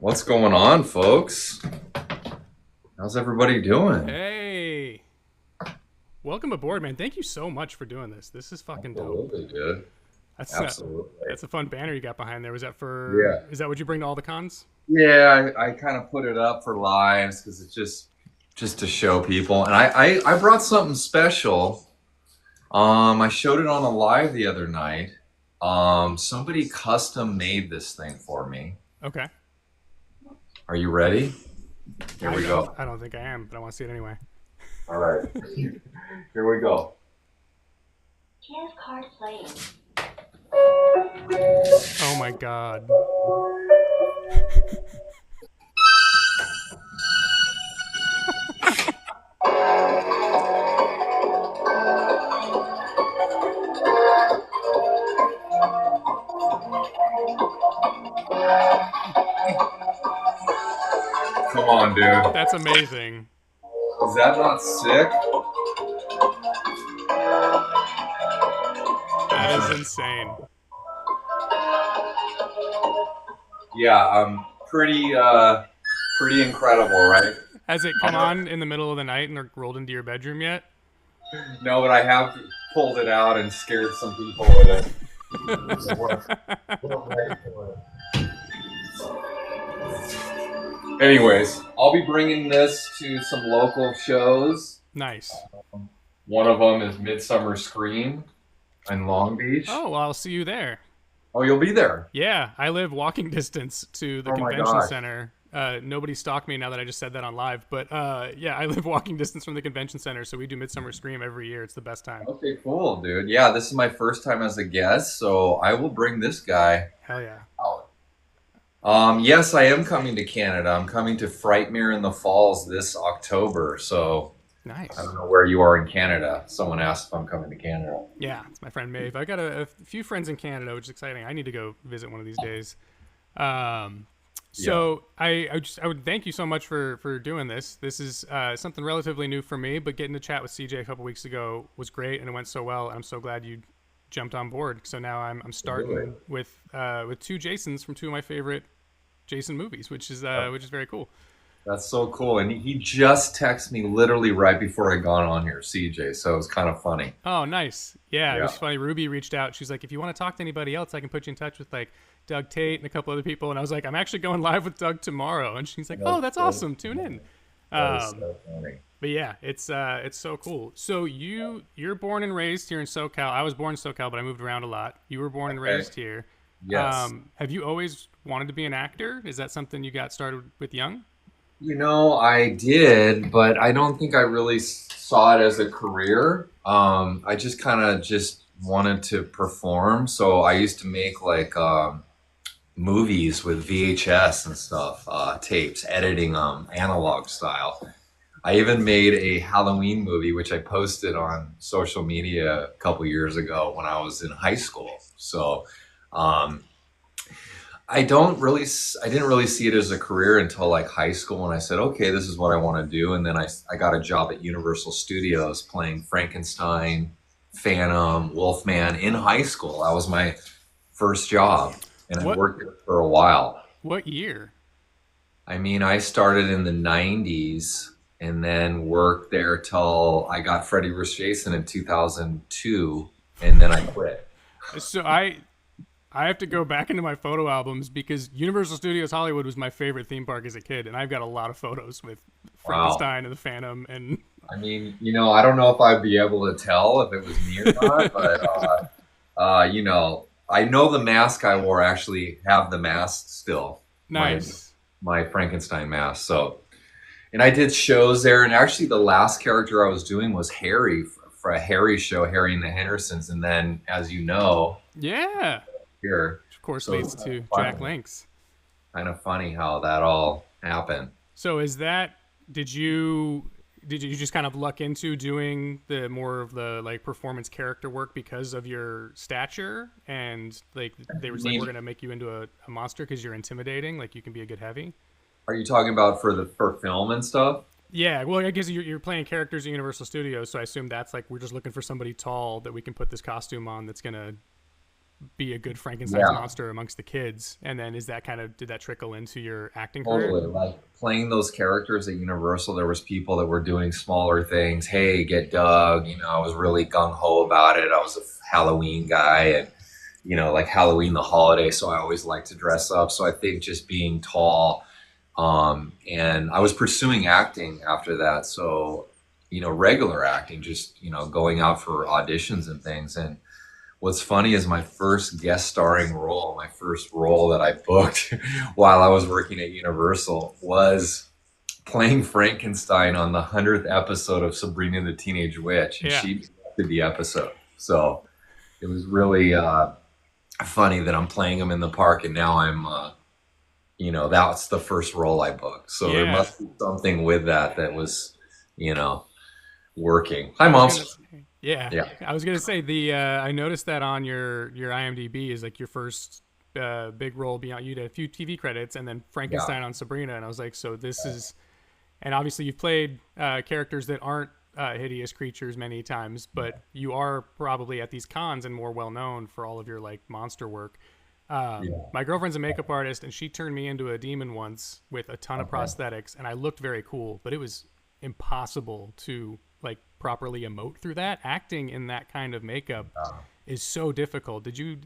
What's going on, folks? How's everybody doing? Hey, welcome aboard, man. Thank you so much for doing this. This is fucking dope. Absolutely, dude. That's Absolutely. that's a fun banner you got behind there. Was that for? Yeah. Is that what you bring to all the cons? Yeah, I kind of put it up for lives because it's just to show people. And I brought something special. I showed it on a live the other night. Somebody custom made this thing for me. Okay. Are you ready? Here I we don't. go. I don't think I am, but I want to see it anyway. All right. Here we go. Here's card playing. Oh my god. Come on, dude. That's amazing. Is that not sick? That is insane. Yeah, pretty incredible, right? Has it I'm come gonna- on in the middle of the night and rolled into your bedroom yet? No, but I have pulled it out and scared some people with it. So we're ready for it. Anyways, I'll be bringing this to some local shows. Nice. One of them is Midsummer Scream in Long Beach. Oh, well, I'll see you there. Oh, you'll be there. Yeah, I live walking distance to the Oh my convention gosh. center. Nobody stalked me now that I just said that on live, but yeah, I live walking distance from the convention center, so we do Midsummer Scream every year. It's the best time. Okay, cool, dude. Yeah, this is my first time as a guest, so I will bring this guy Hell yeah. out. Yes, I am coming to Canada. I'm coming to Frightmare in the Falls this October. So I Nice. don't know where you are in Canada. Someone asked if I'm coming to Canada. Yeah, it's my friend Maeve. I got a few friends in Canada, which is exciting. I need to go visit one of these days. Um, Yeah. so I would thank you so much for doing this. This is something relatively new for me, but getting to chat with CJ a couple weeks ago was great, and it went so well. And I'm so glad you jumped on board. So now I'm Absolutely. starting with two Jasons from two of my favorite Jason movies, which is very cool. That's so cool. And he just texted me literally right before I got on here, CJ. So it was kind of funny. Oh, nice. Yeah, it Yeah. was funny. Ruby reached out. She's like, if you want to talk to anybody else, I can put you in touch with like Doug Tate and a couple other people. And I was like, I'm actually going live with Doug tomorrow. And she's like, oh, That's that's so awesome. Tune in. That is Um, so funny. but yeah, it's so cool. So you're born and raised here in SoCal. I was born in SoCal, but I moved around a lot. You were born and Okay. raised here. Yes. Have you always wanted to be an actor? Is that something you got started with young? I did, but I don't think I really saw it as a career. I just kind of just wanted to perform. So I used to make like movies with VHS and stuff, tapes, editing them analog style. I even made a Halloween movie, which I posted on social media a couple years ago when I was in high school. So um, I didn't really see it as a career until like high school, and I said, okay, this is what I want to do. And then I got a job at Universal Studios playing Frankenstein, Phantom, Wolfman in high school. That was my first job, and I What worked there for a while. what year? I mean, I started in the 90s and then worked there till I got Freddy vs. Jason in 2002, and then I quit. So I have to go back into my photo albums because Universal Studios Hollywood was my favorite theme park as a kid, and I've got a lot of photos with Wow. Frankenstein and the Phantom. And I mean, I don't know if I'd be able to tell if it was me or not, but I know the mask I wore actually have the mask still, my nice. my Frankenstein mask. So, and I did shows there, and actually the last character I was doing was Harry for a Harry show, Harry and the Hendersons, and then as you know Yeah, here, which of course so leads it's to Jack Links. kind of funny how that all happened. So is that did you just kind of luck into doing the more of the like performance character work because of your stature and like they were I like mean, we're gonna make you into a monster because you're intimidating, like you can be a good heavy. are you talking about for film and stuff? Yeah, well, I guess you're playing characters at Universal Studios, so I assume that's like we're just looking for somebody tall that we can put this costume on that's gonna be a good Frankenstein's Yeah. monster amongst the kids. And then is that kind of did that trickle into your acting career? Totally. Like playing those characters at Universal, there was people that were doing smaller things. Hey, get Doug. I was really gung ho about it. I was a Halloween guy, and like Halloween, the holiday. So I always like to dress up. So I think just being tall, and I was pursuing acting after that. So regular acting, just going out for auditions and things. And what's funny is my first guest starring role, my first role that I booked while I was working at Universal was playing Frankenstein on the 100th episode of Sabrina the Teenage Witch, and Yeah. she directed the episode. So it was really funny that I'm playing him in the park, and now that's the first role I booked. So there Yeah. must be something with that was, you know, working. Hi, I was mom. gonna say, yeah, Yeah, I was gonna say the I noticed that on your IMDb is like your first big role beyond you did a few TV credits and then yeah, Frankenstein on Sabrina, and I was like, so this is, and obviously you've played characters that aren't hideous creatures many times, but you are probably at these cons and more well known for all of your like monster work. yeah. My girlfriend's a makeup artist, and she turned me into a demon once with a ton of Okay. prosthetics, and I looked very cool, but it was impossible to like properly emote through that. Acting in that kind of makeup is so difficult. Did you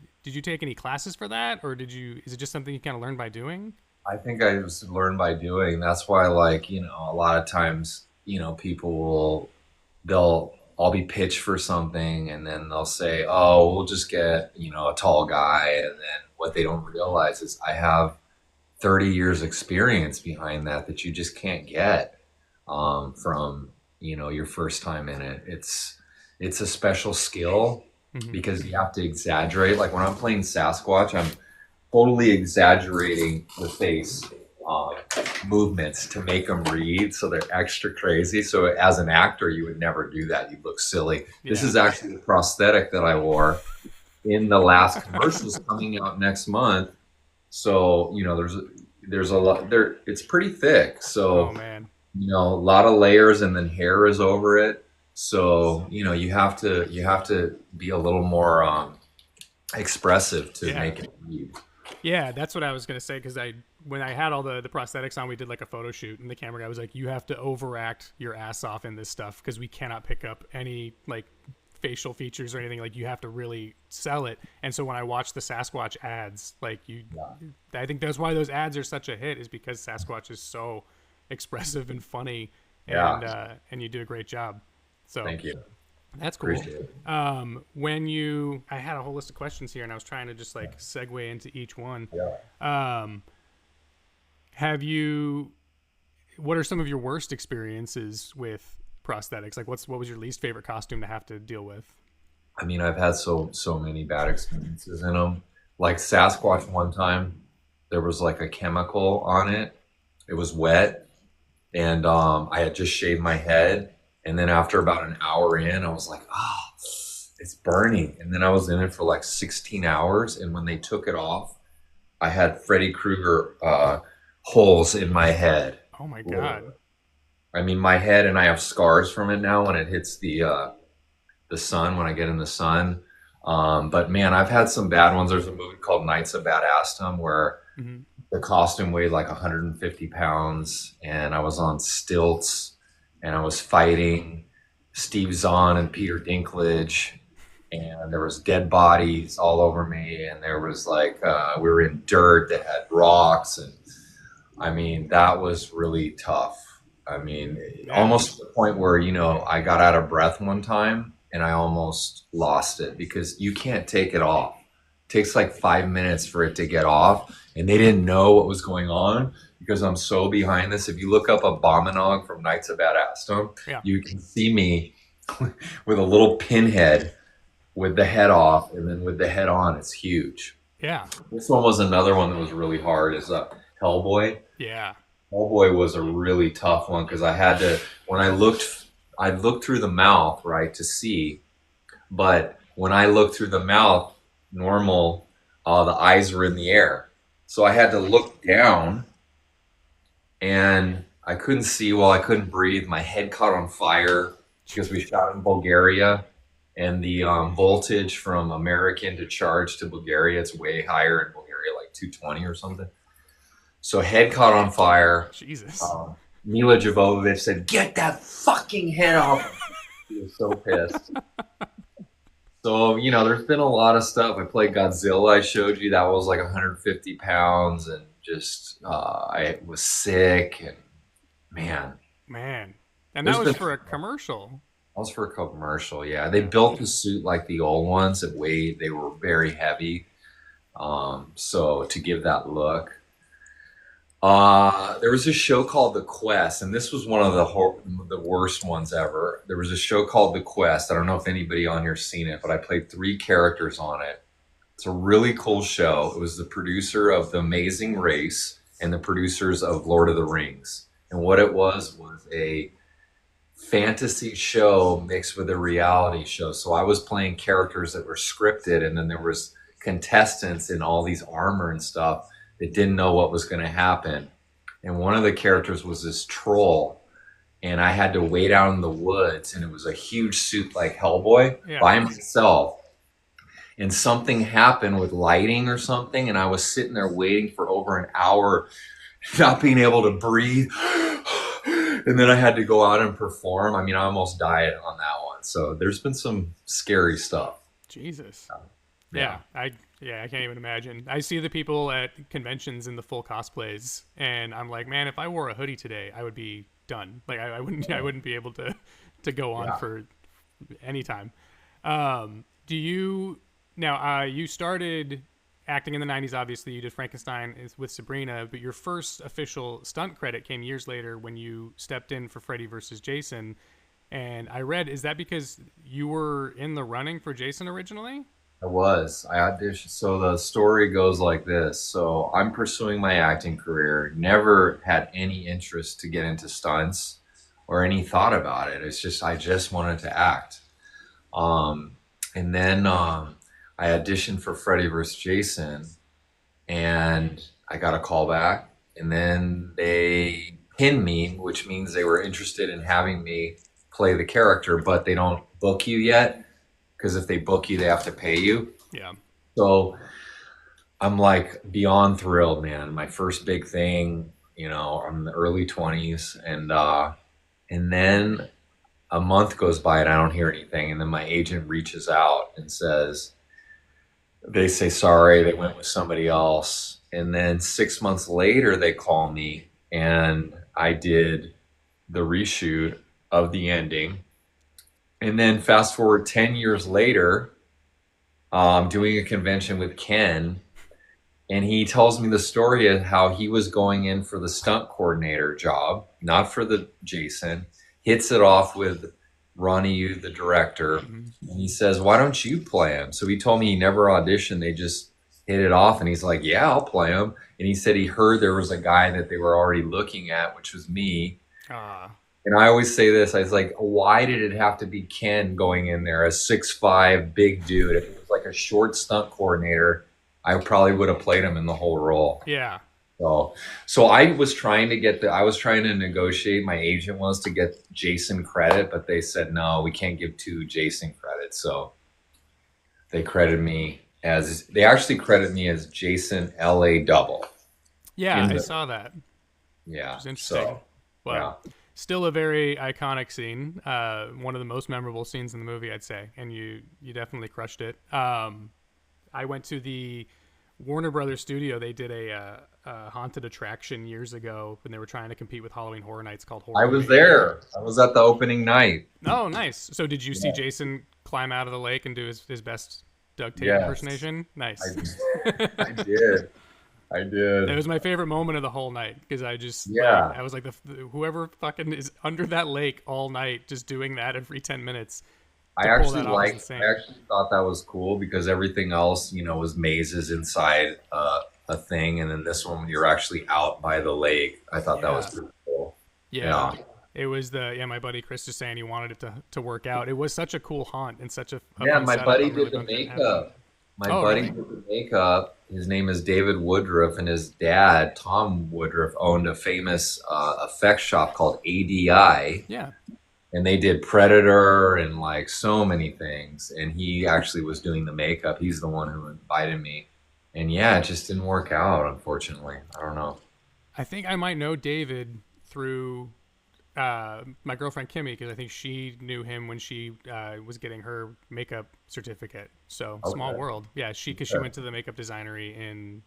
take any classes for that, or did you? Is it just something you kind of learned by doing? I think I just learned by doing. That's why, like, a lot of times, people I'll be pitched for something and then they'll say, oh, we'll just get, a tall guy. And then what they don't realize is I have 30 years experience behind that you just can't get from, your first time in it. It's a special skill Mm-hmm. because you have to exaggerate. Like when I'm playing Sasquatch, I'm totally exaggerating the face uh, movements to make them read so they're extra crazy. So as an actor, you would never do that. You'd look silly. This Yeah. is actually the prosthetic that I wore in the last commercials coming out next month. So there's a lot there. It's pretty thick. Oh So man. a lot of layers, and then hair is over it. So you have to be a little more expressive to Yeah. make it read. Yeah, that's what I was gonna say because I when I had all the prosthetics on, we did like a photo shoot, and the camera guy was like, "You have to overact your ass off in this stuff because we cannot pick up any like facial features or anything. Like you have to really sell it." And so when I watched the Sasquatch ads, like Yeah. I think that's why those ads are such a hit is because Sasquatch is so expressive and funny, Yeah. and you do a great job. So Thank you. that's cool. Appreciate it. I had a whole list of questions here, and I was trying to just like segue into each one. Yeah. Um, have you? What are some of your worst experiences with prosthetics? Like, what was your least favorite costume to have to deal with? I mean, I've had so many bad experiences in them. Like Sasquatch one time, there was like a chemical on it. It was wet, and I had just shaved my head, and then after about an hour in, I was like, oh, it's burning. And then I was in it for like 16 hours, and when they took it off, I had Freddy Krueger holes in my head. Oh my god! I mean, my head, and I have scars from it now when it hits the sun when I get in the sun. But man, I've had some bad ones. There's a movie called Knights of Bad Assam where Hmm. the costume weighed like 150 pounds, and I was on stilts, and I was fighting Steve Zahn and Peter Dinklage, and there was dead bodies all over me, and there was like we were in dirt that had rocks, and I mean that was really tough. I mean, Yeah, almost to the point where I got out of breath one time, and I almost lost it because you can't take it off. It takes like 5 minutes for it to get off, and they didn't know what was going on because I'm so behind this. If you look up Abominog from Knights of Bad Aston, yeah, you can see me with a little pinhead with the head off, and then with the head on, it's huge. yeah, This one was another one that was really hard. Is Hellboy. yeah. Hellboy was a really tough one because I had to when I looked through the mouth right to see, but when I looked through the mouth, normal, the eyes were in the air, so I had to look down, and I couldn't see well. I couldn't breathe. My head caught on fire because we shot in Bulgaria, and the voltage from American to charge to Bulgaria, it's way higher in Bulgaria, like 220 or something. So head caught on fire. Jesus. Um, Mila Jovovich said, "Get that fucking head off!" He was so pissed. So there's been a lot of stuff. I played Godzilla. I showed you that was like 150 pounds, and just I was sick, and man, Man. And that there's was been. for a commercial. That was for a commercial. Yeah, they Yeah. built the suit like the old ones. That weighed. They were very heavy. So to give that look. There was a show called The Quest, and this was one of the worst ones ever. There was a show called The Quest. I don't know if anybody on here's seen it, but I played three characters on it. It's a really cool show. It was the producer of The Amazing Race and the producers of Lord of the Rings. And what it was a fantasy show mixed with a reality show. So I was playing characters that were scripted, and then there was contestants in all these armor and stuff that didn't know what was going to happen. And one of the characters was this troll, and I had to wait out in the woods, and it was a huge suit like Hellboy Yeah. by myself. And something happened with lighting or something, and I was sitting there waiting for over an hour, not being able to breathe. And then I had to go out and perform. I mean, I almost died on that one. So there's been some scary stuff. Jesus. Yeah. I can't even imagine. I see the people at conventions in the full cosplays, and I'm like, man, if I wore a hoodie today, I would be done. Like I wouldn't be able to go on Yeah. for any time. Do you now? You started acting in the '90s. Obviously, you did Frankenstein with Sabrina, but your first official stunt credit came years later when you stepped in for Freddy versus Jason. And I read, is that because you were in the running for Jason originally? I was. I auditioned. So the story goes like this. So I'm pursuing my acting career. Never had any interest to get into stunts or any thought about it. It's just I just wanted to act. And then I auditioned for Freddy vs. Jason, and I got a call back. And then they pinned me, which means they were interested in having me play the character, but they don't book you yet because if they book you, they have to pay you. Yeah. So I'm like beyond thrilled, man. My first big thing, I'm in the early 20s, and then a month goes by and I don't hear anything, and then my agent reaches out and says, they say sorry, they went with somebody else, and then 6 months later they call me, and I did the reshoot of the ending. And then fast forward 10 years later, doing a convention with Ken, and he tells me the story of how he was going in for the stunt coordinator job, not for the Jason, hits it off with Ronnie Yu, the director, and he says, "Why don't you play him?" So he told me he never auditioned, they just hit it off, and he's like, "Yeah, I'll play him." And he said he heard there was a guy that they were already looking at, which was me. And I always say this, I was like, why did it have to be Ken going in there, a 6'5" big dude? If it was like a short stunt coordinator, I probably would have played him in the whole role. Yeah. So I was trying to negotiate, my agent was, to get Jason credit, but they said, no, we can't give two Jason credits. So they actually credit me as Jason LA Double. Yeah, I saw that. Yeah. It's interesting. So, Well, still a very iconic scene. One of the most memorable scenes in the movie, I'd say, and you definitely crushed it. I went to the Warner Brothers studio. They did a haunted attraction years ago when they were trying to compete with Halloween Horror Nights called Horror. I was there. I was at the opening night. Oh, nice. So did you see Jason climb out of the lake and do his best Doug Tait Yes. impersonation? Nice. I did. I did. It was my favorite moment of the whole night because I just I was like whoever fucking is under that lake all night just doing that every 10 minutes. I actually thought that was cool because everything else, was mazes inside a thing, and then this one you're actually out by the lake. I thought that was pretty cool. Yeah. It was my buddy Chris just saying he wanted it to work out. It was such a cool haunt and such a fun my setup. buddy I'm really did the bummed it didn't makeup. My buddy really? did the makeup. His name is David Woodruff, and his dad, Tom Woodruff, owned a famous effects shop called ADI. Yeah. and they did Predator and like so many things. And he actually was doing the makeup. He's the one who invited me. And yeah, it just didn't work out, unfortunately. I don't know. I think I might know David through my girlfriend Kimmy because I think she knew him when she was getting her makeup certificate. So small Okay. world, yeah. Because she Okay. went to the makeup designery in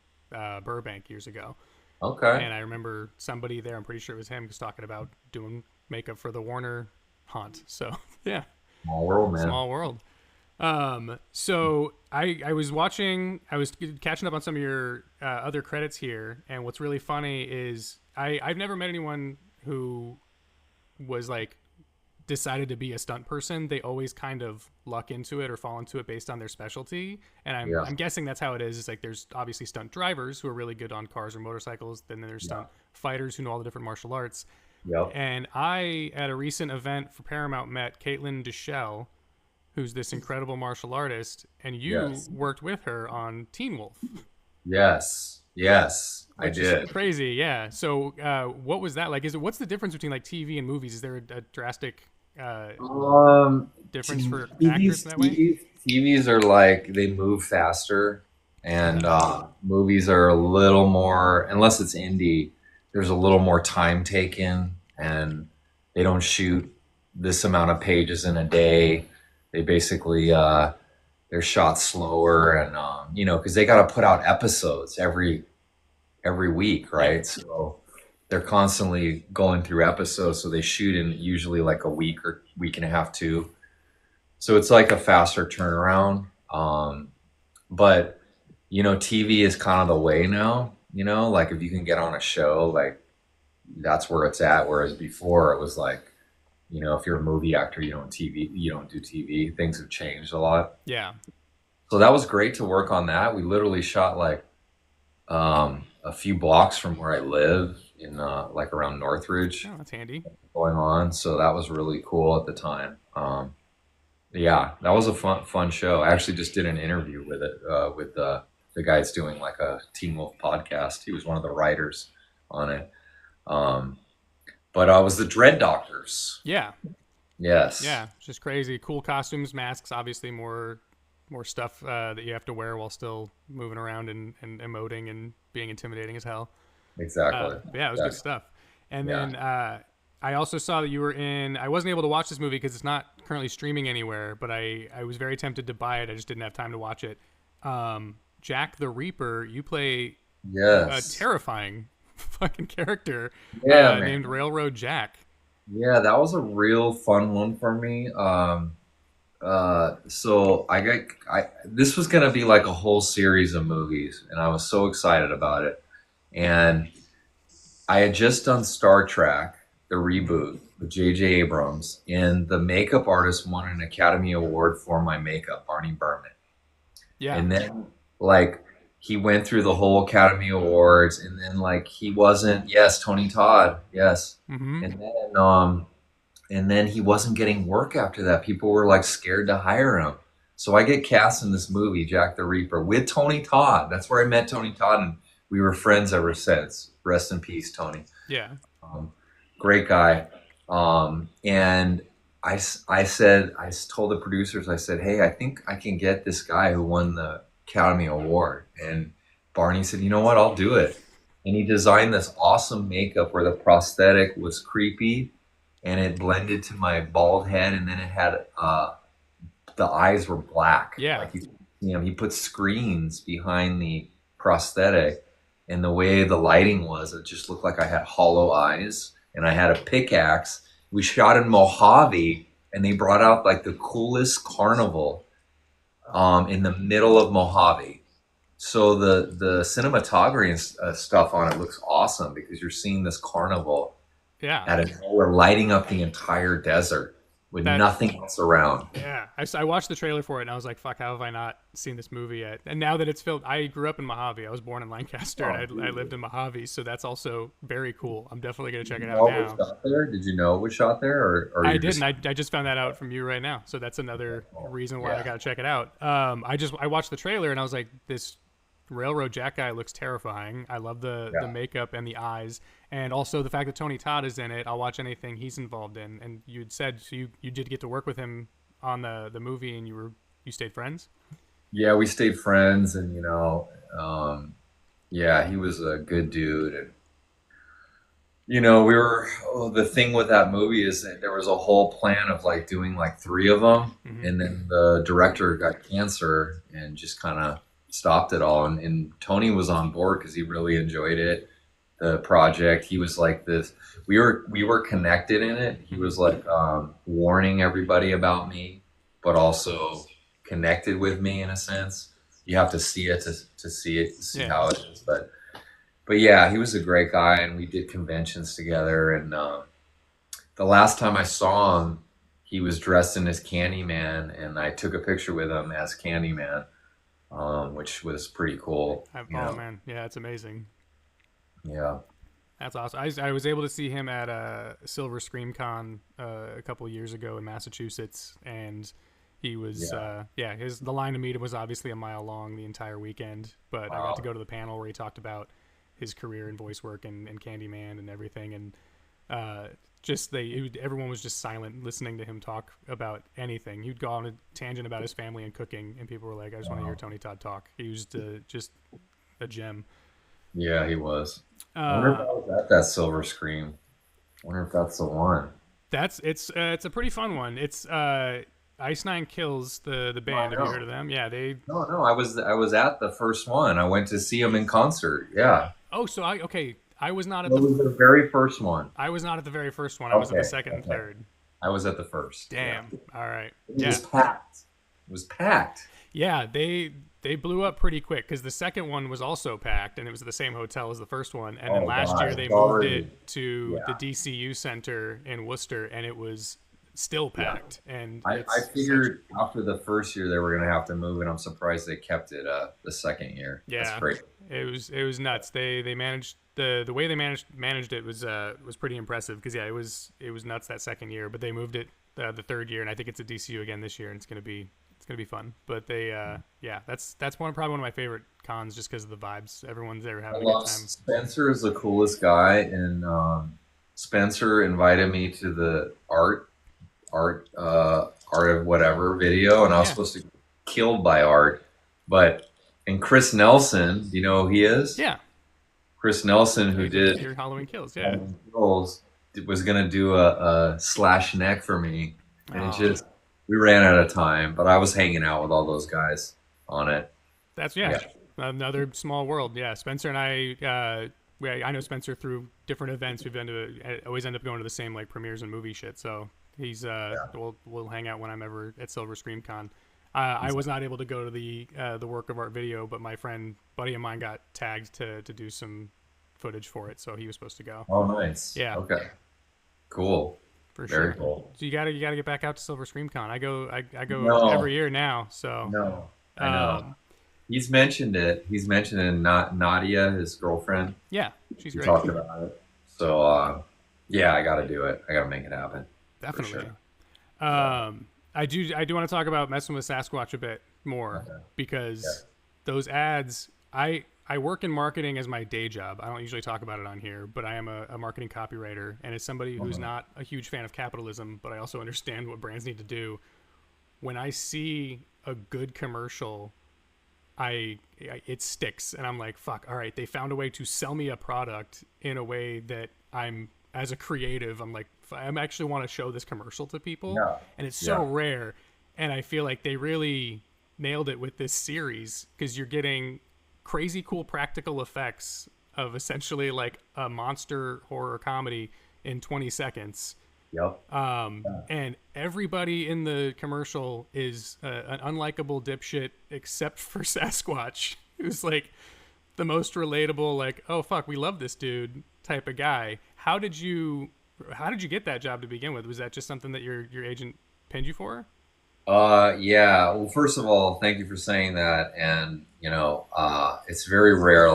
Burbank years ago, Okay. and I remember somebody there. I'm pretty sure it was him, was talking about doing makeup for the Warner haunt. So yeah, Small world, man. small world. So I was watching, I was catching up on some of your other credits here, and what's really funny is I've never met anyone who was like decided to be a stunt person. They always kind of luck into it or fall into it based on their specialty. And I'm Yeah. I'm guessing that's how it is. It's like there's obviously stunt drivers who are really good on cars or motorcycles. Then there's Yeah. stunt fighters who know all the different martial arts. Yep. And I, at a recent event for Paramount, met Caitlin Deschelle, who's this incredible martial artist, and you Yes. worked with her on Teen Wolf, Yes. Yes. I which is did. crazy. Yeah. So, what was that like? What's the difference between like TV and movies? Is there a drastic uh, Um, difference for actors TVs, in that way? TVs are like they move faster, and Yeah. movies are a little more, unless it's indie, there's a little more time taken, and they don't shoot this amount of pages in a day. They basically they're shot slower, and because they got to put out episodes every week, Yeah. right? So they're constantly going through episodes, so they shoot in usually like a week or week and a half, two. So it's like a faster turnaround. But TV is kind of the way now. Like if you can get on a show, like that's where it's at. Whereas before it was like, if you're a movie actor, you don't do TV. Things have changed a lot. Yeah. So that was great to work on that. We literally shot like a few blocks from where I live in like around Northridge Oh, that's handy. going on. So that was really cool at the time. Yeah, that was a fun show. I actually just did an interview with it with the guy that's doing like a Teen Wolf podcast. He was one of the writers on it. Um, but I was the Dread Doctors. Yeah. Yes, Yeah. It's just crazy. Cool costumes, masks, obviously more stuff that you have to wear while still moving around and emoting and being intimidating as hell. exactly. But yeah, it was good Exactly. stuff. And Yeah. then I also saw that you were in. I wasn't able to watch this movie because it's not currently streaming anywhere. But I was very tempted to buy it. I just didn't have time to watch it. Jack the Reaper. You play a Yes. terrifying fucking character Yeah, named man. Railroad Jack. Yeah, that was a real fun one for me. So this was gonna be like a whole series of movies, and I was so excited about it. And I had just done Star Trek, the reboot with J.J. Abrams, and the makeup artist won an Academy Award for my makeup, Barney Berman. Yeah. And then like he went through the whole Academy Awards, and then like he wasn't, yes, Tony Todd, yes. Mm-hmm. And then he wasn't getting work after that. People were like scared to hire him. So I get cast in this movie, Jack the Reaper, with Tony Todd. That's where I met Tony Todd, and we were friends ever since. Rest in peace, Tony. Yeah. Um, Great guy. And I told the producers, I said, hey, I think I can get this guy who won the Academy Award. And Barney said, you know what, I'll do it. And he designed this awesome makeup where the prosthetic was creepy and it blended to my bald head, and then it had the eyes were black. Yeah. Like he put screens behind the prosthetic, and the way the lighting was, it just looked like I had hollow eyes, and I had a pickaxe. We shot in Mojave, and they brought out like the coolest carnival in the middle of Mojave. So the cinematography and stuff on it looks awesome because you're seeing this carnival Yeah. at a we're lighting up the entire desert with That nothing else around. Yeah, I watched the trailer for it and I was like, "Fuck, how have I not seen this movie yet?" And now that it's filmed, I grew up in Mojave. I was born in Lancaster, Oh, and I dude. lived in Mojave, so that's also very cool. I'm definitely gonna check Did it you out know it was now. shot there? Did you know it was shot there, or I you're didn't. just I just found that out from you right now, so that's another oh, reason why I yeah, gotta check it out. I watched the trailer and I was like, "This Railroad Jack guy looks terrifying. I love the Yeah. makeup and the eyes, and also the fact that Tony Todd is in it. I'll watch anything he's involved in. And you'd said so you did get to work with him on the movie, and you stayed friends. Yeah, we stayed friends, and yeah, he was a good dude, and we were. Oh, the thing with that movie is that there was a whole plan of like doing like three of them, Hmm. and then the director got cancer and just kind of stopped it all. And Tony was on board because he really enjoyed it, the project. He was like this. We were connected in it. He Hmm. was like warning everybody about me, but also connected with me in a sense. You have to see it to see it, to see Yeah. how it is, but yeah, he was a great guy, and we did conventions together. And the last time I saw him, he was dressed in as Candyman, and I took a picture with him as Candyman, which was pretty cool. Oh man, yeah, it's amazing. Yeah, That's awesome. I was able to see him at Silver Scream Con a couple years ago in Massachusetts, and he was yeah. yeah, his the line to meet him was obviously a mile long the entire weekend, but I got to Wow. go to the panel where he talked about his career in voice work and Candyman and everything, and uh, just everyone was just silent listening to him talk about anything. He'd go on a tangent about his family and cooking, and people were like, "I just want to hear Wow. Tony Todd talk." He was just a gem. Yeah, he was. I wonder if I Uh, was at that Silver Scream. I wonder if that's the one. That's it's a pretty fun one. It's Ice Nine Kills the No, band. I Have you heard know. of them? Yeah, they. No, no, I was at the first one. I went to see him in concert. Yeah, Oh, so I okay. I was not it at the was the very first one. I was not at the very first one. I was at the Okay, second and okay. third. I was at the first. Yeah, Damn. All right. it was Yeah. packed. It was packed. Yeah. They blew up pretty quick because the second one was also packed and it was the same hotel as the first one. And then Oh last year gosh, they it's moved already. it to the Yeah, DCU Center in Worcester and it was still yeah. packed. And I it's such figured after the first year they were gonna have to move, and I'm surprised they kept it the second year. That's yeah, great. it was nuts. They managed the way they managed it was pretty impressive because yeah, it was nuts that second year, but they moved it the third year, and I think it's at DCU again this year, and it's gonna be fun. But they yeah, that's probably one of my favorite cons just because of the vibes. Everyone's there I having a good love time. Spencer is the coolest guy, and Spencer invited me to the art of whatever video, and I was Yeah, supposed to get killed by art, but and Chris Nelson, do you know who he is? yeah. Chris Nelson, who did Your Halloween Kills, yeah. Halloween Kills, was gonna do a slash neck for me, and it Oh, just we ran out of time. But I was hanging out with all those guys on it. that's yeah. Yeah. Another small world. Yeah, Spencer and I. I know Spencer through different events. We've been to always end up going to the same like premieres and movie shit. So he's we'll hang out when I'm ever at Silver Scream Con. I was not able to go to the work of art video, but my friend buddy of mine got tagged to do some footage for it, so he was supposed to go. Oh, nice. Yeah, Okay. Cool. for Very sure. cool. So you gotta get back out to Silver Scream Con. I go every No, year now. So no, I know. um, He's mentioned it. He's mentioned it. Not Nadia, his girlfriend. yeah, she's We great. talked about it. So yeah, I got to do it. I got to make it happen for Definitely. sure. Yeah. I do want to talk about messing with Sasquatch a bit more Okay. because Yeah. those ads. I work in marketing as my day job. I don't usually talk about it on here, but I am a marketing copywriter, and as somebody who's Uh-huh. not a huge fan of capitalism, but I also understand what brands need to do. When I see a good commercial, it sticks, and I'm like, fuck. All right, they found a way to sell me a product in a way that I'm as a creative. I'm like, I actually want to show this commercial to people, Yeah. and it's so Yeah. rare. And I feel like they really nailed it with this series because you're getting crazy cool practical effects of essentially like a monster horror comedy in 20 seconds. Yep. And everybody in the commercial is an unlikable dipshit except for Sasquatch, who's like the most relatable, like, oh fuck, we love this dude type of guy. How did you get that job to begin with? Was that just something that your agent pinned you for? Yeah. Well, first of all, thank you for saying that. And it's very rare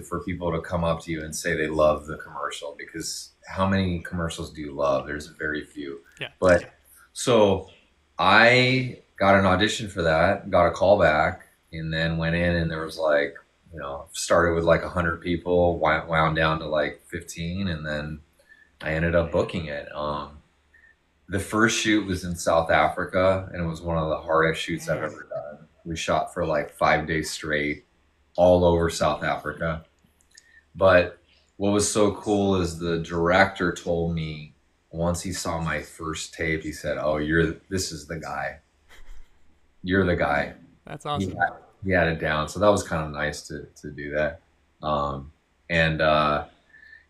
for people to come up to you and say they love the commercial, because how many commercials do you love? There's very few. Yeah. But so I got an audition for that, got a call back, and then went in, and there was like started with like 100 people, wound down to like 15, and then I ended up booking it. The first shoot was in South Africa, and it was one of the hardest shoots I've Dang. ever done. We shot for like 5 days straight, all over South Africa. But what was so cool is the director told me once he saw my first tape, he said, "Oh, this is the guy. You're the guy." That's He awesome. had, he had it down, so that was kind of nice to do that. And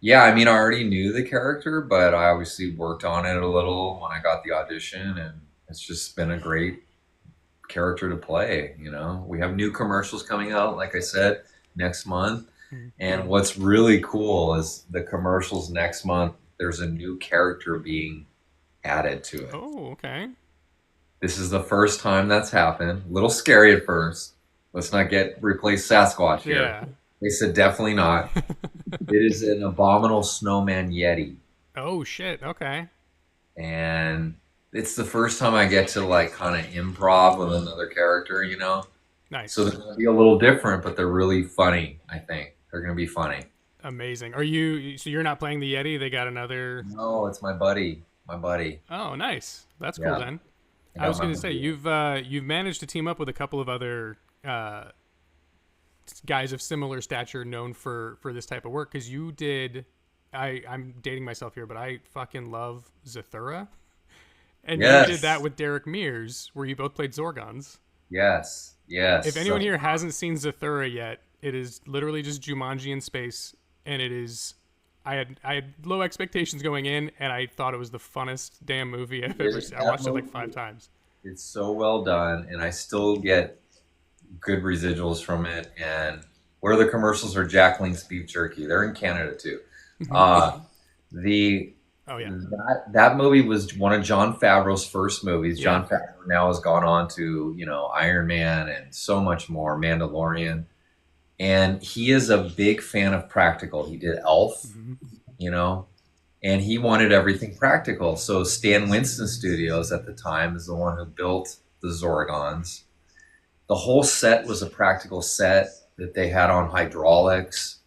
Yeah, I mean, I already knew the character, but I obviously worked on it a little when I got the audition, and it's just been a great character to play. We have new commercials coming out, like I said, next month. Mhm. And what's really cool is the commercials next month, there's a new character being added to it. Oh, okay. This is the first time that's happened. A little scary at first. Let's not get replace Sasquatch here. Yeah. They said definitely not. It is an abominable snowman yeti. Oh shit. Okay. And it's the first time I get to like kind of improv with another character. So Nice. they're gonna be a little different, but they're really funny. I think they're gonna be funny. Amazing. Are you? So you're not playing the Yeti? They got another. No, it's my buddy. My buddy. Oh, nice. That's cool Yeah, then. I I got was my gonna say buddy. you've managed to team up with a couple of other uh, guys of similar stature known for this type of work because you did. I'm dating myself here, but I fucking love Zathura, and you did that Yes, with Derek Mears, where you both played Zorgons. yes, If yes. anyone here hasn't seen Zathura yet, it is literally just Jumanji in space, and it is. I had low expectations going in, and I thought it was the funnest damn movie I've ever seen. I That watched it like five movie, times. it's so well done, and I still get good residuals from it. And where the commercials are Jack Link's beef jerky. They're in Canada too. Uh, the Oh yeah. that movie was one of John Favreau's first movies. Yeah. John Favreau now has gone on to Iron Man and so much more, Mandalorian, and he is a big fan of practical. He did Elf, Mhm. you know, and he wanted everything practical. So Stan Winston Studios at the time is the one who built the Zorgons. The whole set was a practical set that they had on hydraulics.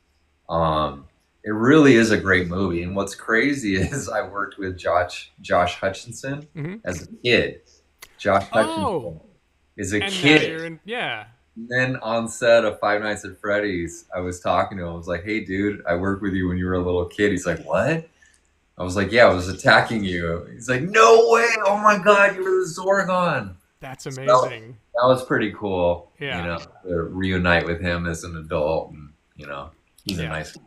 It really is a great movie. And what's crazy is I worked with Josh Hutchinson Mhm. as a kid. Josh Oh, Hutchinson is a and now you're kid. in. Yeah, And then on set of Five Nights at Freddy's, I was talking to him. I was like, "Hey, dude, I worked with you when you were a little kid." He's like, "What?" I was like, "Yeah, I was attacking you." He's like, "No way! Oh my God, you were the Zorgon." that's So amazing. that was pretty cool, Yeah, to reunite with him as an adult, and he's a yeah. nice guy.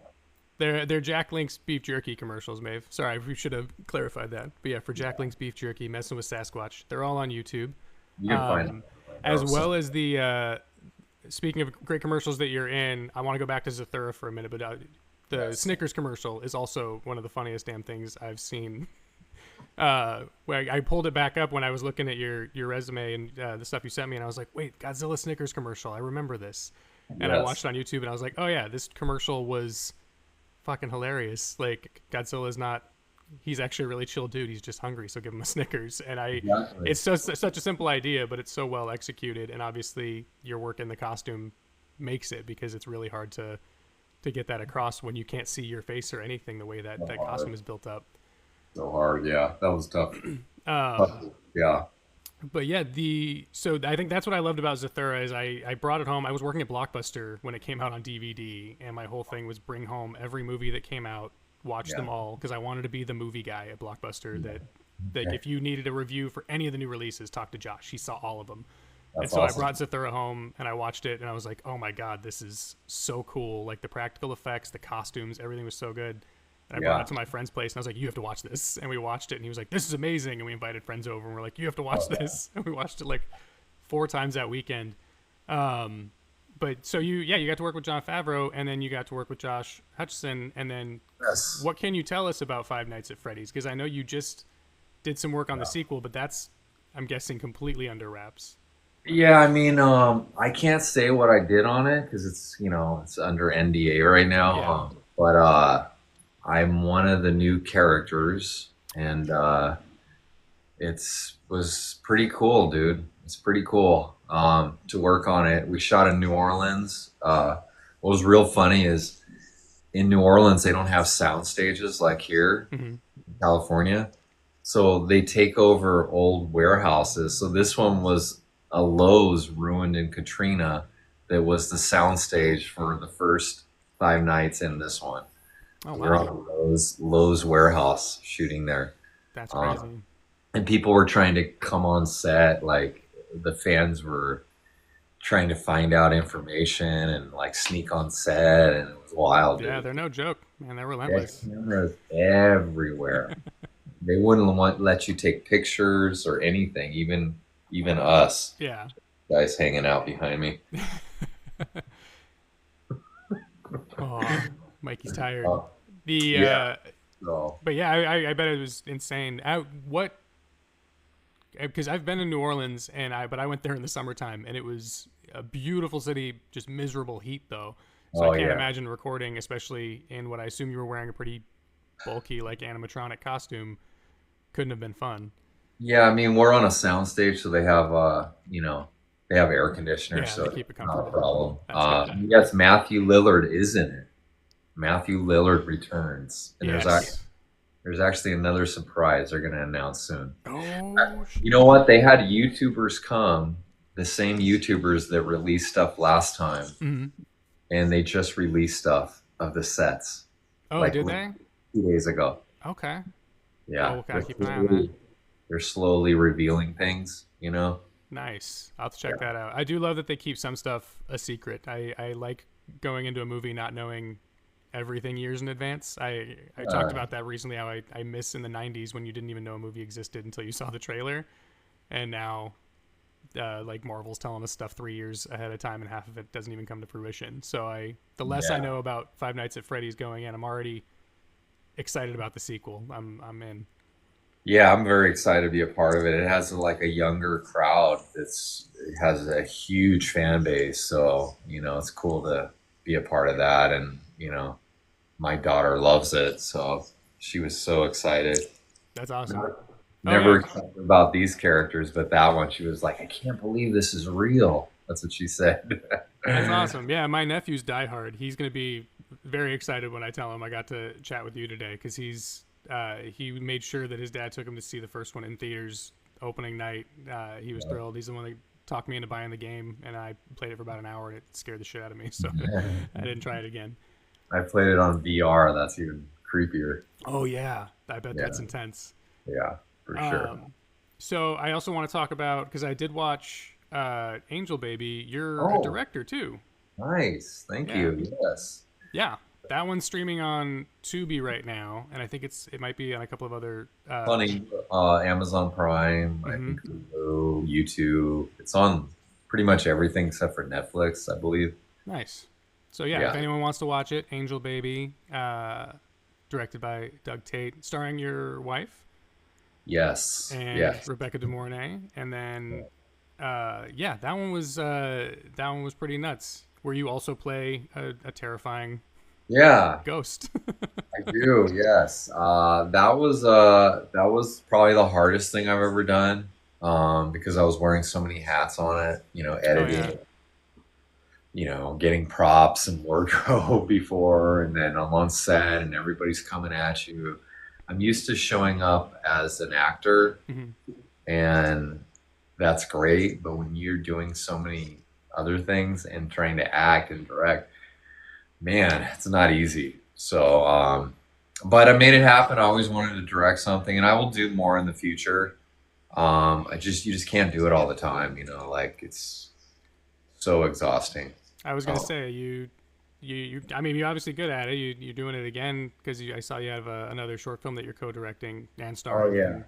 They're Jack Link's beef jerky commercials, Maeve. Sorry, we should have clarified that. But yeah, for Jack Link's beef jerky, messing with Sasquatch, they're all on YouTube. You can find Um, it. as well as the speaking of great commercials that you're in, I want to go back to Zathura for a minute, but the Yes. Snickers commercial is also one of the funniest damn things I've seen. Where I pulled it back up when I was looking at your resume and the stuff you sent me, and I was like, wait, Godzilla Snickers commercial, I remember this. And I Yes. watched it on YouTube, and I was like, oh yeah, this commercial was fucking hilarious. Like Godzilla's not. He's actually a really chill dude. He's just hungry, so give him a Snickers. And Exactly. it's such a simple idea, but it's so well executed. And obviously, your work in the costume makes it because it's really hard to get that across when you can't see your face or anything the way that So that costume hard. is built up. So hard. Yeah, that was tough. Um, Tough. Yeah. but yeah, so I think that's what I loved about Zathura is I brought it home. I was working at Blockbuster when it came out on DVD, and my whole thing was bring home every movie that came out, watch Yeah. them all because I wanted to be the movie guy at Blockbuster that Okay. if you needed a review for any of the new releases, talk to Josh. He saw all of them. And That's so I awesome. brought Zathura home and I watched it and I was like, oh my God, this is so cool. Like the practical effects, the costumes, everything was so good. And I brought Yeah. it to my friend's place and I was like, you have to watch this. And we watched it and he was like, this is amazing. And we invited friends over and we're like, you have to watch this. And we watched it like 4 times that weekend. Um, but so you got to work with John Favreau and then you got to work with Josh Hutcherson. And then Yes. what can you tell us about Five Nights at Freddy's? Because I know you just did some work on the sequel, but that's, I'm guessing, completely under wraps. Yeah, I mean, I can't say what I did on it because it's under NDA right now. Yeah. But I'm one of the new characters, and it's was pretty cool, dude. It's pretty cool to work on it. We shot in New Orleans. what was real funny is in New Orleans they don't have sound stages like here Hmm. in California. So they take over old warehouses. So this one was a Lowe's ruined in Katrina that was the sound stage for the first 5 nights in this one. Oh We were wow, on a Lowe's warehouse shooting there. that's Um, crazy. and people were trying to come on set, like the fans were trying to find out information and like sneak on set, and it was wild, Yeah, dude. they're no joke, man. They're They had relentless. cameras everywhere. They wouldn't want let you take pictures or anything, even us Yeah. guys hanging out behind me. Oh, Mikey's tired. Uh, The yeah. So but yeah, I bet it was insane. What because I've been in New Orleans but I went there in the summertime and it was a beautiful city, just miserable heat though. So I oh can't yeah. imagine recording, especially in what I assume you were wearing a pretty bulky like animatronic costume. Couldn't have been fun. Yeah, I mean we're on a soundstage, so they have they have air conditioners, Yeah, so they it's keep it not a comfortable. problem. That's good. Yes, Matthew Lillard is in it. Matthew Lillard returns, and Yes. there's actually another surprise they're going to announce soon. Oh, You know what? They had YouTubers come, the same YouTubers that released stuff last time, mhm. and they just released stuff of the sets Oh, like did they? 2 days ago. Okay. Well, Yeah, we gotta keep an eye on that. they're slowly revealing things. You know. Nice. I'll have to check Yeah. that out. I do love that they keep some stuff a secret. I like going into a movie not knowing everything years in advance. I talked Uh, about that recently how I miss in the 90s when you didn't even know a movie existed until you saw the trailer. And now, like Marvel's telling us stuff 3 years ahead of time and half of it doesn't even come to fruition. So the less I yeah. know about Five Nights at Freddy's going in, I'm already excited about the sequel. I'm in. Yeah, I'm very excited to be a part of it. It has like a younger crowd it has a huge fan base, so it's cool to be a part of that. And my daughter loves it, so she was so excited. That's awesome. Never, Oh never yeah, excited about these characters, but that one, she was like, "I can't believe this is real." That's what she said. that's awesome. Yeah, my nephew's diehard. He's gonna be very excited when I tell him I got to chat with you today because he made sure that his dad took him to see the first one in theaters opening night. He was thrilled. He's the one that talked me into buying the game, and I played it for about an hour, and it scared the shit out of me. So I didn't try it again. I played it on VR. That's even creepier. Oh yeah, I bet Yeah, that's intense. yeah, for sure. Um, so I also want to talk about because I did watch Angel Baby. You're a Oh, director too. nice. Thank Yeah, you. Yes. yeah. That one's streaming on Tubi right now, and I think it might be on a couple of other. Funny, Amazon Prime, I Mhm. think Hulu, YouTube. It's on pretty much everything except for Netflix, I believe. Nice. So yeah, if Yeah. anyone wants to watch it, Angel Baby, directed by Doug Tate, starring your wife Yes. and Yes. Rebecca De Mornay, and then yeah, that one was pretty nuts. Where you also play a terrifying Yeah, ghost. I do. Yes. That was probably the hardest thing I've ever done. Because I was wearing so many hats on it. Oh yeah, Editing, getting props and wardrobe before, and then I'm on set and everybody's coming at you. I'm used to showing up as an actor, hmm and that's great. But when you're doing so many other things and trying to act and direct, man, it's not easy. So, but I made it happen. I always wanted to direct something, and I will do more in the future. You just can't do it all the time. Like it's so exhausting. I was gonna Oh, say you. I mean, you're obviously good at it. You're doing it again because I saw you have another short film that you're co-directing and oh starring yeah. in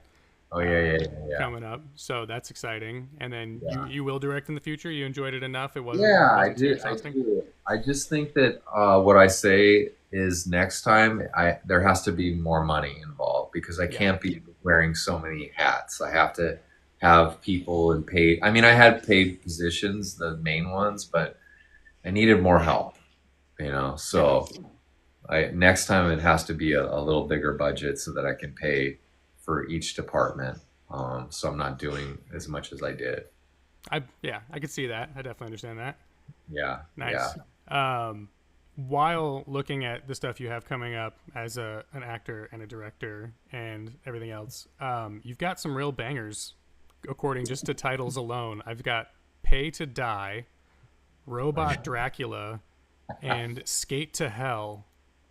Oh yeah, uh, yeah, yeah, yeah. coming up. So that's exciting. And then Yeah. you will direct in the future. You enjoyed it enough. It Yeah, I wasn't too do. I exhausting. do. I just think that what I say is next time I there has to be more money involved because I Yeah. can't be wearing so many hats. I have to have people and paid. I mean, I had paid positions, the main ones, but I needed more help. Yeah. So I next time it has to be a little bigger budget so that I can pay for each department. So I'm not doing as much as I did. I could see that. I definitely understand that. Yeah, yeah. Nice. while looking at the stuff you have coming up as an actor and a director and everything else, you've got some real bangers, according just to titles alone. I've got Pay to Die, Robot Dracula, and Skate to Hell,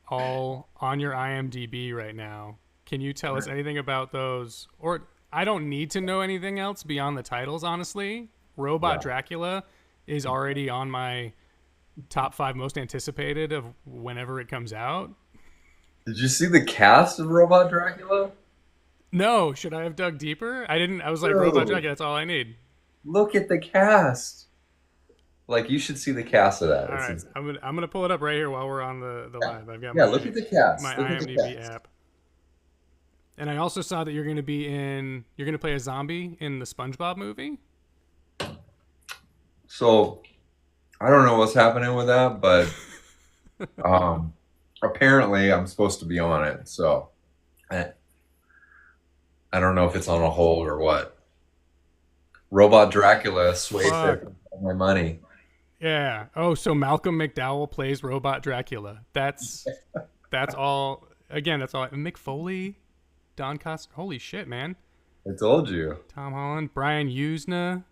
all on your IMDb right now. Can you tell us anything about those? Or I don't need to know anything else beyond the titles, honestly. Robot Dracula is already on my top 5 most anticipated of whenever it comes out. Did you see the cast of Robot Dracula? No, should I have dug deeper? I didn't. I was like, No. Robot Dracula, that's all I need. Look at the cast. Like, you should see the cast of that. All right, I'm gonna pull it up right here while we're on the live. I've got look at the cast. my Look at the IMDb cast. app. And I also saw that you're going to play a zombie in the SpongeBob movie. So, I don't know what's happening with that, but apparently I'm supposed to be on it. So, I don't know if it's on a hold or what. Robot Dracula swayed my money. Yeah. Oh, so Malcolm McDowell plays Robot Dracula. That's all. Again, that's all. Mick Foley, Don Cost. Holy shit, man. I told you. Tom Holland, Brian Usna,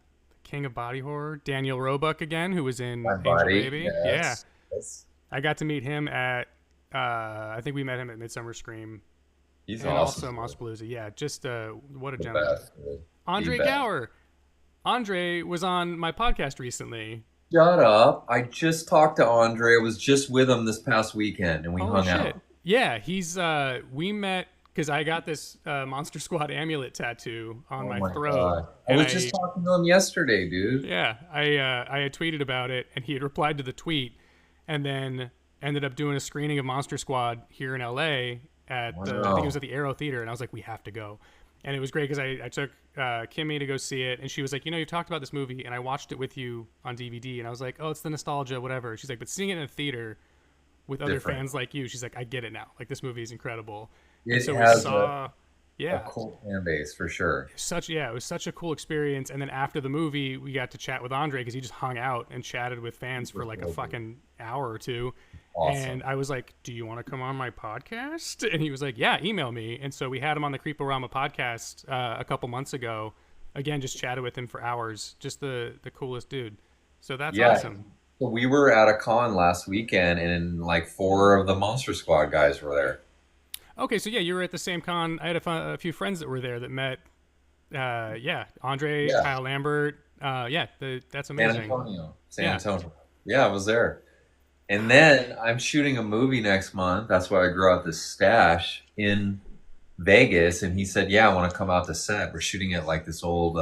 King of Body Horror, Daniel Roebuck again, who was in My Angel buddy. Baby. Yes. Yeah. Yes. I got to meet him at. I think we met him at Midsummer Scream. He's and awesome. also Mospalooza. Yeah, just what a The gentleman. best, dude. Andre The best. Gower. Andre was on my podcast recently. Shut up. I just talked to Andre. I was just with him this past weekend and we Holy hung shit. out. Yeah, he's we met because I got this Monster Squad amulet tattoo on my throat. God. I and was just talking to him yesterday, dude. Yeah, I had tweeted about it, and he had replied to the tweet, and then ended up doing a screening of Monster Squad here in LA at I think it was at the Aero Theater, and I was like, we have to go. And it was great because I took Kimmy to go see it, and she was like, you've talked about this movie, and I watched it with you on DVD, and I was like, oh, it's the nostalgia, whatever. She's like, but seeing it in a theater with other fans like you, she's like, I get it now. Like, this movie is incredible. It so has we saw, a cool fan base for sure. it was such a cool experience. And then after the movie, we got to chat with Andre because he just hung out and chatted with fans for like a fucking hour or two. Awesome. And I was like, do you want to come on my podcast? And he was like, yeah, email me. And so we had him on the Creeporama podcast a couple months ago. Again, just chatted with him for hours. Just the coolest dude. So that's awesome. So we were at a con last weekend and like 4 of the Monster Squad guys were there. Okay, so yeah, you were at the same con. I had a few friends that were there that met. Andre, Kyle Lambert. That's amazing. San Antonio. Yeah, I was there. And then I'm shooting a movie next month. That's why I grew out this stash in Vegas. And he said, yeah, I want to come out to set. We're shooting at like this old,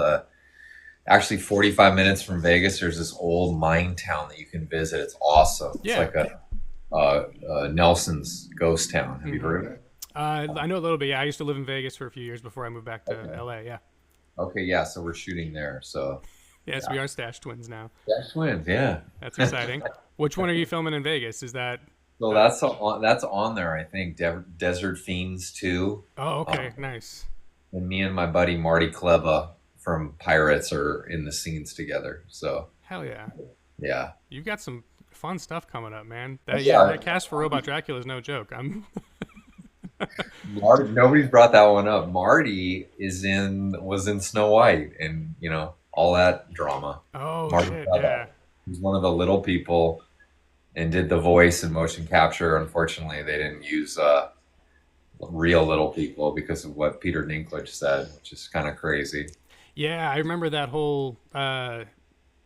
actually 45 minutes from Vegas. There's this old mine town that you can visit. It's awesome. Yeah. It's like a Nelson's ghost town. Have you heard of it? I know a little bit. Yeah, I used to live in Vegas for a few years before I moved back to LA. Yeah. Okay, yeah. So we're shooting there. So Yes, we are Stash Twins now. Stash Twins, yeah. That's exciting. Which one are you filming in Vegas? Is that? So that's on there, I think. Desert Fiends 2. Oh, okay, nice. And me and my buddy Marty Kleva from Pirates are in the scenes together. So Hell yeah. yeah. You've got some fun stuff coming up, man. That cast for Robot Dracula is no joke. Nobody's brought that one up. Marty was in Snow White and all that drama. Oh Marty shit, Kleva. yeah. He's one of the little people and did the voice and motion capture. Unfortunately, they didn't use real little people because of what Peter Dinklage said, which is kind of crazy. Yeah, I remember that whole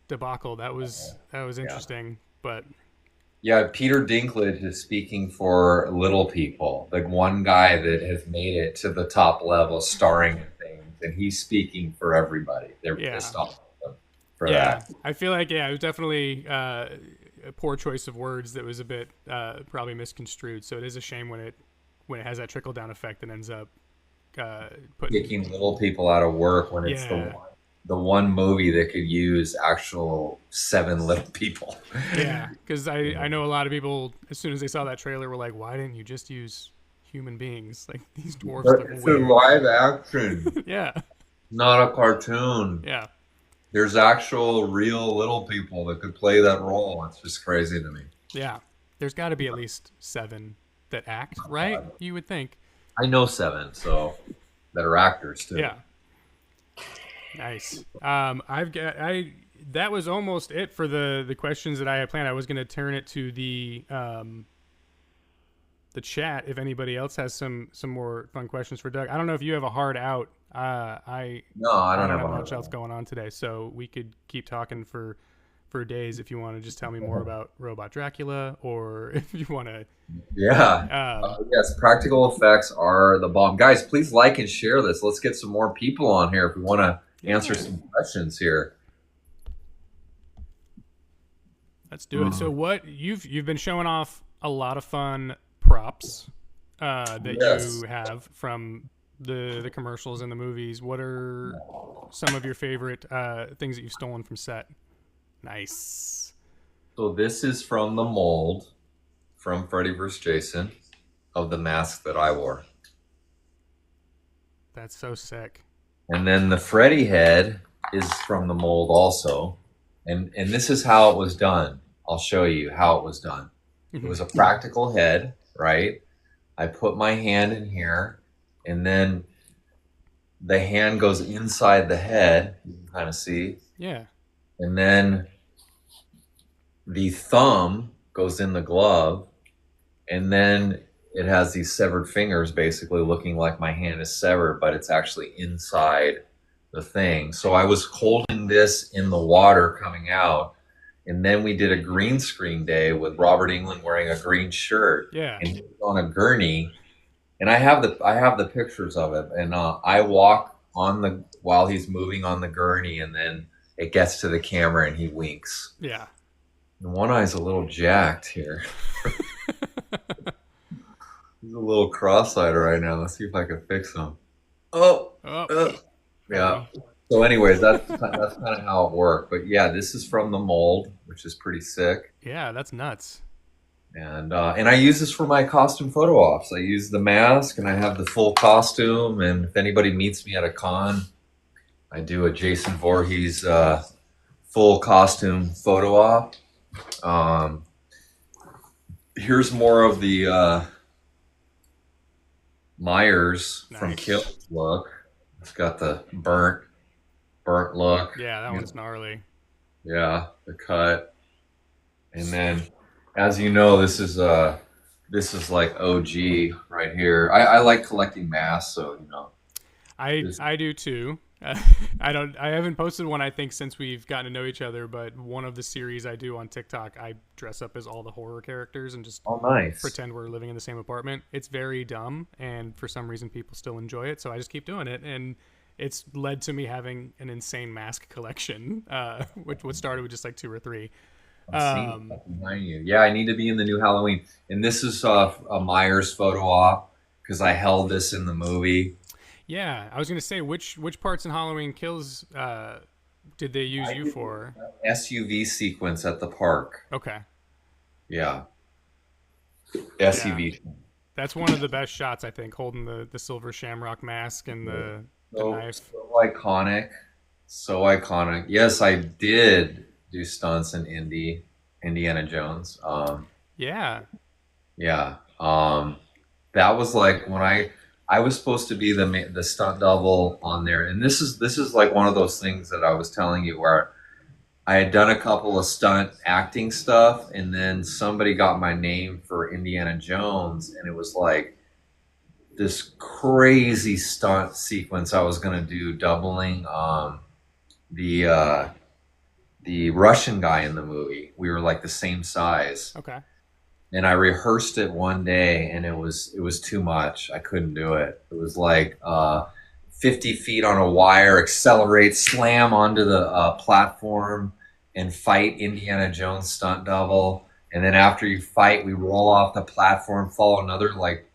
debacle. That was interesting, but yeah, Peter Dinklage is speaking for little people, like one guy that has made it to the top level, starring in things, and he's speaking for everybody. They're pissed off at him for that. I feel like it was definitely a poor choice of words that was a bit probably misconstrued. So it is a shame when it has that trickle down effect and ends up kicking little people out of work when it's the one movie that could use actual 7 little people. Yeah, because I know a lot of people, as soon as they saw that trailer, were like, why didn't you just use human beings? Like, these dwarves look It's weird. a live action, Yeah. not a cartoon. Yeah. There's actual real little people that could play that role. It's just crazy to me. Yeah. There's got to be at least 7 that act, right? You would think. I know 7, so that are actors too. Yeah. Nice. I've got I. That was almost it for the questions that I had planned. I was going to turn it to the chat if anybody else has some more fun questions for Doug. I don't know if you have a hard out. No, I I don't don't have have a hard much else going on today, so we could keep talking for days if you want to just tell me more about Robot Dracula, or if you want to. Yeah. Yes, practical effects are the bomb. Guys, please like and share this. Let's get some more people on here if we want to answer Yeah, some questions here. let's do it. So what you've been showing off a lot of fun props that Yes. you have from the commercials and the movies. What are some of your favorite things that you've stolen from set? Nice. So this is from the mold from Freddy vs. Jason of the mask that I wore. That's so sick. And then the Freddy head is from the mold also. And this is how it was done. I'll show you how it was done. It Mhm. was a practical head, right? I put my hand in here, and then the hand goes inside the head. You can kind of see. Yeah. And then the thumb goes in the glove, and then it has these severed fingers basically looking like my hand is severed, but it's actually inside the thing. So I was holding this in the water coming out, and then we did a green screen day with Robert England wearing a green shirt Yeah. and he was on a gurney, and I have the pictures of it, and I walk on the while he's moving on the gurney, and then it gets to the camera and he winks. Yeah. And one eye's a little jacked here. He's a little cross-eyed right now. Let's see if I can fix him. Oh, Oh. yeah. So, anyways, that's kind of how it worked. But yeah, this is from the mold, which is pretty sick. Yeah, that's nuts. And I use this for my costume photo ops. I use the mask, and I have the full costume. And if anybody meets me at a con, I do a Jason Voorhees full costume photo op. Um, Here's more of the Myers from Nice. Kill look. It's got the burnt look. Yeah, that one's gnarly. Yeah, the cut. And then, as you know, this is like OG right here. I like collecting masks, so this. I do too. I haven't posted one I think since we've gotten to know each other, but one of the series I do on TikTok, I dress up as all the horror characters and just Oh, nice. pretend we're living in the same apartment. It's very dumb, and for some reason people still enjoy it, so I just keep doing it, and it's led to me having an insane mask collection, which started with just like 2 or 3. I'm seeing Um, it behind you. Yeah, I need to be in the new Halloween. And this is a Myers photo op because I held this in the movie. yeah, I was gonna say which parts in Halloween Kills did they use I you did for? an SUV sequence at the park. Okay, Yeah, yeah, SUV. that's one of the best shots I think, holding the silver shamrock mask and the So knife. so iconic, so iconic. Yes, I did do stunts in Indiana Jones. Yeah, Yeah, that was like when I was supposed to be the stunt double on there, and this is like one of those things that I was telling you where I had done a couple of stunt acting stuff, and then somebody got my name for Indiana Jones, and it was like this crazy stunt sequence I was gonna do, doubling the uh, the Russian guy in the movie. We were like the same size, okay. and I rehearsed it one day, and it was too much. I couldn't do it. It was like 50 feet on a wire, accelerate, slam onto the platform, and fight Indiana Jones stunt double. And then after you fight, we roll off the platform, fall another like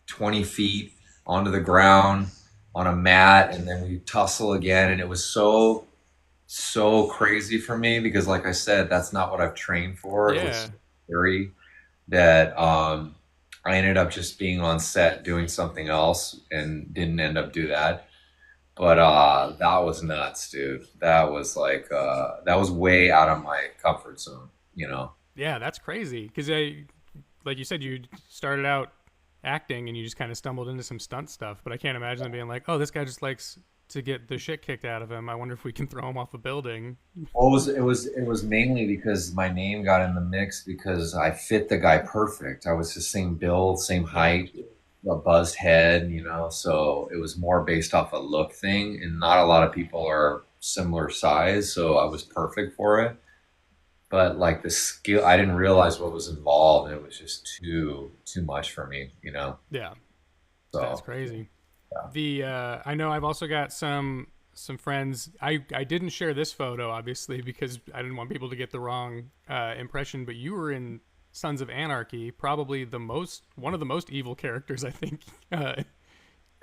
20 feet onto the ground on a mat, and then we tussle again. And it was so crazy for me because, like I said, that's not what I've trained for. It Yeah, was scary that I ended up just being on set doing something else and didn't end up do that. But that was nuts, dude. That was like that was way out of my comfort zone. yeah, that's crazy because I like you said, you started out acting and you just kind of stumbled into some stunt stuff. But I can't imagine them being like, "Oh, this guy just likes to get the shit kicked out of him. I wonder if we can throw him off a building." Well, it was mainly because my name got in the mix because I fit the guy perfect. I was the same build, same Yeah, height, a buzzed head, so it was more based off a look thing, and not a lot of people are similar size, so I was perfect for it. But like the skill, I didn't realize what was involved, and it was just too much for me. yeah, that's So crazy. yeah, The I know I've also got some friends. I didn't share this photo obviously because I didn't want people to get the wrong impression. But you were in Sons of Anarchy, probably one of the most evil characters I think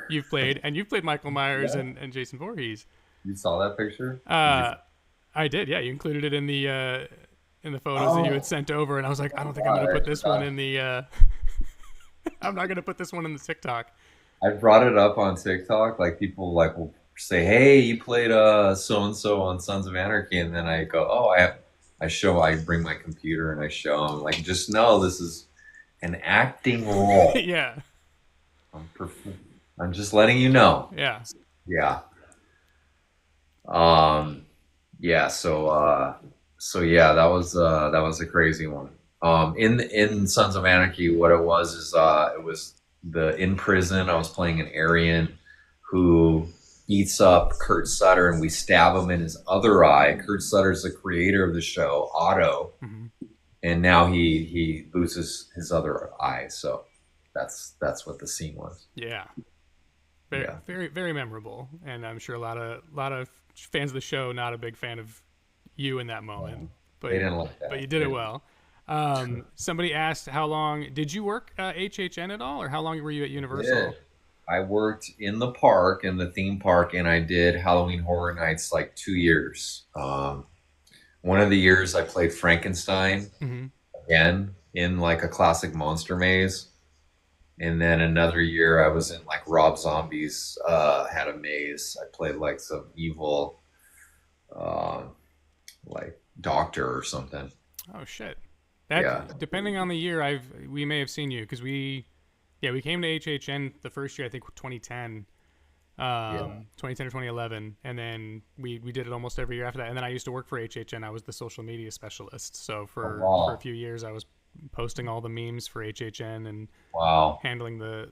you've played, and you've played Michael Myers yeah. and Jason Voorhees. You saw that picture? Did you? Uh, I did, yeah. You included it in the photos that you had Oh, sent over, and I was like, I don't think I'm God, gonna I put this one forgot. in the. I'm not gonna put this one in the TikTok. I brought it up on TikTok. Like people like will say, "Hey, you played so and so on Sons of Anarchy," and then I go, "Oh, I bring my computer and I show them. Like, just know this is an acting role. Yeah, I'm perf- I'm just letting you know." yeah. Yeah. Um. Yeah. So yeah, that was a crazy one. In Sons of Anarchy, what it was is it was the in prison. I was playing an Aryan who beats up Kurt Sutter, and we stab him in his other eye. Kurt Sutter's the creator of the show Otto, Hmm. and now he loses his other eye. So that's what the scene was. Yeah. Very, Yeah, very, very memorable, and I'm sure a lot of fans of the show not a big fan of you in that moment, they but didn't like but that. you did it well. Somebody asked how long did you work HHN at all, or how long were you at Did. Universal? I worked in the park, in the theme park, and I did Halloween Horror Nights like 2 years. One of the years I played Frankenstein Hmm. again in like a classic monster maze. And then another year I was in like Rob Zombie's had a maze. I played like some evil uh, like doctor or something. Oh shit! Yeah. That depending on the year, we may have seen you because we came to HHN the first year I think 2010, Yeah. 2010 or 2011, and then we did it almost every year after that. And then I used to work for HHN. I was the social media specialist, so Oh, for a wow. few years I was posting all the memes for HHN and Wow. handling the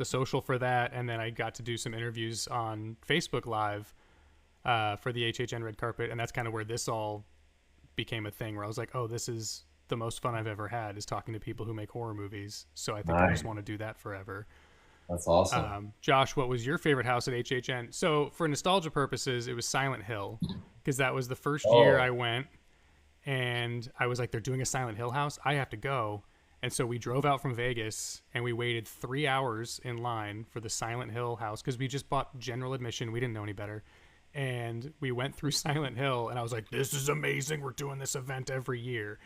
social for that. And then I got to do some interviews on Facebook Live for the HHN red carpet, and that's kind of where this all became a thing. Where I was like, oh, this is the most fun I've ever had is talking to people who make horror movies. So I think I just Nice. want to do that forever. That's awesome. Josh, what was your favorite house at HHN? So for nostalgia purposes, it was Silent Hill because that was the first year I Oh, went, and I was like, they're doing a Silent Hill house. I have to go. And so we drove out from Vegas and we waited 3 hours in line for the Silent Hill house because we just bought general admission. We didn't know any better. And we went through Silent Hill, and I was like, this is amazing. We're doing this event every year.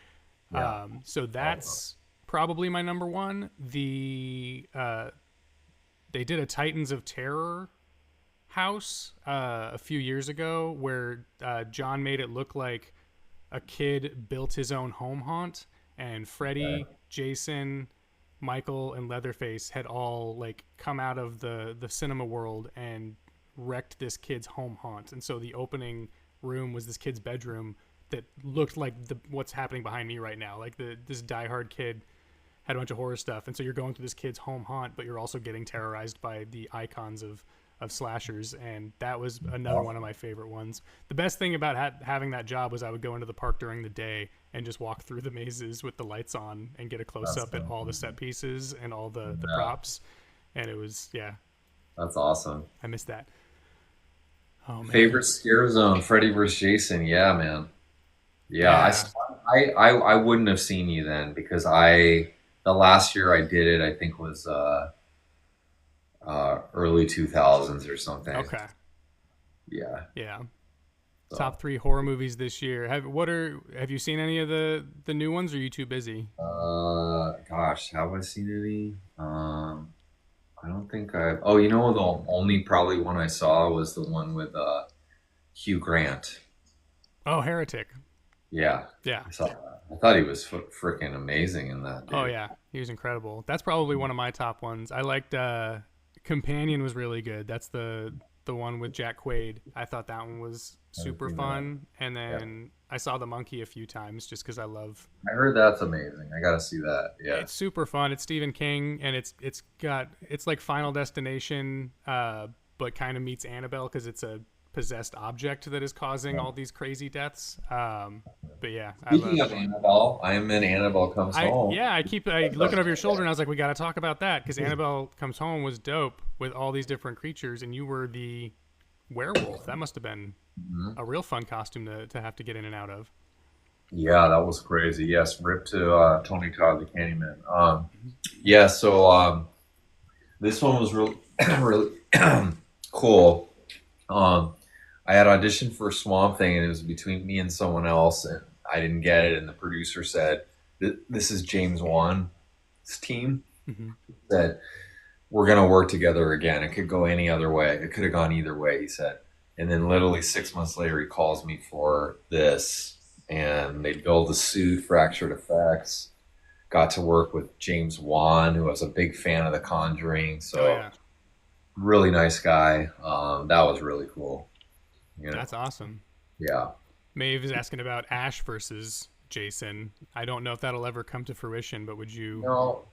yeah. So Awesome. that's probably my number one. They did a Titans of Terror house a few years ago where John made it look like a kid built his own home haunt, and Okay. Freddy, Jason, Michael, and Leatherface had all like come out of the cinema world and wrecked this kid's home haunt. And so the opening room was this kid's bedroom that looked like what's happening behind me right now. Like this diehard kid had a bunch of horror stuff, and so you're going through this kid's home haunt, but you're also getting terrorized by the icons of slashers, and that was another one of Awesome. my favorite ones. The best thing about having that job was I would go into the park during the day and just walk through the mazes with the lights on and get a close That's up at so all the cool. set pieces and all the Yeah. props, and it was yeah, That's awesome. I missed that. Oh man, Favorite scare zone, Freddy versus Jason. Yeah, man. Yeah, yeah, I wouldn't have seen you then because the last year I did it I think was early 2000s or something. okay, Yeah. yeah. So Top three horror movies this year. Have you seen any of the new ones? Or are you too busy? gosh, have I seen any? I don't think I've. Oh, the only probably one I saw was the one with Hugh Grant. Oh, Heretic. Yeah, Yeah, I saw that. I thought he was freaking amazing in that, Oh dude. yeah, he was incredible. That's probably one of my top ones. I liked Companion was really good. That's the one with Jack Quaid. I thought that one was I haven't super seen that. fun. And Yeah, then I saw The Monkey a few times just because I love. I heard that's amazing. I gotta see that. Yeah. It's super fun. It's Stephen King, and it's like Final Destination, but kind of meets Annabelle because it's a possessed object that is causing all these crazy deaths. But yeah, I Speaking love. of Annabelle, I am in Annabelle Comes Home. I keep looking over your shoulder, and I was like, we got to talk about that because Annabelle Comes Home was dope with all these different creatures, and you were the werewolf. That must have been Mhm. a real fun costume to have to get in and out of. Yeah, that was crazy. Yes, rip to Tony Todd the Candyman. Yeah, so this one was really really cool. Um, I had auditioned for Swamp Thing, and it was between me and someone else, and I didn't get it. And the producer said, "This is James Wan's team." Hmm. Said, "We're gonna work together again. It could go any other way. It could have gone either way," he said. And then literally 6 months later, he calls me for this, and they build a suit, Fractured Effects. Got to work with James Wan, who was a big fan of The Conjuring. Oh So yeah, really nice guy. That was really cool. You know, that's awesome. yeah. Maeve is asking about Ash versus Jason. I don't know if that'll ever come to fruition, but would you?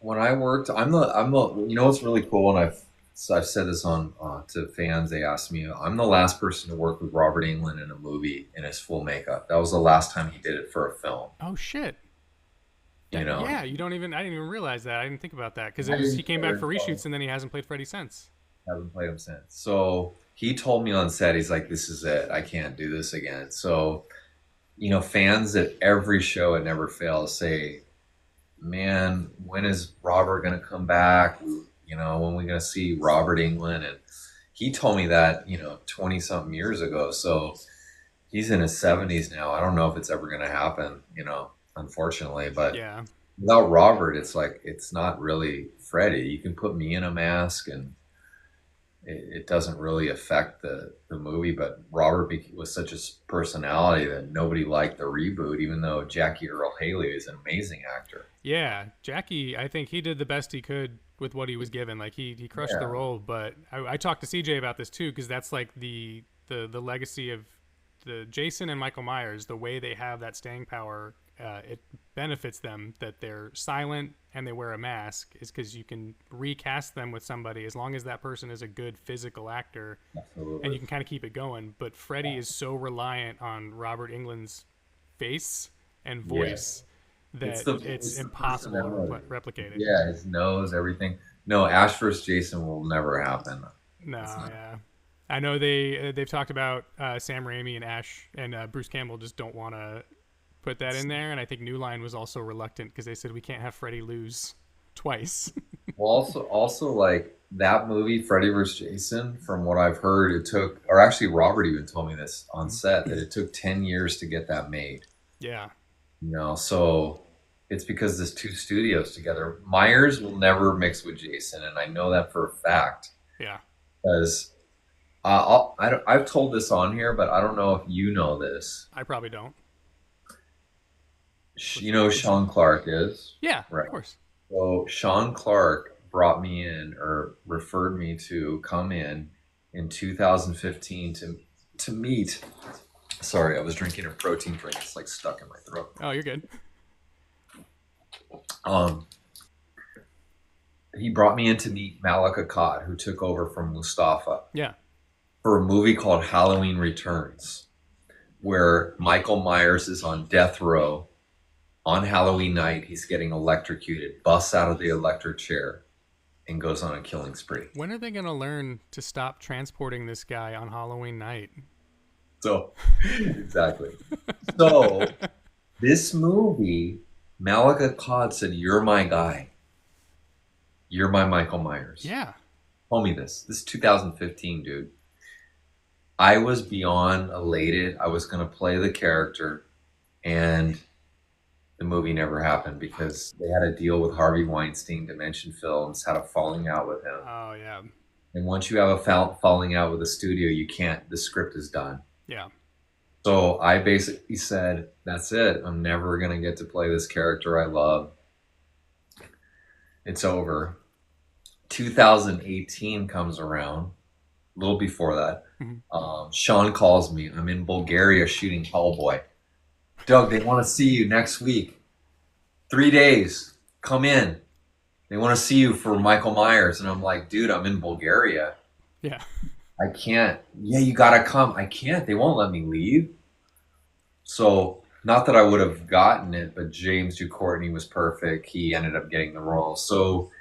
When I worked, you know what's really cool, and I've said this on to fans. They asked me, I'm the last person to work with Robert Englund in a movie in his full makeup. That was the last time he did it for a film. Oh shit. You know, Yeah, you don't even. I didn't even realize that. I didn't think about that because I it was he didn't came back care. for reshoots and then he hasn't played Freddy since. Haven't played him since. So he told me on set, he's like, "This is it. I can't do this again." So fans at every show at Never Fails say, "Man, when is Robert going to come back? When we going to see Robert England?" And he told me that 20 something years ago. So he's in his 70s now. I don't know if it's ever going to happen. Unfortunately, but Yeah, without Robert, it's like it's not really Freddy. You can put me in a mask and it doesn't really affect the movie. But Robert was such a personality that nobody liked the reboot, even though Jackie Earl Haley is an amazing actor. yeah. Jackie, I think he did the best he could with what he was given. Like he crushed the Yeah, role. But I talked to CJ about this too because that's like the legacy of the Jason and Michael Myers. The way they have that staying power, it benefits them that they're silent and they wear a mask is because you can recast them with somebody as long as that person is a good physical actor and absolutely. you can kind of keep it going. But Freddy is so reliant on Robert England's face and Yeah, voice that it's it's the impossible to personality. replicate it. Yeah, his nose, everything. No, Ash vs. Jason will never happen. No, It's not. yeah. I know they've talked about Sam Raimi and Ash and Bruce Campbell just don't want to put that in there, and I think New Line was also reluctant because they said we can't have Freddy lose twice. Well, also like that movie, Freddy vs. Jason. From what I've heard, it took, or actually, Robert even told me this on set that it took 10 years to get that made. Yeah, So it's because there's two studios together. Myers will never mix with Jason, and I know that for a fact yeah. because I've told this on here, but I don't know if you know this. I probably don't. You know who Sean Clark is, Yeah, of right? course. So Sean Clark brought me in or referred me to come in 2015 to meet. Sorry, I was drinking a protein drink. It's like stuck in my throat. Oh, you're good. Um, he brought me in to meet Malika Akkad, who took over from Mustafa Yeah. for a movie called Halloween Returns, where Michael Myers is on death row on Halloween night. He's getting electrocuted, busts out of the electric chair, and goes on a killing spree. When are they gonna learn to stop transporting this guy on Halloween night? So, exactly. So, this movie, Malika Akkad said, "You're my guy. You're my Michael Myers." Yeah. Told me this. This is 2015, dude. I was beyond elated. I was going to play the character, and the movie never happened because they had a deal with Harvey Weinstein. Dimension Films had a falling out with him. Oh yeah. And once you have a falling out with the studio, you can't, the script is done. Yeah. So I basically said, that's it. I'm never going to get to play this character I love. It's over. 2018 comes around, a little before that. Mhm. Sean calls me. I'm in Bulgaria shooting Hellboy. Doug, they want to see you next week. 3 days. Come in. They want to see you for Michael Myers. And I'm like, dude, I'm in Bulgaria. Yeah. I can't. Yeah, you got to come. I can't. They won't let me leave. So, not that I would have gotten it, but James Ducournau was perfect. He ended up getting the role. So,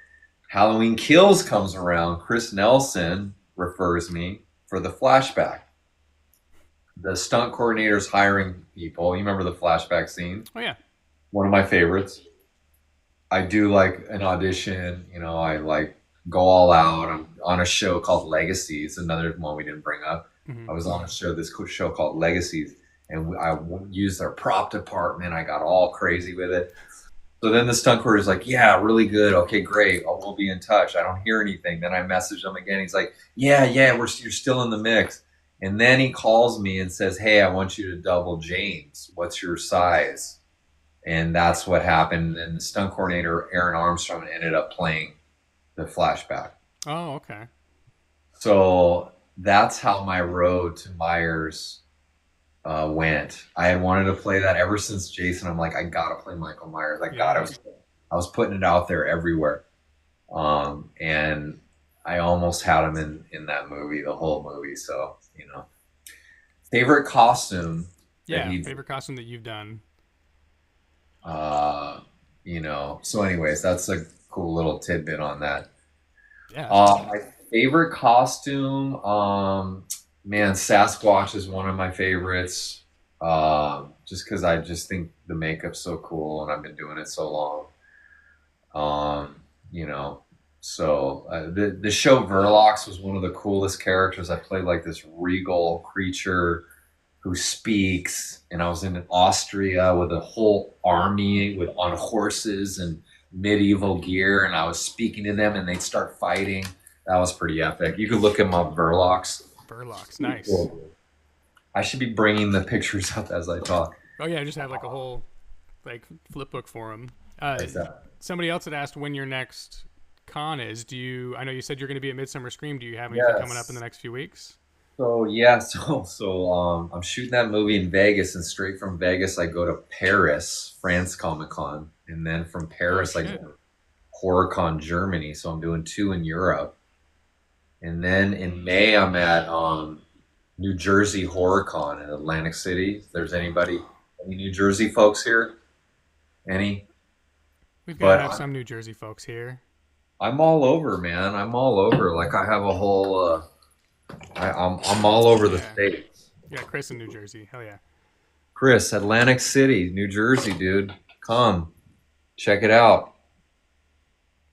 Halloween Kills comes around. Chris Nelson refers me for the flashback. The stunt coordinator's hiring people. You remember the flashback scene? Oh yeah. One of my favorites. I do like an audition. I like go all out. I'm on a show called Legacies, another one we didn't bring up. Hmm. I was on a show, this show called Legacies, and I used their prop department. I got all crazy with it. So then the stunt coordinator is like, "Yeah, really good. Okay, great. We'll be in touch." I don't hear anything. Then I message him again. He's like, "Yeah, yeah, you're still in the mix." And then he calls me and says, "Hey, I want you to double James. What's your size?" And that's what happened. And the stunt coordinator, Aaron Armstrong, ended up playing the flashback. Oh, okay. So that's how my road to Myers went. I had wanted to play that ever since Jason. I'm like, I gotta play Michael Myers. Yeah. I was putting it out there everywhere. And I almost had him in that movie, the whole movie. So, favorite costume that Yeah. he Favorite costume that you've done? Uh, so anyways, that's a cool little tidbit on that. Yeah, that's awesome. My favorite costume, man, Sasquatch is one of my favorites. Just because I just think the makeup's so cool and I've been doing it so long. Um, you know, the show Verlox was one of the coolest characters. I played like this regal creature who speaks, and I was in Austria with a whole army with on horses and medieval gear, and I was speaking to them, and they'd start fighting. That was pretty epic. You could look him up, Verlox. Burlocks, nice. Cool. I should be bringing the pictures up as I talk. Oh yeah, I just have like a whole like flip book for him. Like that. Somebody else had asked when your next con is. Do you? I know you said you're going to be at Midsummer Scream. Do you have anything coming up in the Yes. next few weeks? So yeah, I'm shooting that movie in Vegas, and straight from Vegas I go to Paris, France Comic Con, and then from Oh Paris I go shit. to HorrorCon Germany. So I'm doing two in Europe, and then in May I'm at New Jersey HorrorCon in Atlantic City. If there's any New Jersey folks here? Any? We've got to have But some New Jersey folks here. I'm all over, man. I'm all over. Like I have a whole. I'm all over the Yeah. states. Yeah, Chris in New Jersey. Hell yeah. Chris, Atlantic City, New Jersey, dude. Come, check it out.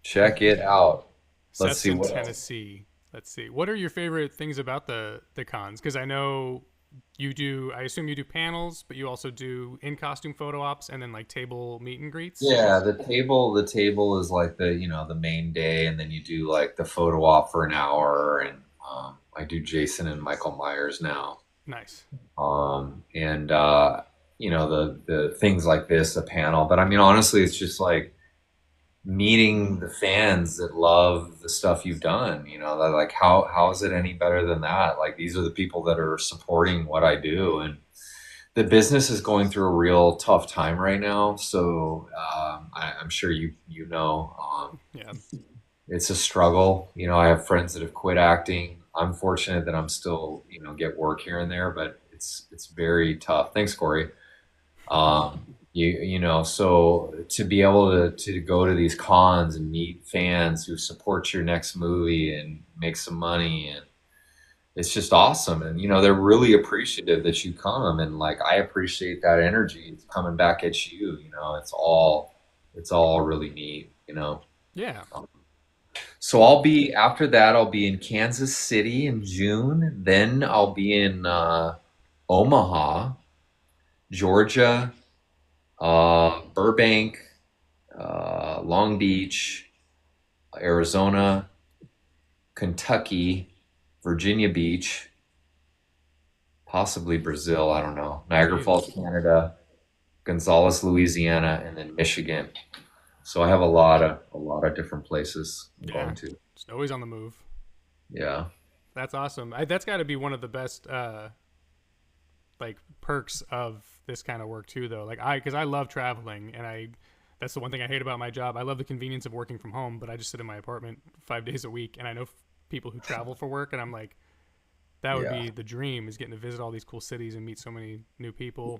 Check it out. Let's Seth's see in what else. Tennessee. Let's see. What are your favorite things about the cons? Because I know you do. I assume you do panels, but you also do in costume photo ops and then like table meet and greets. Yeah, the table is like the main day, and then you do like the photo op for an hour, and I do Jason and Michael Myers now. Nice. And the things like this, the panel. But I mean, honestly, it's just like meeting the fans that love the stuff you've done. They're like, how is it any better than that? Like these are the people that are supporting what I do, and the business is going through a real tough time right now. So I'm sure you know. Yeah. It's a struggle. I have friends that have quit acting. I'm fortunate that I'm still, get work here and there, but it's very tough. Thanks, Corey. So to be able to go to these cons and meet fans who support your next movie and make some money, and it's just awesome. And they're really appreciative that you come, and like I appreciate that energy. It's coming back at you. It's all really neat. Yeah. So after that, I'll be in Kansas City in June. Then I'll be in Omaha, Georgia, Burbank, Long Beach, Arizona, Kentucky, Virginia Beach, possibly Brazil. I don't know. Niagara Falls, Jesus. Canada, Gonzales, Louisiana, and then Michigan. So I have a lot of different places I'm Yeah. going to. Just always on the move. Yeah. That's awesome. That's got to be one of the best like perks of this kind of work too, though. Like because I love traveling, and that's the one thing I hate about my job. I love the convenience of working from home, but I just sit in my apartment 5 days a week, and I know people who travel for work, and I'm like, that would Yeah. be the dream, is getting to visit all these cool cities and meet so many new people.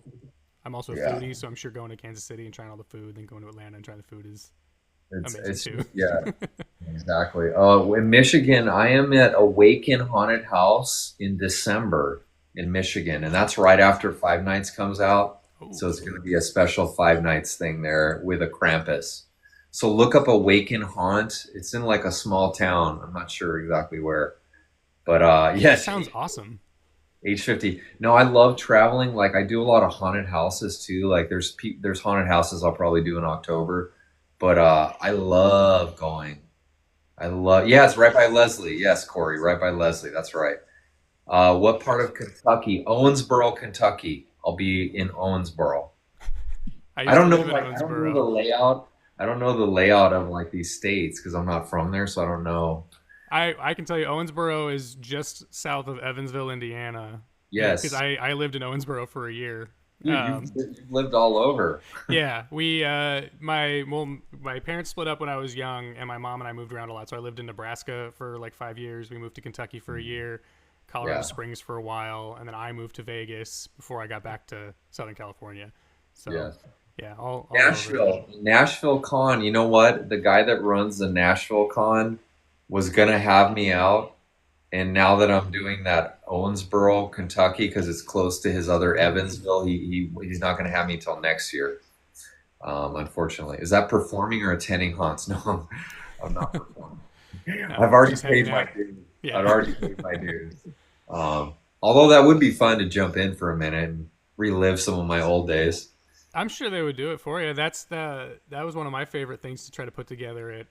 I'm also a Yeah. foodie, so I'm sure going to Kansas City and trying all the food, then going to Atlanta and trying the food is amazing It's too. just, yeah, exactly. In Michigan, I am at Awaken Haunted House in December in Michigan, and that's right after Five Nights comes out. Oh, So it's going to be a special Five Nights thing there with a Krampus. So look up Awaken Haunt. It's in like a small town. I'm not sure exactly where, but that yes, sounds awesome. H50. No, I love traveling. Like I do a lot of haunted houses too. Like there's haunted houses I'll probably do in October, but I love going. I love, yeah, it's right by Leslie. Yes, Corey, right by Leslie. That's right. What part of Kentucky? Owensboro, Kentucky. I'll be in Owensboro. I I used to don't know, live in like, I don't know the Owensboro. layout. I don't know the layout of like these states because I'm not from there, so I don't know. I can tell you Owensboro is just south of Evansville, Indiana, because Yes, I lived in Owensboro for a year. dude, you've lived all over. Yeah, my parents split up when I was young, and my mom and I moved around a lot. So I lived in Nebraska for like 5 years. We moved to Kentucky for a year, Colorado Yeah, Springs for a while, and then I moved to Vegas before I got back to Southern California. So yes. yeah, all over. Nashville Con. You know what? The guy that runs the Nashville Con was gonna have me out. And now that I'm doing that Owensboro, Kentucky, because it's close to his other Evansville, he's not going to have me till next year. Unfortunately, is that performing or attending haunts? No, I'm not performing. No, I've already just hanging paid my out. dues. I've Yeah. already paid my dues. Although that would be fun to jump in for a minute and relive some of my old days. I'm sure they would do it for you. That was one of my favorite things to try to put together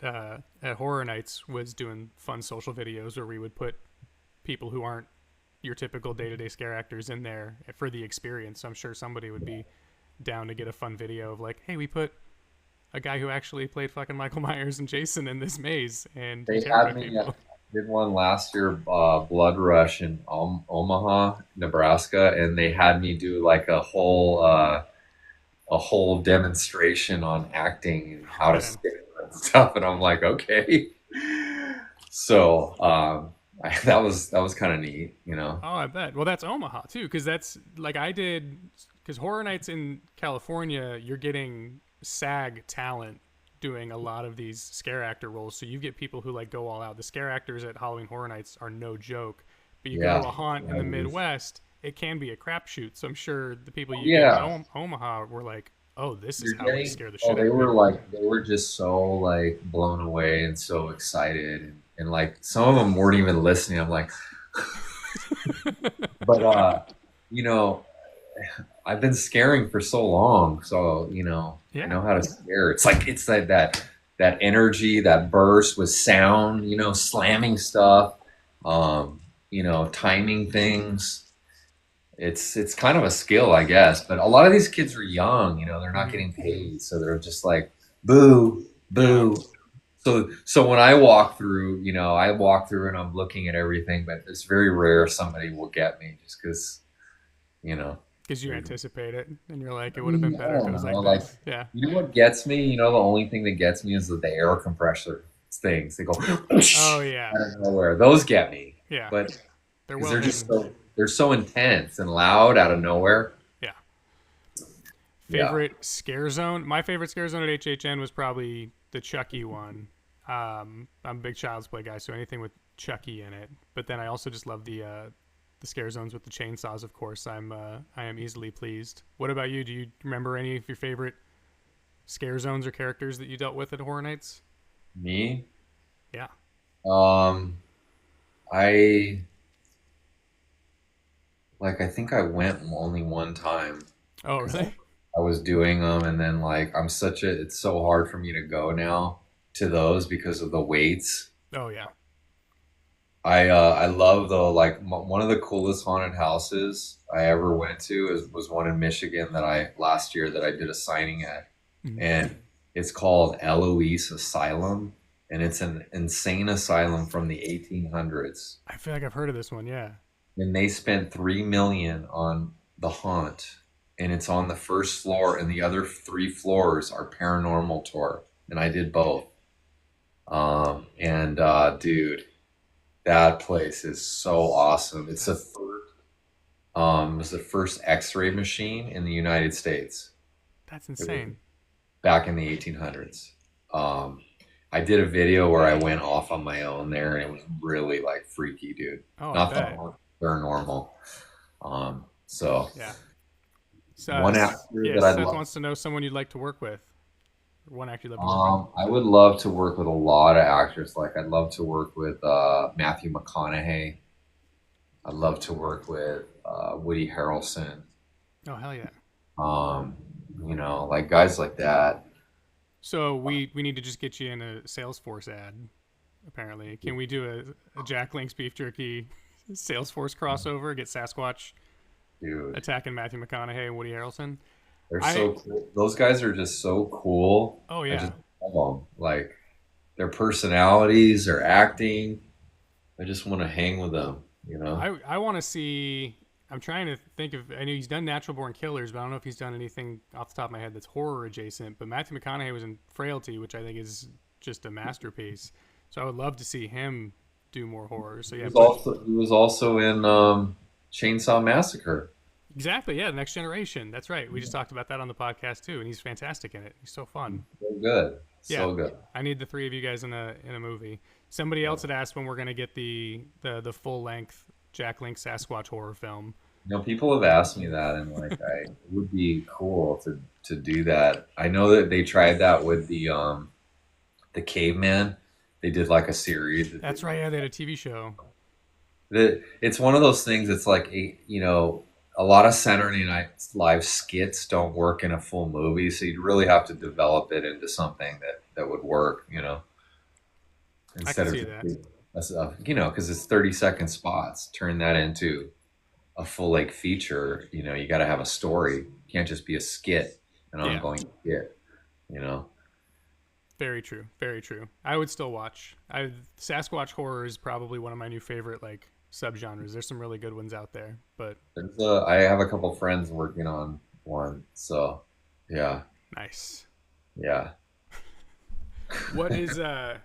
at Horror Nights, was doing fun social videos where we would put people who aren't your typical day to day scare actors in there for the experience. I'm sure somebody would be down to get a fun video of like, hey, we put a guy who actually played fucking Michael Myers and Jason in this maze, and he They had terrified me. people. Did one last year, Blood Rush in Omaha, Nebraska, and they had me do like a whole demonstration on acting and Oh how to man. scare and stuff. And I'm like, okay. So that was kind of neat, you know. Oh, I bet. Well, that's Omaha too, because that's like I did. Because Horror Nights in California, you're getting SAG talent doing a lot of these scare actor roles. So you get people who like go all out. The scare actors at Halloween Horror Nights are no joke. But you go Yeah. to a haunt in Yeah. the Midwest, it can be a crapshoot. So I'm sure the people you get in Yeah. Omaha were like, "Oh, this is You're how we getting, scare the oh, shit out of people." they were just so like blown away and so excited. And like some of them weren't even listening. I'm like, but, you know, I've been scaring for so long, so I Yeah, know how to scare. It's like it's that energy, that burst with sound, slamming stuff, timing things. It's kind of a skill, I guess. But a lot of these kids are young, they're not mm-hmm. getting paid, so they're just like boo, Yeah, boo. So when I walk through, I walk through and I'm looking at everything, but it's very rare somebody will get me just because, you know. because you anticipate it, and you're like, "It I would have been mean, I better if it don't was know. like Like, this." Yeah. what gets me? The only thing that gets me is the air compressor things. They go Oh out yeah, of nowhere. Those get me, yeah. but They're because well hidden. they're so intense and loud out of nowhere. Yeah. Yeah, Favorite scare zone? My favorite scare zone at HHN was probably the Chucky one. I'm a big Child's Play guy, so anything with Chucky in it. But then I also just love the scare zones with the chainsaws. Of course, I am easily pleased. What about you? Do you remember any of your favorite scare zones or characters that you dealt with at Horror Nights? me. Yeah. Um, I I think I went only one time Oh because really? I was doing them, and then it's so hard for me to go now to those because of the weights. Oh yeah. I love though, like one of the coolest haunted houses I ever went to was one in Michigan that I last year that I did a signing at, Mhm. and it's called Eloise Asylum, and it's an insane asylum from the 1800s, I feel like I've heard of this one. Yeah. and they spent 3 million on the haunt, and it's on the first floor, and the other three floors are paranormal tour, and I did both. And dude, that place is so awesome. That's It was the first X-ray machine in the United States. that's It was insane. back in the 1800s. Um, I did a video where I went off on my own there, and it was really like freaky, dude. Oh, I Not the bet. paranormal. So Yeah. So, one actor yeah, that I'd Seth love. wants to know someone you'd like to work with, or one actor you'd love to work with. I would love to work with a lot of actors. Like I'd love to work with Matthew McConaughey. I'd love to work with Woody Harrelson. Oh, hell yeah. Um, like guys like that. So we need to just get you in a Salesforce ad. Apparently, can we do a Jack Link's beef jerky Salesforce crossover? Get Sasquatch Dude, attacking Matthew McConaughey and Woody Harrelson. they're I so cool. Those guys are just so cool. oh I yeah. just love them. Like their personalities, their acting. I just want to hang with them, you know? I want to see. I'm trying to think of. I know he's done Natural Born Killers, but I don't know if he's done anything off the top of my head that's horror adjacent. But Matthew McConaughey was in Frailty, which I think is just a masterpiece. So I would love to see him do more horror. So yeah, put He was also in Chainsaw Massacre. exactly, yeah, the Next Generation. That's right. We just talked about that on the podcast too, and he's fantastic in it. He's so fun. So good. Yeah, So good. I need the three of you guys in a movie. Somebody else had asked when we're gonna get the full length Jack Link Sasquatch horror film. People have asked me that, and like, it would be cool to do that. I know that they tried that with the caveman. They did like a series. That's right. Yeah, they had a TV show. It's one of those things. It's like a lot of Saturday Night Live skits don't work in a full movie, so you'd really have to develop it into something that would work. I can Instead of see just that. because it's 30-second spots. Turn that into a full length feature. You got to have a story. You can't just be a skit, an Yeah, ongoing skit. You know. very true. Very true. I would still watch. Sasquatch horror is probably one of my new favorite like subgenres. There's some really good ones out there, but I have a couple friends working on one, so yeah, nice. yeah, What is oh,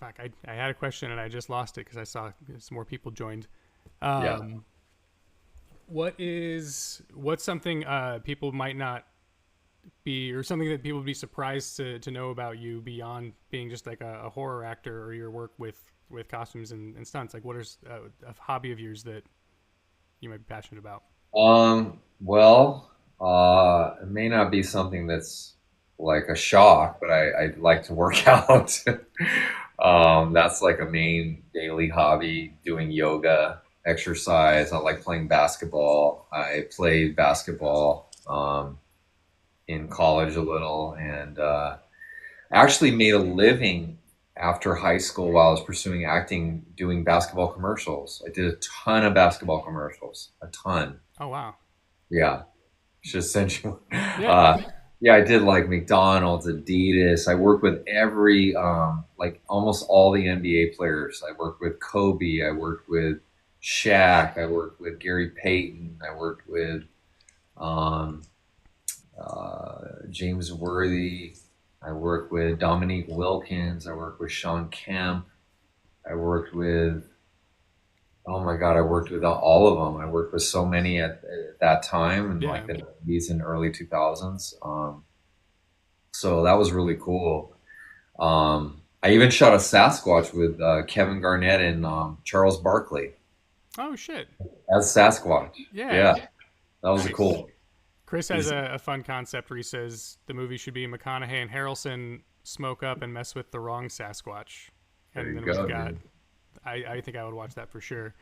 fuck, I had a question and I just lost it because I saw some more people joined. yeah. Um, what's something people might not be, or something that people would be surprised to know about you beyond being just like a horror actor or your work with costumes and stunts? Like, what is a hobby of yours that you might be passionate about? Well, it may not be something that's like a shock, but I like to work out. That's like a main daily hobby, doing yoga, exercise. I like playing basketball. I played basketball in college a little, and actually made a living after high school while I was pursuing acting, doing basketball commercials. I did a ton of basketball commercials, a ton. Oh wow, Yeah, should send you. yeah, Yeah, I did like McDonald's, Adidas. I worked with like almost all the NBA players. I worked with Kobe. I worked with Shaq. I worked with Gary Payton. I worked with um, James Worthy. I worked with Dominique Wilkins. I worked with Sean Kemp. I worked with, oh my God, I worked with all of them. I worked with so many at that time in like yeah. the 90s and early 2000s. So that was really cool. I even shot a Sasquatch with Kevin Garnett and Charles Barkley Oh shit, as Sasquatch. yeah, Yeah, that was nice. cool. Chris has He's, a fun concept where he says the movie should be McConaughey and Harrelson smoke up and mess with the wrong Sasquatch, there and you then go, we've got. dude. I think I would watch that for sure.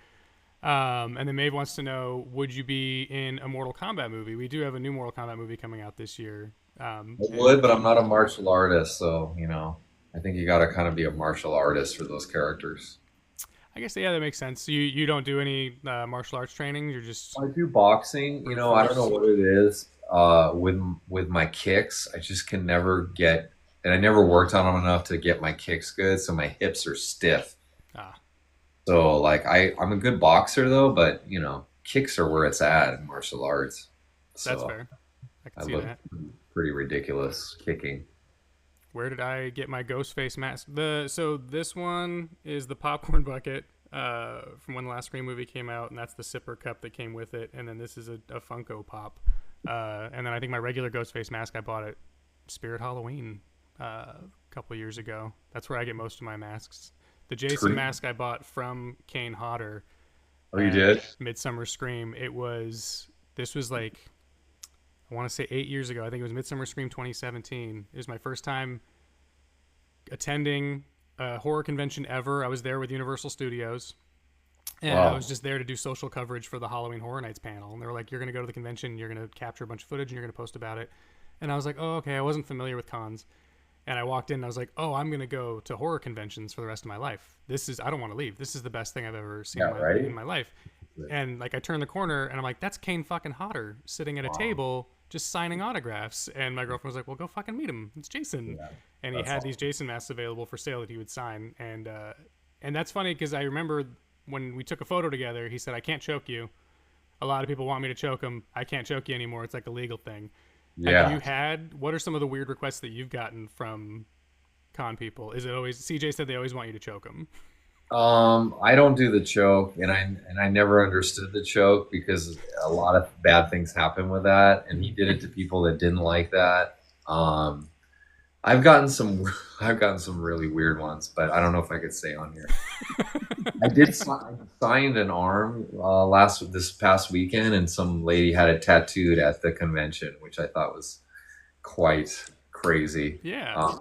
And then Maeve wants to know, would you be in a Mortal Kombat movie? We do have a new Mortal Kombat movie coming out this year. I And would, but I'm not a martial artist, so I think you got to kind of be a martial artist for those characters. I guess yeah, that makes sense. You don't do any martial arts training. You're just I do boxing. brute I don't know force. what it is. With my kicks, I just can never get, and I never worked on them enough to get my kicks good. So my hips are stiff. Ah, So like I'm a good boxer though, but kicks are where it's at in martial arts. that's So fair. I can I see look that. pretty ridiculous kicking. Where did I get my ghost face mask? So this one is the popcorn bucket from when the last Scream movie came out, and that's the sipper cup that came with it. And then this is a Funko Pop. And then I think my regular ghost face mask I bought at Spirit Halloween a couple years ago. That's where I get most of my masks. The Jason True. mask I bought from Kane Hodder Oh, you at did? Midsummer Scream. This was like I want to say 8 years ago. I think it was Midsummer Scream 2017. It was my first time attending a horror convention ever. I was there with Universal Studios, and I Wow. was just there to do social coverage for the Halloween Horror Nights panel. And they were like, "You're going to go to the convention. You're going to capture a bunch of footage, and you're going to post about it." And I was like, "Oh, okay." I wasn't familiar with cons, and I walked in. And I was like, "Oh, I'm going to go to horror conventions for the rest of my life. I don't want to leave. This is the best thing I've ever seen Yeah, in right? my life." And like I turned the corner and I'm like, that's Kane fucking Hodder sitting at a Wow. table just signing autographs. And my girlfriend was like, well, go fucking meet him. It's Jason. Yeah. And he That's had these awesome. Jason masks available for sale that he would sign. And that's funny because I remember when we took a photo together, he said, I can't choke you. A lot of people want me to choke them. I can't choke you anymore. It's like a legal thing. Yeah. What are some of the weird requests that you've gotten from con people? Is it always, CJ said they always want you to choke them. I don't do the choke, and I never understood the choke because a lot of bad things happen with that, and he did it to people that didn't like that. Um, I've gotten some, I've gotten some really weird ones, but I don't know if I could say on here. I signed an arm this past weekend, and some lady had it tattooed at the convention, which I thought was quite crazy. Yeah. Um,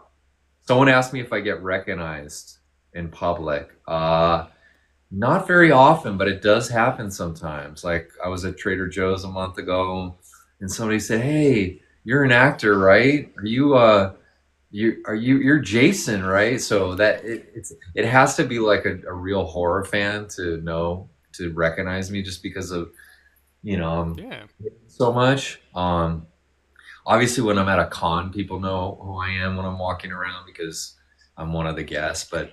Someone asked me if I get recognized in public. Not very often, but it does happen sometimes. Like I was at Trader Joe's a month ago, and somebody said, "Hey, you're an actor, right? You're Jason, right?" So it has to be like a real horror fan to recognize me just because of Yeah. so much. Obviously, when I'm at a con, people know who I am when I'm walking around because I'm one of the guests. But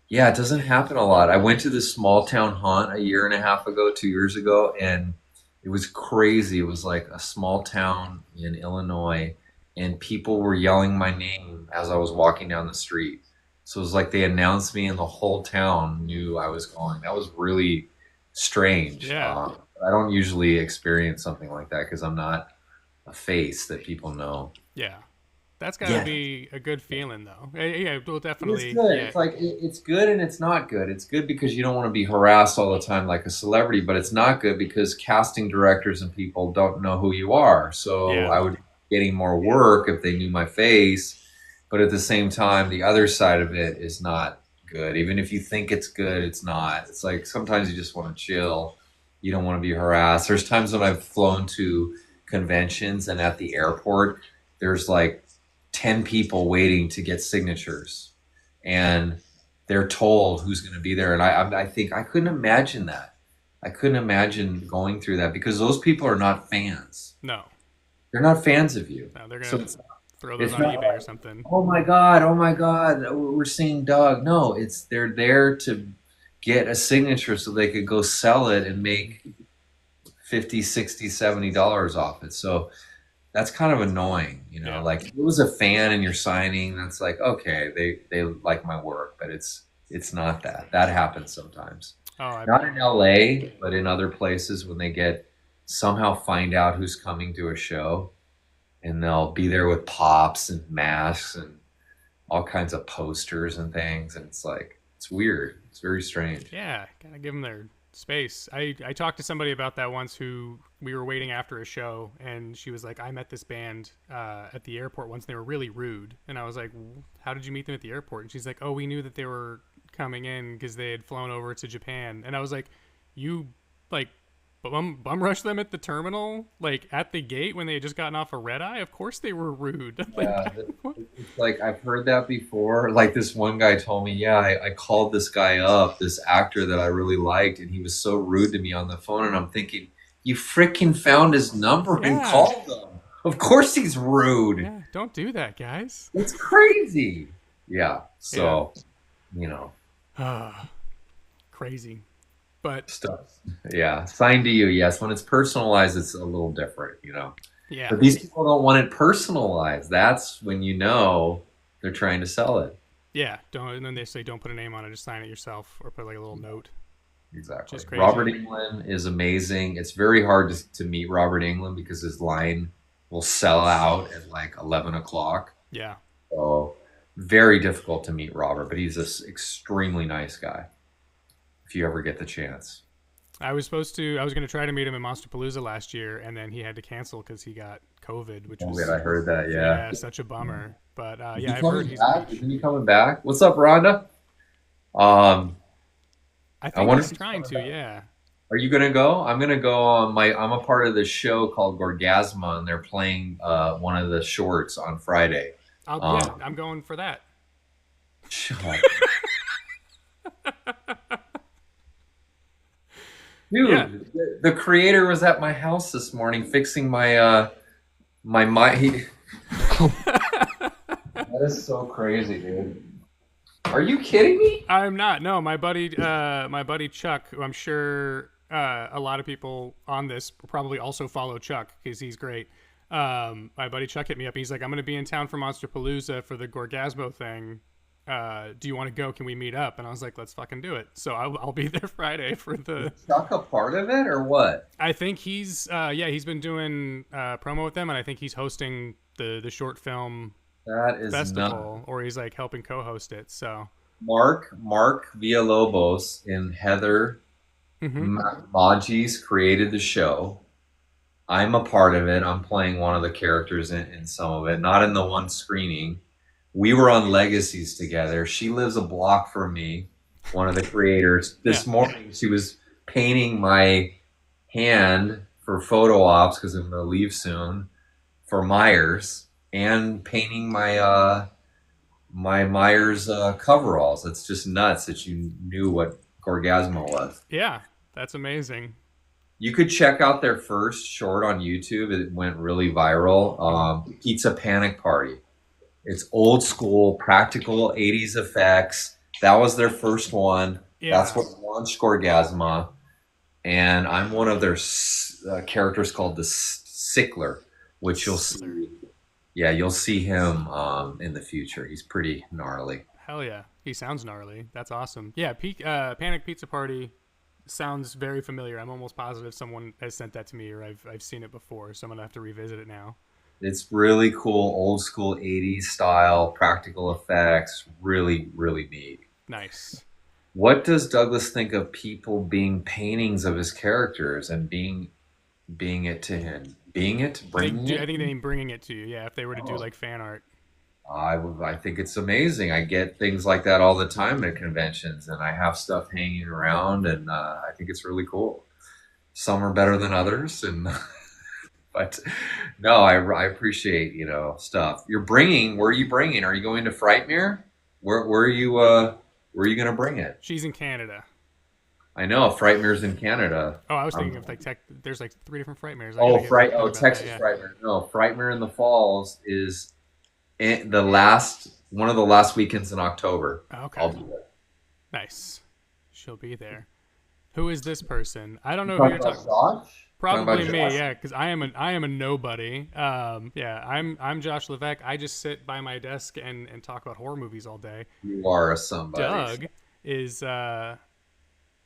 yeah, it doesn't happen a lot. I went to this small town haunt a year and a half ago, 2 years ago, and it was crazy. It was like a small town in Illinois, and people were yelling my name as I was walking down the street. So it was like they announced me, and the whole town knew I was going. That was really strange. Yeah. I don't usually experience something like that because I'm not a face that people know. Yeah. That's got to Yeah, be a good feeling, though. Yeah, well, it is definitely. good. Yeah, It's like it's good and it's not good. It's good because you don't want to be harassed all the time like a celebrity, but it's not good because casting directors and people don't know who you are. So yeah, I would be getting more work if they knew my face, but at the same time, the other side of it is not good. Even if you think it's good, it's not. It's like sometimes you just want to chill. You don't want to be harassed. There's times when I've flown to conventions and at the airport, there's like 10 people waiting to get signatures and they're told who's going to be there. And I think I couldn't imagine that. I couldn't imagine going through that because those people are not fans. no, They're not fans of you. no, they're So gonna throw those it's on not eBay or like, something. oh my God, we're seeing Doug. No, it's they're there to get a signature so they could go sell it and make 50, 60, $70 off it. So that's kind of annoying, Yeah. like if it was a fan and you're signing, that's like, okay, they like my work, but it's not that. That happens sometimes. Oh, Not in LA, but in other places when they get somehow find out who's coming to a show and they'll be there with pops and masks and all kinds of posters and things, and it's like it's weird. It's very strange. yeah, gotta give them their space. I talked to somebody about that once who we were waiting after a show, and she was like, I met this band at the airport once. And they were really rude, and I was like, how did you meet them at the airport? And she's like, oh, we knew that they were coming in because they had flown over to Japan, and I was like, you like bum rush them at the terminal, like at the gate when they had just gotten off a red eye. Of course they were rude. Like, Yeah, it's like I've heard that before. Like this one guy told me, yeah, I called this guy up, this actor that I really liked, and he was so rude to me on the phone. And I'm thinking, you freaking found his number and yeah, called him. Of course he's rude. yeah, don't do that, guys. It's crazy. Yeah. Yeah, So, you know, crazy. But stuff. Yeah. Signed to you. Yes. When it's personalized, it's a little different, yeah, But these people don't want it personalized. That's when you know they're trying to sell it. yeah, don't. And then they say don't put a name on it, just sign it yourself, or put like a little note. Exactly. Just Robert crazy. Englund is amazing. It's very hard to meet Robert Englund because his line will sell out at like 11 o'clock. Yeah, So very difficult to meet Robert, but he's this extremely nice guy if you ever get the chance. I was supposed to. I was going to try to meet him in Monsterpalooza last year, and then he had to cancel because he got COVID, which Oh, wait, was I heard that. Yeah. yeah, such a bummer. But Is he yeah, I've heard coming he's a back? peach. Isn't he coming back? What's up, Rhonda? Um, I I think wonder he's if he's trying coming to. back. Yeah. Are you gonna go? I'm gonna go on my. I'm a part of this show called Gorgasma, and they're playing one of the shorts on Friday. Yeah, Um, I'm going for that. Shut up. Yeah. Dude, the creator was at my house this morning fixing my mic. That is so crazy, dude. Are you kidding me? I'm not. No, my buddy Chuck, who I'm sure a lot of people on this probably also follow Chuck because he's great. My buddy Chuck hit me up. He's like, I'm going to be in town for Monsterpalooza for the Gorgasmo thing. Do you want to go? Can we meet up? And I was like, let's fucking do it. So I'll be there Friday for the. Chuck a part of it or what? I think he's been doing promo with them, and I think he's hosting the short film That is nuts. festival, or he's like helping co-host it. So. Mark Villalobos and Heather Hmm. Magis created the show. I'm a part of it. I'm playing one of the characters in some of it, not in the one screening. We were on Legacies together. She lives a block from me, one of the creators. Yeah. This morning, she was painting my hand for photo ops because I'm going to leave soon for Myers, and painting my Myers coveralls. It's just nuts that you knew what Gorgasmo was. Yeah, that's amazing. You could check out their first short on YouTube. It went really viral. Pizza Panic Party. It's old school, practical 80s effects. That was their first one. That's Yeah. what launched Gorgasma. And I'm one of their characters called the Sickler, which you'll see. Yeah, you'll see him in the future. He's pretty gnarly. Hell yeah. He sounds gnarly. That's awesome. Yeah, Panic Pizza Party sounds very familiar. I'm almost positive someone has sent that to me or I've seen it before, so I'm gonna have to revisit it now. It's really cool, old school 80s style, practical effects. Really, really neat. Nice. What does Douglas think of people being paintings of his characters and being it to him? Being it? Bringing I it? think they mean bringing it to you. Yeah, if they were to do Oh, like fan art. I think it's amazing. I get things like that all the time at conventions, and I have stuff hanging around, and I think it's really cool. Some are better than others, and but no, I appreciate stuff. You're bringing. Where are you bringing? Are you going to Frightmare? Where are you? Where are you gonna bring it? She's in Canada. I know Frightmare's in Canada. Oh, I was thinking Um, of like there's like 3 different Frightmares. I oh, gotta get back Oh, about that. Texas Yeah. Frightmare. No, Frightmare in the Falls is the last one of the last weekends in October. Okay. I'll be there. Nice. She'll be there. Who is this person? I don't You know who talking you're about talking. Josh? Talking about Probably me, Josh? yeah, because I am a nobody. Yeah, I'm Josh Levesque. I just sit by my desk and talk about horror movies all day. You are a somebody. Doug is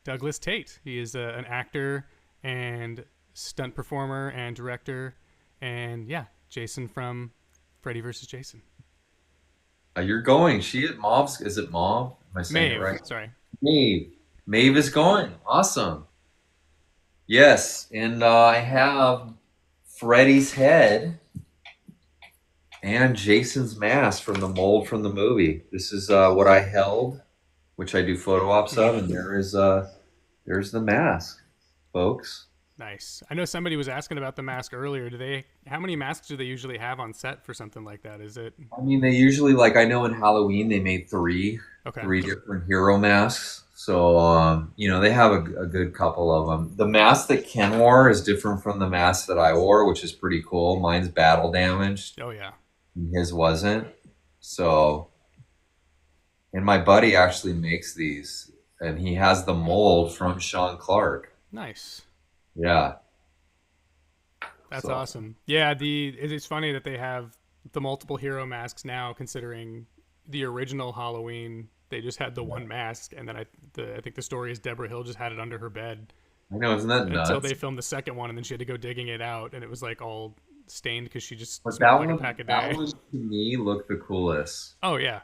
Douglas Tait. He is an actor and stunt performer and director, and yeah, Jason from Freddy vs. Jason. You're going. She at Mauve's. Is it Mauve? Am I saying it Maeve, right? sorry. Maeve. Maeve is going. Awesome. Yes, and I have Freddy's head and Jason's mask from the mold from the movie. This is what I held, which I do photo ops of, and there's the mask, folks. Nice. I know somebody was asking about the mask earlier. Do they? How many masks do they usually have on set for something like that? Is it I mean, they usually like I know in Halloween they made okay? three different hero masks. So they have a good couple of them. The mask that Ken wore is different from the mask that I wore, which is pretty cool. Mine's battle damaged, Oh yeah. his wasn't. So, and my buddy actually makes these, and he has the mold from Sean Clark. Nice. Yeah. That's So awesome. Yeah, it's funny that they have the multiple hero masks now, considering the original Halloween they just had the one mask, and then I think the story is Deborah Hill just had it under her bed I know, isn't that until nuts? they filmed the second one, and then she had to go digging it out, and it was like all stained because she just But smoked like a pack a that day. one to me looked the coolest. Oh yeah,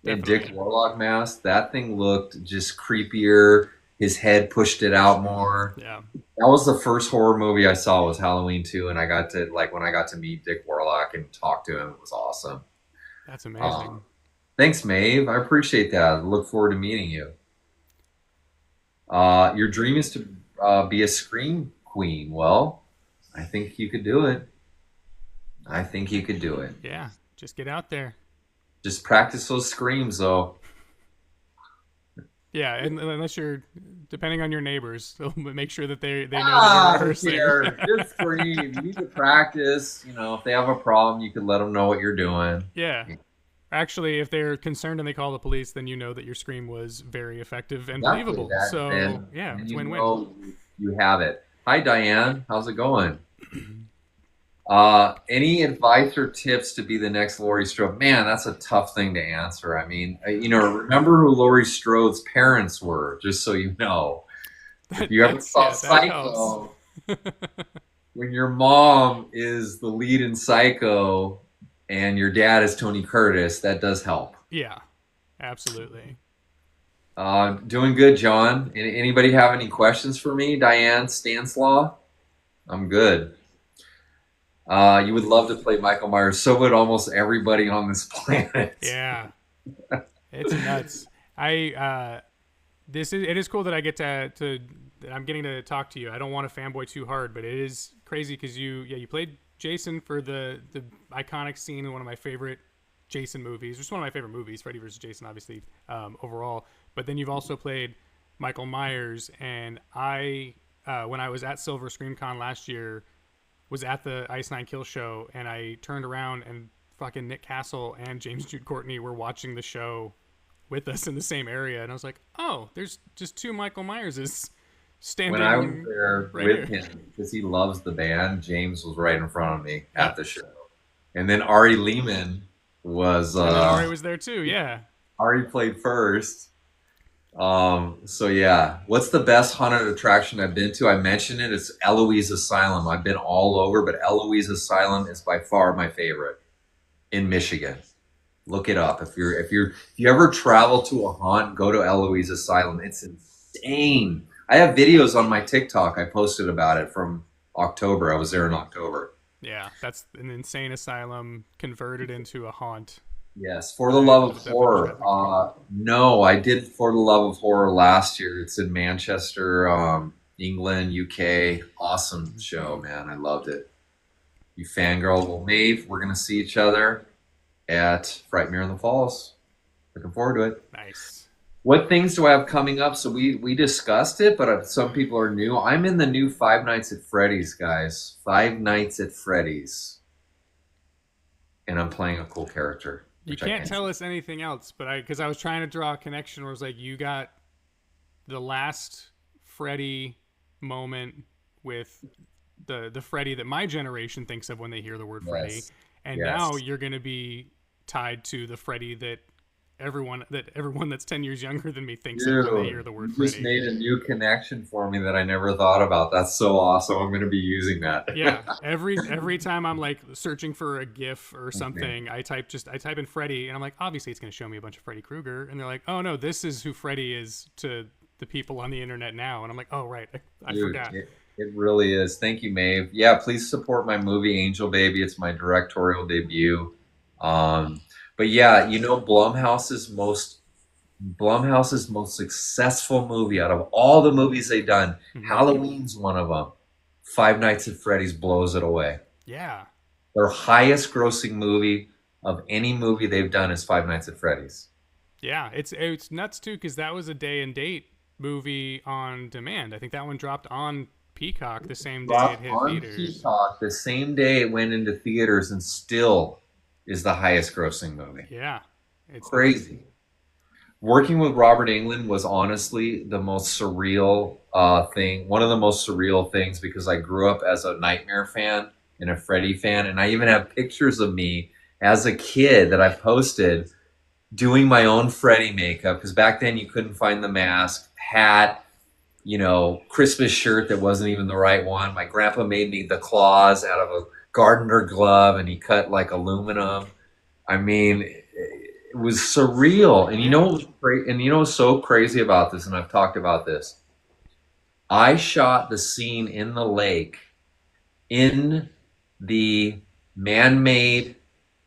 And Dick definitely. Warlock mask, that thing looked just creepier. His head pushed it out more. Yeah, That was the first horror movie I saw was Halloween 2, and I got to like when I got to meet Dick Warlock and talk to him, it was awesome. that's Um, amazing. thanks, Maeve. I appreciate that. Look forward to meeting you. Your dream is to be a scream queen. Well, I think you could do it. I think you could do it. Yeah, just get out there. Just practice those screams, though. Yeah, and unless you're depending on your neighbors, so make sure that they know that you're Ah, who rehearsing. cares? Just scream. You need to practice. If they have a problem, you can let them know what you're doing. Yeah. Actually, if they're concerned and they call the police, then you know that your scream was very effective and Exactly believable. that. So yeah, Then it's you win-win. know you have it. Hi, Diane. How's it going? Any advice or tips to be the next Laurie Strode? Man, that's a tough thing to answer. I mean, remember who Laurie Strode's parents were, just so you know. If you ever saw That helps. Psycho, when your mom is the lead in Psycho and your dad is Tony Curtis, that does help. Yeah, absolutely. Doing good, John. Anybody have any questions for me? Diane Stanislaw? I'm good. You would love to play Michael Myers. So would almost everybody on this planet. Yeah, it's nuts. I it is cool that I get to that I'm getting to talk to you. I don't want to fanboy too hard, but it is crazy because you played Jason for the iconic scene in one of my favorite Jason movies. Just one of my favorite movies, Freddy vs. Jason, obviously overall. But then you've also played Michael Myers, and I when I was at Silver ScreamCon last year was at the Ice Nine Kill show, and I turned around and fucking Nick Castle and James Jude Courtney were watching the show with us in the same area, and I was like, oh, there's just two Michael Myerses When I was standing there right with here. him, because he loves the band, James was right in front of me at the show. And then Ari Lehman was And then Ari was there too. Yeah. Ari played first. So yeah, what's the best haunted attraction I've been to? I mentioned it. It's Eloise Asylum. I've been all over, but Eloise Asylum is by far my favorite in Michigan. Look it up. If you ever travel to a haunt, go to Eloise Asylum. It's insane. I have videos on my TikTok. I posted about it from October. I was there in October. Yeah, that's an insane asylum converted into a haunt. Yes, for the I love would of definitely horror. traffic to. No, I did for the love of horror last year. It's in Manchester, England, UK. Awesome show, man. I loved it. You fangirl. Well, Maeve, we're gonna see each other at Frightmare in the Falls. Looking forward to it. Nice. What things do I have coming up? So we discussed it, but some people are new. I'm in the new Five Nights at Freddy's, guys. Five Nights at Freddy's, and I'm playing a cool character, You which I can't can't. tell us anything else, but because I was trying to draw a connection where it was like you got the last Freddy moment with the Freddy that my generation thinks of when they hear the word Freddy, Yes, and now yes. you're going to be tied to the Freddy that everyone that's 10 years younger than me thinks of when they Dude, hear the word you just Freddy. made a new connection for me that I never thought about. That's so awesome. I'm going to be using that. Yeah, every time I'm like searching for a GIF or Okay. something, I type in Freddy, and I'm like, obviously it's going to show me a bunch of Freddy Krueger, and they're like, oh no, this is who Freddy is to the people on the internet now, and I'm like, oh right, I Dude, forgot. it really is. Thank you, Maeve. Yeah, please support my movie Angel Baby. It's my directorial debut. Um, but yeah, Blumhouse's most successful movie out of all the movies they've done. Hmm. Halloween's one of them. Five Nights at Freddy's blows it away. Yeah. Their highest grossing movie of any movie they've done is Five Nights at Freddy's. Yeah, it's nuts too because that was a day and date movie on demand. I think that one dropped on Peacock the same day it Dropped hit on theaters. Peacock the same day it went into theaters and still is the highest grossing movie. Yeah, it's nuts. Crazy. Working with Robert Englund was honestly the most surreal thing, one of the most surreal things because I grew up as a Nightmare fan and a Freddy fan, and I even have pictures of me as a kid that I posted doing my own Freddy makeup because back then you couldn't find the mask, hat, Christmas shirt that wasn't even the right one. My grandpa made me the claws out of a gardener glove and he cut like aluminum. I mean, it was surreal. And you know Yeah. what was and you know what's so crazy about this, and I've talked about this. I shot the scene in the lake in the man-made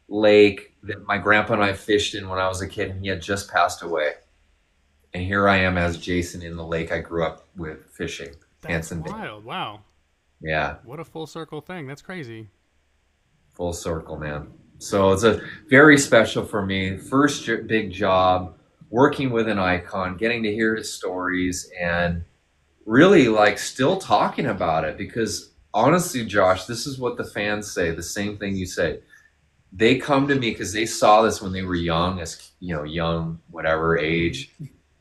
lake that my grandpa and I fished in when I was a kid, and he had just passed away. And here I am as Jason in the lake I grew up with fishing, That's Hanson Bay. wild. Wow. Yeah, What a full circle thing. That's crazy. full circle, man. So it's a very special for me. First big job, working with an icon, getting to hear his stories, and really like still talking about it because honestly, Josh, this is what the fans say. The same thing you say. They come to me because they saw this when they were young, as young, whatever age.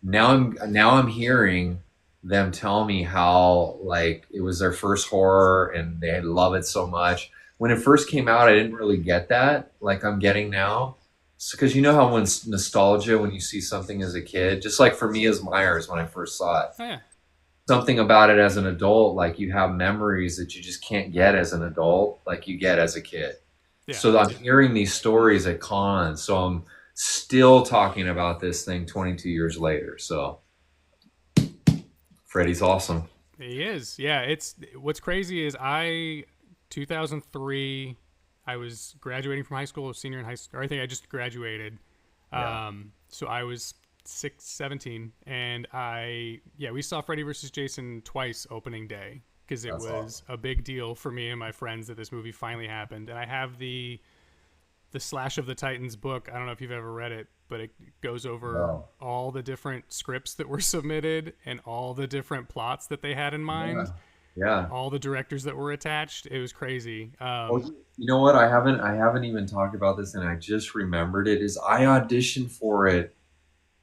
Now I'm hearing them tell me how like it was their first horror and they love it so much. When it first came out, I didn't really get that like I'm getting now. Because you know how when nostalgia, when you see something as a kid, just like for me as Myers when I first saw it, Oh, yeah. something about it as an adult, like you have memories that you just can't get as an adult, like you get as a kid. Yeah. So I'm hearing these stories at cons. So I'm still talking about this thing 22 years later. So Freddie's awesome. He is. Yeah, it's what's crazy is 2003 I was graduating from high school, senior in high school. Or I think I just graduated. Yeah. So I was 17 and we saw Freddy versus Jason twice opening day because it That's was awesome. a big deal for me and my friends that this movie finally happened. And I have the Slash of the Titans book. I don't know if you've ever read it, but it goes over No. all the different scripts that were submitted and all the different plots that they had in mind, Yeah. Yeah. all the directors that were attached. It was crazy. Oh, you know what? I haven't even talked about this and I just remembered it is I auditioned for it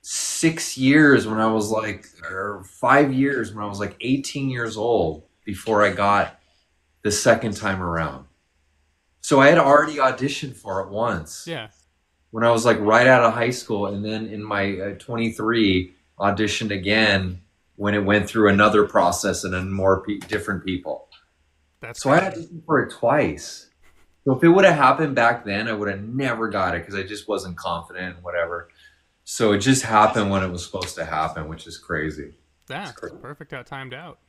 6 years when I was like, or 5 years when I was like 18 years old before I got the second time around. So I had already auditioned for it once Yeah, when I was like right out of high school, and then in my 23 auditioned again when it went through another process and then more different people. that's So I crazy. auditioned for it twice. So if it would have happened back then, I would have never got it because I just wasn't confident and whatever. So it just happened when it was supposed to happen, which is crazy. It's Yeah, it's crazy. perfect how it timed out.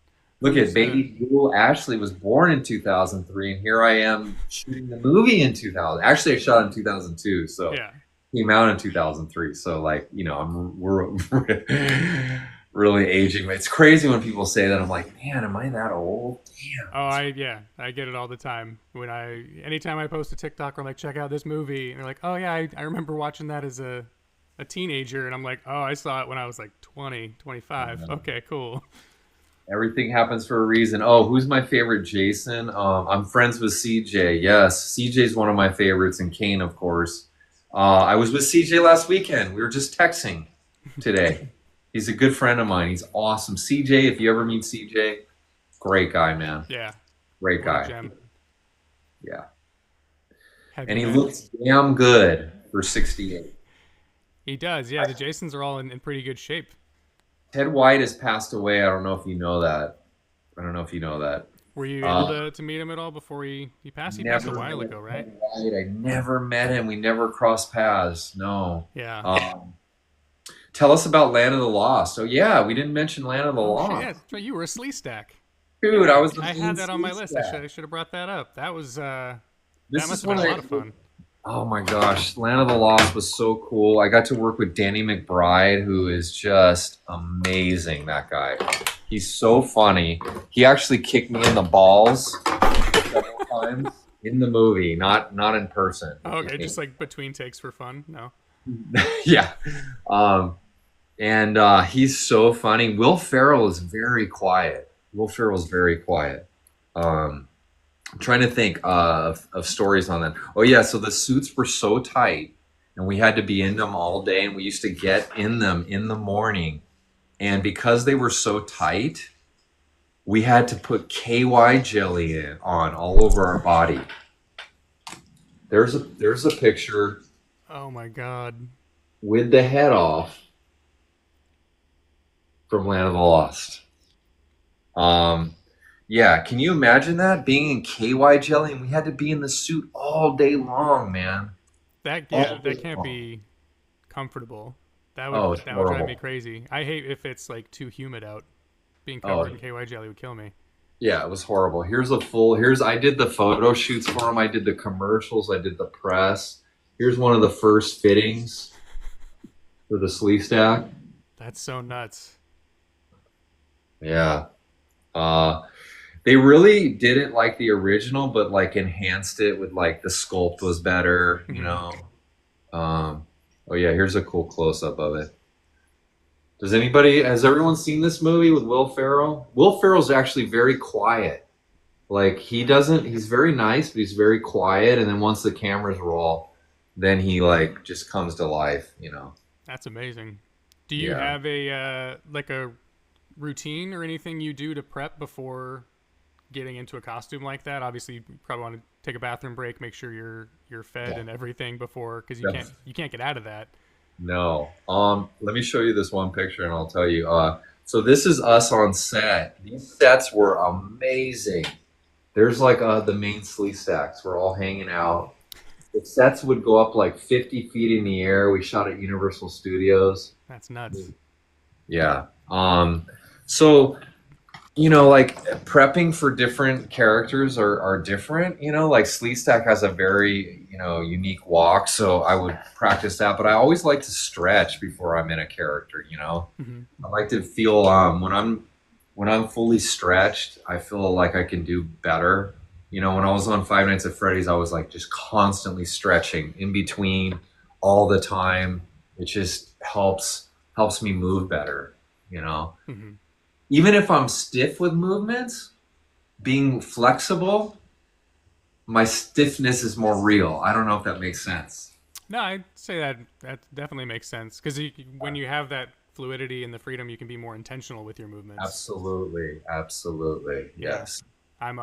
Look at Who's baby Jewel Ashley was born in 2003, and here I am shooting the movie in 2000. Actually, I shot in 2002, so yeah. came out in 2003. So like, we're really aging. It's crazy when people say that. I'm like, man, am I that old? Damn. Oh, I get it all the time. Anytime I post a TikTok, I'm like, check out this movie, and they're like, oh yeah, I remember watching that as a teenager, and I'm like, oh, I saw it when I was like 20, 25. Okay, cool. Everything happens for a reason. Oh, who's my favorite Jason? I'm friends with CJ. Yes, CJ's one of my favorites, and Kane, of course. I was with CJ last weekend. We were just texting today. He's a good friend of mine. He's awesome. CJ, if you ever meet CJ, great guy, man. Yeah, Great what a guy. gem. Yeah. Have And you he met? looks damn good for 68. He does. Yeah, the Jasons are all in pretty good shape. Ted White has passed away. I don't know if you know that. I don't know if you know that. Were you able Uh, to meet him at all before he passed? He passed a Never while met ago, right? Ted White. I never met him. We never crossed paths. No. Yeah. Tell us about Land of the Lost. So yeah, we didn't mention Land of the Oh shit! Yeah, Lost. that's right. You were a slee stack. Dude, I Yeah, was the I main had that on my sleaze list. I guy. should have brought that up. That This must is have been when a I lot of fun. Oh my gosh, Land of the Lost was so cool. I got to work with Danny McBride, who is just amazing. That guy, he's so funny. He actually kicked me in the balls several times in the movie, not in person. He Oh, kicked okay, me. just like between takes for fun. No. Yeah, um, and he's so funny. Will Ferrell is very quiet. Will Ferrell's very quiet. Um, I'm trying to think of stories on them. Oh yeah, so the suits were so tight, and we had to be in them all day, and we used to get in them in the morning. And because they were so tight, we had to put KY jelly on all over our body. There's a picture Oh my god. with the head off from Land of the Lost. Um, yeah, can you imagine that being in KY jelly, and we had to be in the suit all day long, man, That yeah, all that day can't long. be comfortable. That would Oh, it's that would drive me horrible. crazy. I hate if it's like too humid out. Being Oh, covered in KY jelly would kill me. yeah, it was horrible. Here's I did the photo shoots for him. I did the commercials. I did the press. Here's one of the first fittings for the sleeve stack. That's so nuts. Yeah. Uh, they really didn't like the original, but like enhanced it with like the sculpt was better, you Hmm. know. Um, oh yeah, here's a cool close up of it. Has everyone seen this movie with Will Ferrell? Will Ferrell's actually very quiet. Like he's very nice, but he's very quiet. And then once the cameras roll, then he like just comes to life, you know? That's amazing. Do you Yeah. have a like a routine or anything you do to prep before getting into a costume like that? Obviously, you probably want to take a bathroom break, make sure you're fed and everything before, because That's, you can't get out of that. no. Let me show you this one picture and I'll tell you. So this is us on set. These sets were amazing. There's like the main sleeve stacks. We're all hanging out. The sets would go up like 50 feet in the air. We shot at Universal Studios. That's nuts. Yeah. So like prepping for different characters are different. Like Sleestack has a very, unique walk. So I would practice that, but I always like to stretch before I'm in a character. Hmm. I like to feel when I'm fully stretched, I feel like I can do better. When I was on Five Nights at Freddy's, I was like just constantly stretching in between all the time. It just helps me move better, you know. Hmm. Even if I'm stiff with movements, being flexible, my stiffness is more real. I don't know if that makes sense. No, I'd say that definitely makes sense because when you have that fluidity and the freedom, you can be more intentional with your movements. Absolutely, absolutely, Yeah, yes. I'm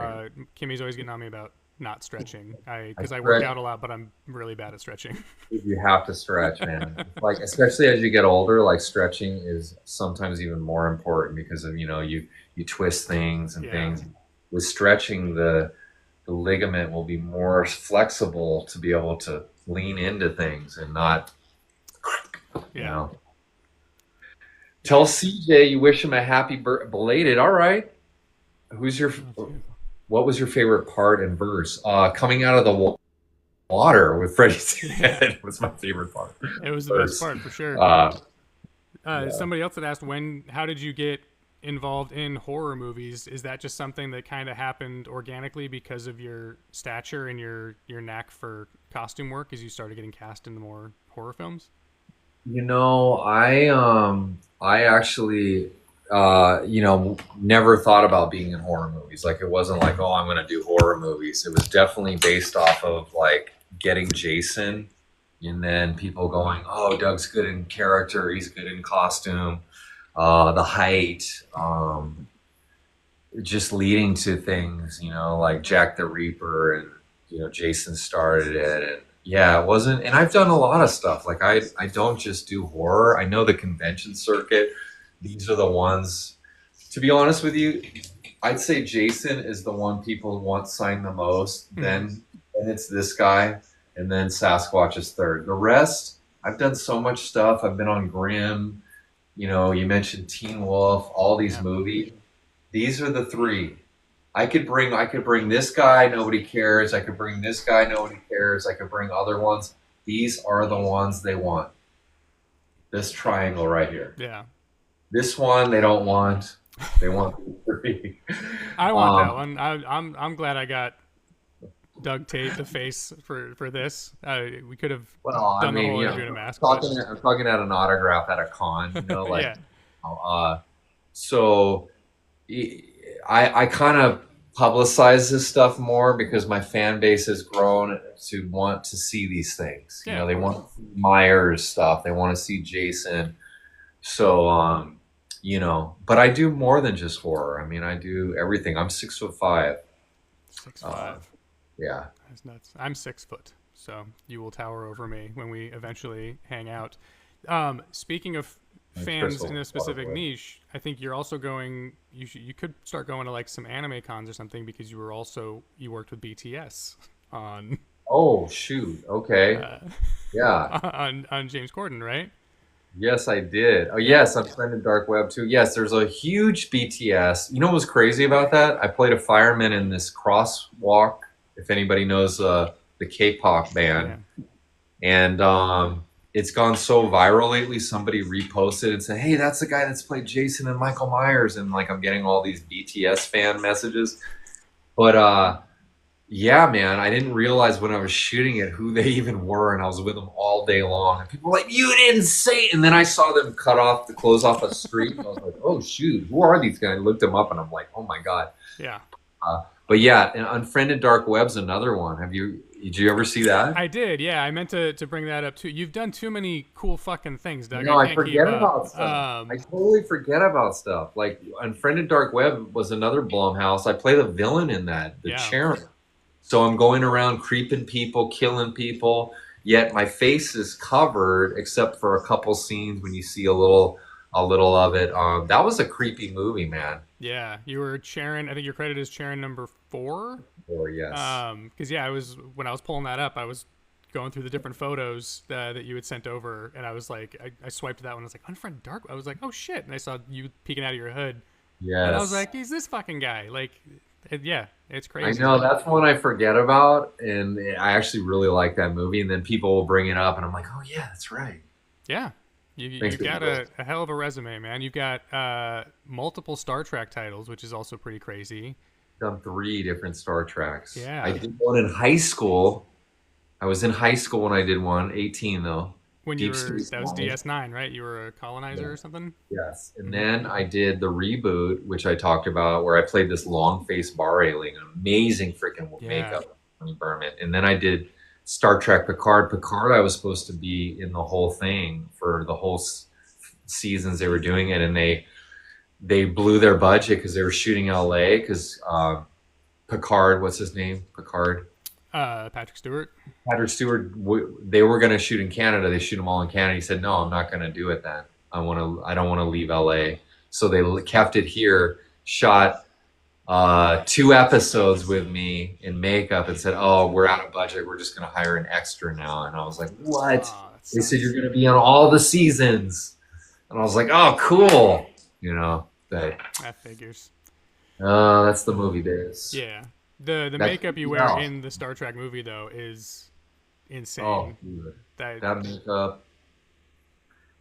Kimmy's always getting on me about not stretching. I Because I work stretch. out a lot, but I'm really bad at stretching. You have to stretch, man. Like especially as you get older, like stretching is sometimes even more important because of you twist things and Yeah, things. With stretching, the ligament will be more flexible to be able to lean into things and not, you yeah, know. yeah. Tell CJ you wish him a happy belated. All right. Who's your Will do. what was your favorite part and verse? Coming out of the water with Freddy's Yeah, head was my favorite part. it was the best Verse. part for sure. Uh, yeah. Somebody else had asked how did you get involved in horror movies? Is that just something that kind of happened organically because of your stature and your knack for costume work as you started getting cast into more horror films? I actually never thought about being in horror movies. Like it wasn't like, oh, I'm gonna do horror movies. It was definitely based off of like getting Jason and then people going, oh, Doug's good in character, he's good in costume, the height, just leading to things, like Jack the Reaper and Jason started it and yeah, it wasn't and I've done a lot of stuff. Like I don't just do horror. I know the convention circuit. These are the ones to be honest with you, I'd say Jason is the one people want signed the most. Hmm. Then it's this guy, and then Sasquatch is third. The rest, I've done so much stuff. I've been on Grimm. You mentioned Teen Wolf, all these Yeah. movies. These are the three. I could bring this guy, nobody cares. I could bring this guy, nobody cares. I could bring other ones. These are the ones they want. This triangle right here. Yeah. This one they don't want. They want these three. I want that Um, one. I'm glad I got Doug Tate the face for this. We could have well, I done the mean, whole you interview know, in a I'm mask, but talking I'm talking at an autograph at a con, like yeah, uh so I kind of publicize this stuff more because my fan base has grown to want to see these things. yeah, of They course. want to see Myers stuff. They want to see Jason. So, but I do more than just horror. I mean, I do everything. I'm 6'5". Six Uh, five. yeah, That's nuts. I'm 6 foot, so you will tower over me when we eventually hang out. Speaking of and fans in Crystal. a specific niche, I think you're also going. You could start going to like some anime cons or something because you worked with BTS on Oh shoot. Okay. uh, Yeah. on James Corden, right? Yes, I did. Oh, Yeah, yes, I'm friend in dark web too. Yes, there's a huge BTS. You know what was crazy about that? I played a fireman in this crosswalk. If anybody knows the K-pop band, yeah. and it's gone so viral lately. Somebody reposted and said, "Hey, that's the guy that's played Jason and Michael Myers," and like I'm getting all these BTS fan messages. But yeah, man, I didn't realize when I was shooting it who they even were, and I was with them all day long. And people were like, "You didn't say it." And then I saw them cut off the close off a street, and I was like, "Oh shoot, who are these guys?" I looked them up, and I'm like, "Oh my god." Yeah. But yeah, and Unfriended Dark Web's another one. Did you ever see that? I did, yeah. I meant to bring that up too. You've done too many cool fucking things, Doug. I No, I can't keep forget up. about stuff. I totally forget about stuff. Like Unfriended Dark Web was another Blumhouse. I play the villain in that, the Yeah, chairman. So I'm going around creeping people, killing people, yet my face is covered except for a couple scenes when you see a little of it. That was a creepy movie, man. yeah. You were Charon. I think your credit is Charon number 4. Or yes. Because yeah, I was when I was pulling that up, I was going through the different photos that you had sent over, and I was like, I swiped that one. I was like, Unfriend Dark. I was like, oh shit, and I saw you peeking out of your hood, and I was Yes. like, he's this fucking guy. Like, yeah, it's I crazy. know that's one I forget about, and I actually really like that movie. And then people will bring it up, and I'm like, oh yeah, that's right. Yeah, Makes you've me got feel a hell of a resume, man. You've got multiple Star Trek titles, which is also pretty crazy. done 3 different Star Treks. I Yeah, did one in high school. I was in high school when I did one, 18 though. when you Deep were Space that was Nine. DS9, right? You were a colonizer Yeah. or something. Yes. And Hmm. then I did the reboot, which I talked about, where I played this long faced bar alien, amazing freaking Yeah, makeup, Tony Berman. And then I did Star Trek Picard. Picard, I was supposed to be in the whole thing for the whole seasons they were doing it, and they blew their budget because they were shooting LA because Picard, what's his name? Picard. Patrick Stewart. Patrick Stewart, they were going to shoot in Canada. They shoot them all in Canada. He said, "No, I'm not going to do it then. I don't want to leave LA." So they kept it here, shot 2 episodes with me in makeup, and said, "Oh, we're out of budget. We're just going to hire an extra now." And I was like, "What?" Oh, that They said, "You're sucks. going to be on all the seasons," and I was like, "Oh, cool." But That figures. that's the movie days. Yeah. The That's makeup you wear yeah. in the Star Trek movie though is Oh, insane. dude. That That makeup.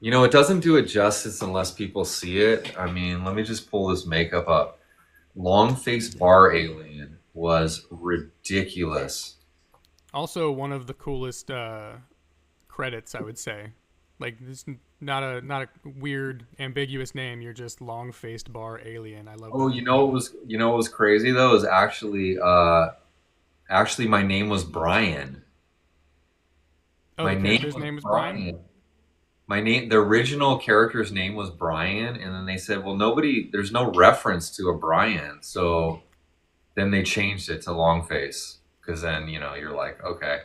It doesn't do it justice unless people see it. I mean, let me just pull this makeup up. Long face bar alien was ridiculous. also one of the coolest credits, I would say. Like this, not a weird ambiguous name. You're just long faced bar alien. I love Oh, that. you know what was crazy though is actually my name was Brian. Oh, My the name character's was name is Brian. Brian. The original character's name was Brian, and then they said, well, there's no reference to a Brian, so then they changed it to Longface because then you're like, okay.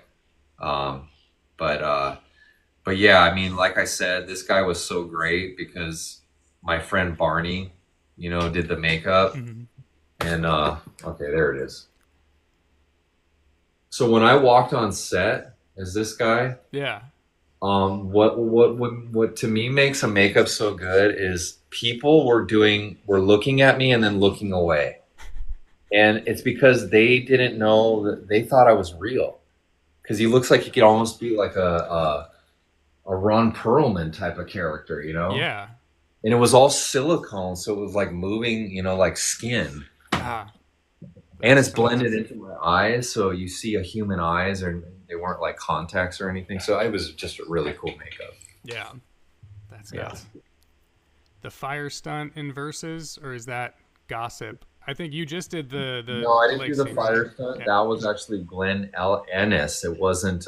Um, but yeah, I mean, like I said, this guy was so great because my friend Barney, did the makeup, Hmm. and okay, there it is. So when I walked on set as this guy, Yeah. what to me makes a makeup so good is people were looking at me and then looking away. And it's because they didn't know that they thought I was real. Because he looks like he could almost be like a Ron Perlman type of character, you know? Yeah. And it was all silicone, so it was like moving, like skin. Ah, And that's it's so blended awesome. into my eyes, so you see a human eyes, or they weren't like contacts or anything. So it was just a really cool makeup. Yeah, that's Yeah. nuts. The fire stunt in Versus, or is that Gossip? I think you just did the No, I the didn't leg do the scene, right? fire stunt. Okay. That was actually Glenn L. Ennis. It wasn't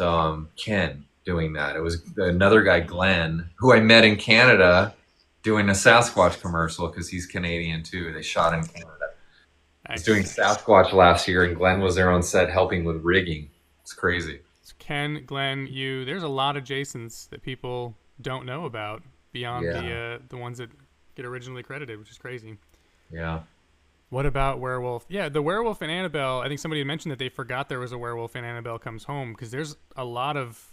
Ken doing that. It was another guy, Glenn, who I met in Canada doing a Sasquatch commercial because he's Canadian too. They shot in Canada. I was doing Nice. Sasquatch last year, and Glenn was there on set helping with rigging. It's crazy. So Ken, Glenn, you. There's a lot of Jasons that people don't know about beyond Yeah, the ones that get originally credited, which is crazy. yeah. What about Werewolf? Yeah, the Werewolf in Annabelle. I think somebody had mentioned that they forgot there was a Werewolf in Annabelle Comes Home because there's a lot of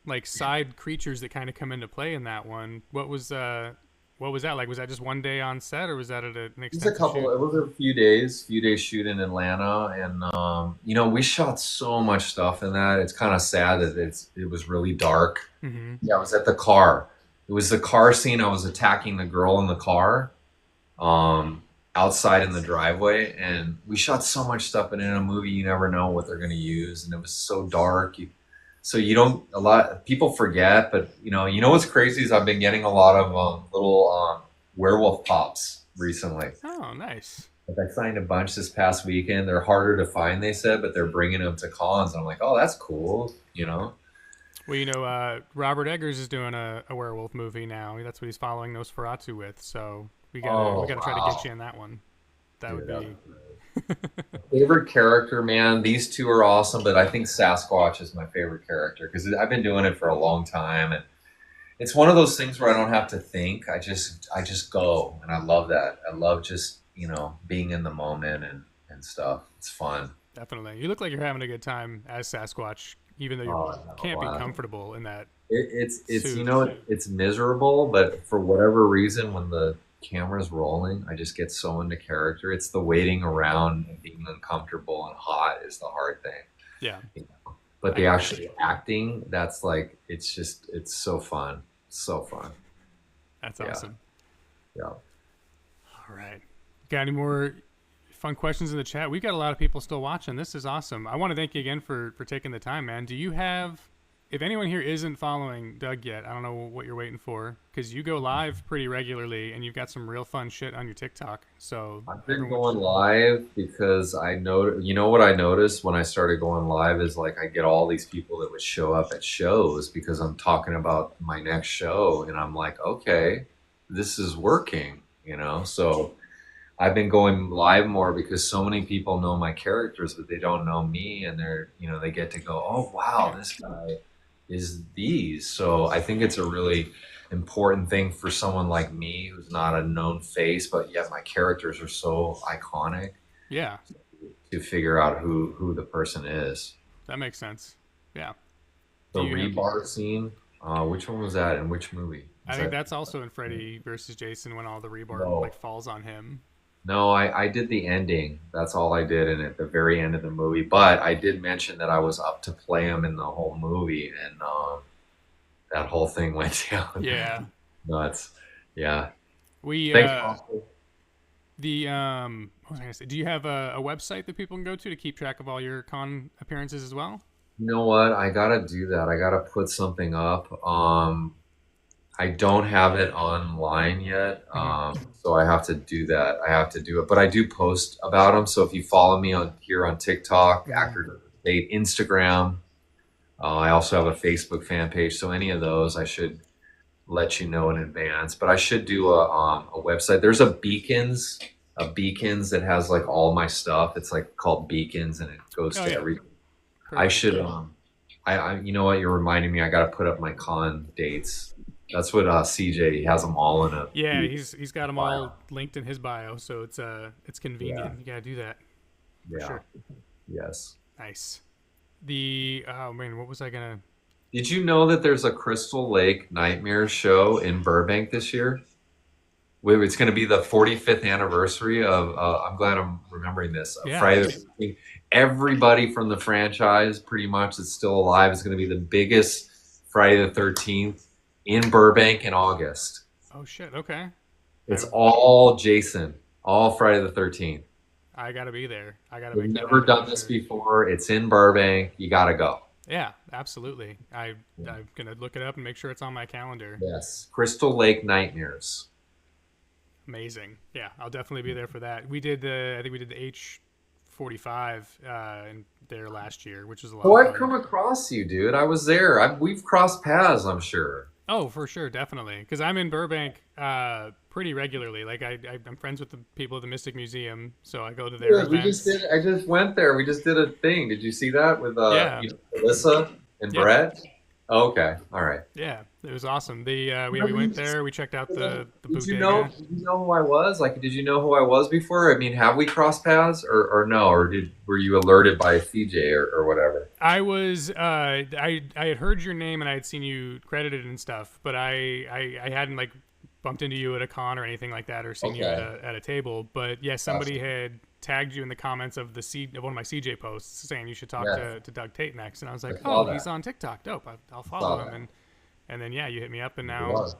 like side creatures that kind of come into play in that one. What was that like? Was that just one day on set, or was that at an It was a extensive couple. shoot? It was a few days shoot in Atlanta, and we shot so much stuff in that. It's kind of sad that it was really dark. Mm-hmm. Yeah, I was at the car. It was the car scene. I was attacking the girl in the car, um, outside in the driveway, and we shot so much stuff. And in a movie, you never know what they're going to use, and it was so dark. So you don't a lot people forget, but what's crazy is I've been getting a lot of little werewolf pops recently. Oh, nice. Like I signed a bunch this past weekend. They're harder to find, they said, but they're bringing them to cons. I'm like, oh, that's cool, you know? Well, Robert Eggers is doing a werewolf movie now. That's what he's following Nosferatu with. So we Oh, gotta try to get wow. you in that one. That would Dude, that was be great. Favorite character, man. These two are awesome, but I think Sasquatch is my favorite character because I've been doing it for a long time, and it's one of those things where I don't have to think. I just go, and I love that. I love just being in the moment and stuff. It's fun. definitely. You look like you're having a good time as Sasquatch, even though you Oh, I have a can't be blast. comfortable in that It's suit. it's miserable, but for whatever reason, when the camera's rolling, I just get so into character. It's the waiting around and being uncomfortable and hot is the hard thing. Yeah, You know? But I the get that. actually acting, that's like it's so fun, so fun. That's Yeah, awesome. yeah. All right. Got any more fun questions in the chat? We've got a lot of people still watching. This is awesome. I want to thank you again for taking the time, man. Do you have, if anyone here isn't following Doug yet, I don't know what you're waiting for because you go live pretty regularly and you've got some real fun shit on your TikTok. So I've been everyone, going live because I know, what I noticed when I started going live is like I get all these people that would show up at shows because I'm talking about my next show, and I'm like, okay, this is working. So I've been going live more because so many people know my characters, but they don't know me, and they get to go, oh wow, this guy is these. So I think it's a really important thing for someone like me who's not a known face, but yet my characters are so iconic yeah, to figure out who the person is. that makes sense. Yeah. The Do you have? rebar scene, which one was that in which movie? I Was think that that's also in Freddy versus Jason when all the rebar like no? falls on him. No, I did the ending. That's all I did in it, the very end of the movie. But I did mention that I was up to play him in the whole movie, and that whole thing went down Yeah. nuts. Yeah. We Thanks, Austin. the what was I gonna say? Do you have a website that people can go to keep track of all your con appearances as well? You know what? I gotta do that. I gotta put something up. I don't have it online yet, Mm-hmm. so I have to do that. I have to do it, but I do post about them. So if you follow me on here on TikTok, Mm-hmm. Actor Tait, Instagram, I also have a Facebook fan page. So any of those, I should let you know in advance. But I should do a website. There's a beacons that has like all my stuff. It's like called Beacons, and it goes Oh to yeah, every. I perfect. should you know what, you're reminding me, I got to put up my con dates. That's what CJ, he has them all in a Yeah, huge he's got them file. all linked in his bio, so it's Yeah, convenient. You gotta do that for yeah, sure. yes. Nice. The oh man, what was I gonna? Did you know that there's a Crystal Lake Nightmares show in Burbank this year? It's going to be the 45th anniversary of. I'm glad I'm remembering this. Yeah. Friday the 13th. Everybody from the franchise, pretty much, that's still alive, is going to be the biggest Friday the 13th in Burbank in August. Oh shit. Okay. It's I all Jason, all Friday the 13th. I gotta be there. I gotta We've make that never happen done for this sure. before. It's in Burbank. You got to go. Yeah, absolutely. I'm gonna look it up and make sure it's on my calendar. Yes. Crystal Lake Nightmares. Amazing. Yeah, I'll definitely be there for that. We did the I think we did the H45 in there last year, which was a lot Oh, of I've fun. come across you, dude. I was there. We've crossed paths, I'm sure. Oh, for sure, definitely. Because I'm in Burbank pretty regularly. Like I'm friends with the people at the Mystic Museum, so I go to their Dude, we just events. did. I just went there. We just did a thing. Did you see that with Yeah. Alyssa and Yep. Brett? Oh, okay, all right. Yeah. It was awesome. We Remember you went just- there. We checked out the Did you know? bodega. Did you know who I was? Like, did you know who I was before? I mean, have we crossed paths or no? Or were you alerted by CJ or whatever? I was I had heard your name and I had seen you credited and stuff, but I hadn't like bumped into you at a con or anything like that or seen you Okay. at a table. But yeah, somebody Awesome. had tagged you in the comments of of one of my CJ posts saying you should talk Yes, to Doug Tait next, and I was I like, saw oh, he's that. on TikTok. Dope. I'll Saw follow him, that. and then yeah, you hit me up, and Here we now are. Here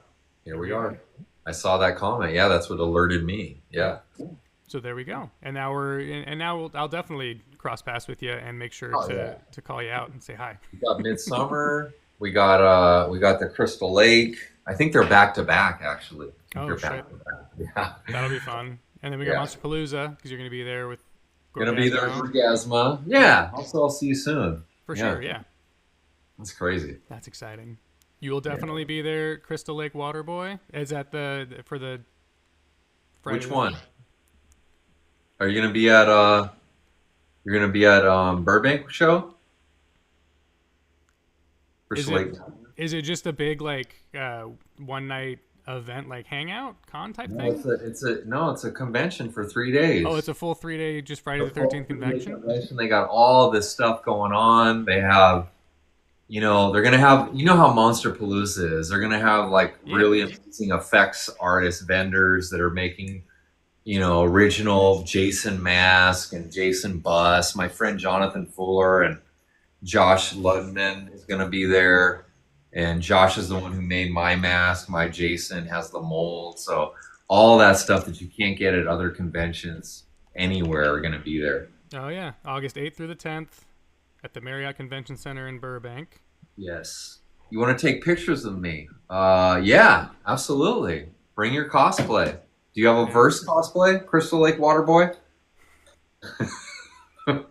here we we are. are. I saw that comment. Yeah, that's what alerted me. Yeah. Yeah. So there we go. And now I'll definitely cross paths with you and make sure Oh yeah. to call you out and say hi. We got Midsummer. We got the Crystal Lake. I think they're back to back actually. I think Oh they're shit. back to back. Yeah. That'll be fun. And then we got Yeah. Monster Palooza because you're going to be there with Gonna be there for Gorgasmo. Gasma. Yeah. Also, I'll see you soon. For Yeah. sure, yeah. That's crazy. That's exciting. You will Yeah. definitely be there, Crystal Lake Waterboy. Is that for the Friday Which the one? Are you gonna be at You're gonna be at Burbank show? Is Crystal it Lake. is it just a big like one night event like hangout con type No, thing? it's a convention for 3 days. Oh, it's a full 3 day just Friday The the full 13th 3 day convention? convention. They got all this stuff going on. They have they're gonna have, how Monster Palooza is. They're gonna have like Yeah. really amazing effects artist vendors that are making, original Jason mask and Jason bust. My friend Jonathan Fuller and Josh Ludman is gonna be there. And Josh is the one who made my mask. My Jason has the mold. So all that stuff that you can't get at other conventions anywhere are gonna be there. Oh yeah, August 8th through the 10th at the Marriott Convention Center in Burbank. Yes. You want to take pictures of me? Yeah, absolutely. Bring your cosplay. Do you have a Yeah. verse cosplay, Crystal Lake Waterboy? I'm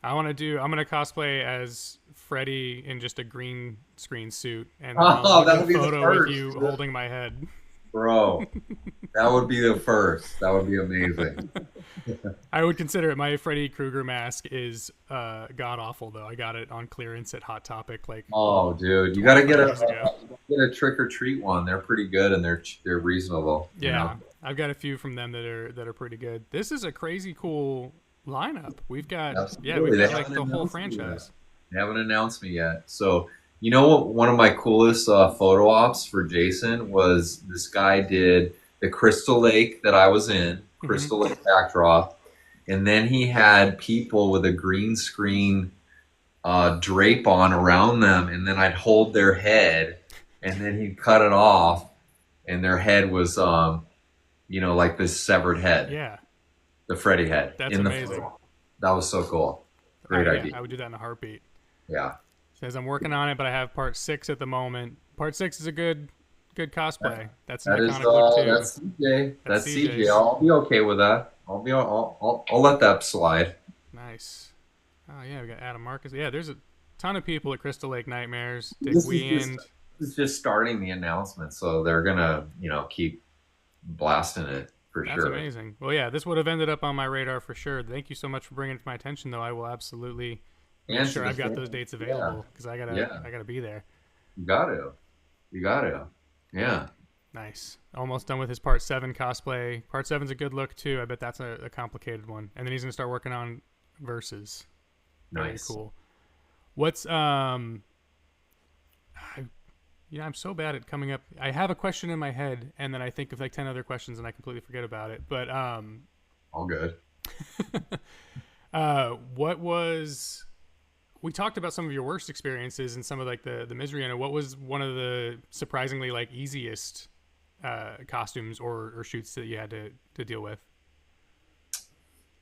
gonna cosplay as Freddy in just a green screen suit, and Oh, I'll get that'll a be the photo with first. you holding my head. Bro, that would be the first. That would be amazing. I would consider it. My Freddy Krueger mask is god awful though. I got it on clearance at Hot Topic like Oh, dude, you got to get 25 years ago. a trick or treat one. They're pretty good and they're reasonable. Yeah, I've got a few from them that are pretty good. This is a crazy cool lineup. We've got Absolutely. we've They got like haven't the whole announced me yet. franchise. They haven't announced me yet. So, you know what? One of my coolest photo ops for Jason was this guy did the Crystal Lake that I was in, Hmm. Crystal Lake backdrop, and then he had people with a green screen drape on around them, and then I'd hold their head, and then he'd cut it off, and their head was, like this severed head, Yeah, the Freddy head that's in the amazing. photo. That was so cool. Great Yeah, idea. I would do that in a heartbeat. Yeah. Says I'm working on it, but I have part 6 at the moment. Part 6 is a good cosplay. That's an That is iconic look too. that's CJ. That's That's CJ. CJ's. I'll be okay with that. I'll let that slide. Nice. Oh yeah, we got Adam Marcus. Yeah, there's a ton of people at Crystal Lake Nightmares. Dick This is Weend. This is just starting the announcement, so they're gonna, keep blasting it for That's sure. amazing. Well, yeah, this would have ended up on my radar for sure. Thank you so much for bringing it to my attention, though. I will absolutely make And sure to I've the got fan- those dates Yeah, available because I yeah. gotta be there. You got to. You got to. Yeah. Nice. Almost done with his Part 7 cosplay. Part 7's a good look too. I bet that's a complicated one. And then he's gonna start working on verses. Very Nice. cool. What's I'm so bad at coming up. I have a question in my head, and then I think of like 10 other questions, and I completely forget about it. But All good. what was? We talked about some of your worst experiences and some of like the misery in it. What was one of the surprisingly like easiest costumes or shoots that you had to deal with?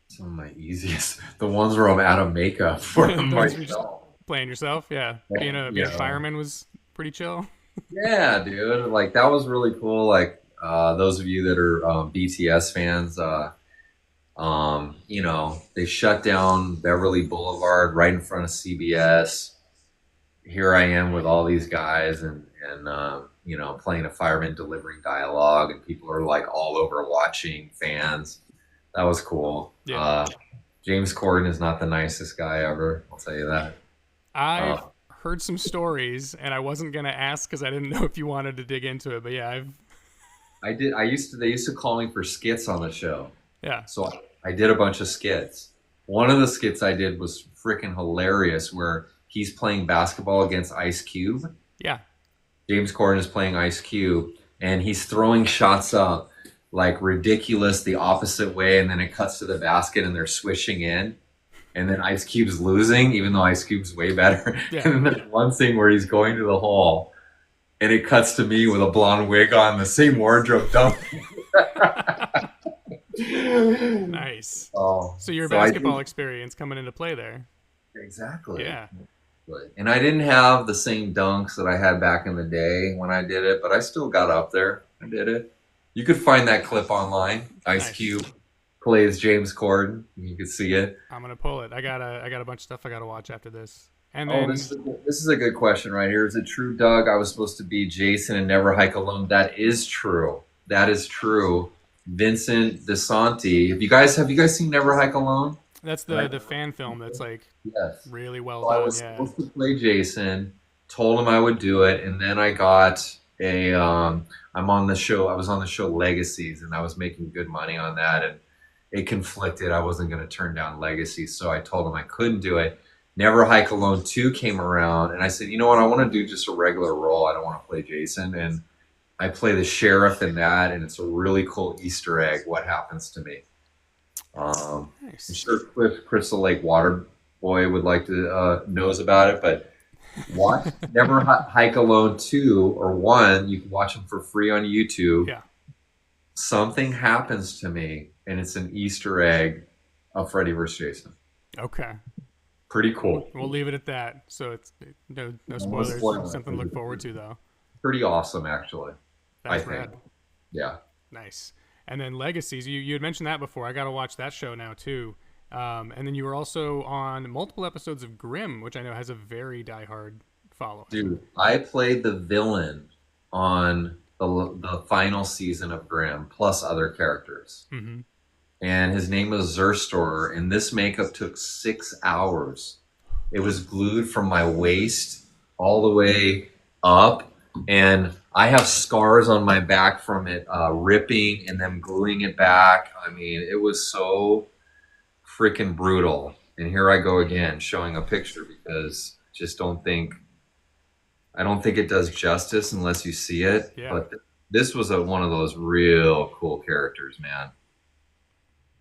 Some of my easiest, the ones where I'm out of makeup for The ones where you're just myself. playing yourself. Yeah, being a Yeah. fireman was pretty chill. Yeah, dude. Like that was really cool. Like those of you that are BTS fans, they shut down Beverly Boulevard right in front of CBS. Here I am with all these guys and playing a fireman delivering dialogue, and people are like all over watching fans. That was cool. Yeah, James Corden is not the nicest guy ever. I'll tell you that. I've Uh, heard some stories, and I wasn't gonna ask because I didn't know if you wanted to dig into it. But yeah, I've I did. I used to. They used to call me for skits on the show, yeah so I did a bunch of skits. One of the skits I did was freaking hilarious, where he's playing basketball against Ice Cube. yeah. James Corden is playing Ice Cube, and he's throwing shots up like ridiculous the opposite way, and then it cuts to the basket, and they're swishing in, and then Ice Cube's losing, even though Ice Cube's way better. Yeah. And then there's one scene where he's going to the hall, and it cuts to me with a blonde wig on, the same wardrobe dump. Nice. Oh, So your so I basketball did experience coming into play there. exactly. Yeah. And I didn't have the same dunks that I had back in the day when I did it, but I still got up there. I did it. You could find that clip online. Ice Nice. Cube plays James Corden. You could see it. I'm gonna pull it. I got a bunch of stuff I gotta watch after this. And Oh, then this is a good question right here. Is it true, Doug? I was supposed to be Jason and Never Hike Alone. That is true. That is true. Vincent DeSanti. Have you guys seen Never Hike Alone? that's Right. the fan film that's like Yes. really well So I done. was Yeah. supposed to play Jason, told him I would do it, and then I got I'm on the show. I was on the show Legacies, and I was making good money on that, and it conflicted. I wasn't going to turn down Legacies, so I told him I couldn't do it. Never Hike Alone 2 came around, and I said, you know what? I want to do just a regular role. I don't want to play Jason, and I play the sheriff in that, and it's a really cool Easter egg. What happens to me? I'm Nice. sure Crystal Lake Water Boy would like to knows about it, but watch Never Hike Alone 2 or 1. You can watch them for free on YouTube. Yeah. Something happens to me, and it's an Easter egg of Freddy vs. Jason. Okay. Pretty cool. We'll leave it at that. So it's no No spoilers. spoilers. Something to look forward to though. Pretty awesome, actually. I That's think. rad. Yeah. Nice. And then Legacies, you had mentioned that before. I got to watch that show now too. And then you were also on multiple episodes of Grimm, which I know has a very diehard following. Dude, I played the villain on the final season of Grimm, plus other characters. Mm-hmm. And his name was Zerstor, and this makeup took 6 hours. It was glued from my waist all the way up, and I have scars on my back from it ripping and then gluing it back. I mean, it was so freaking brutal. And here I go again, showing a picture because I don't think it does justice unless you see it. Yeah. But this was one of those real cool characters, man.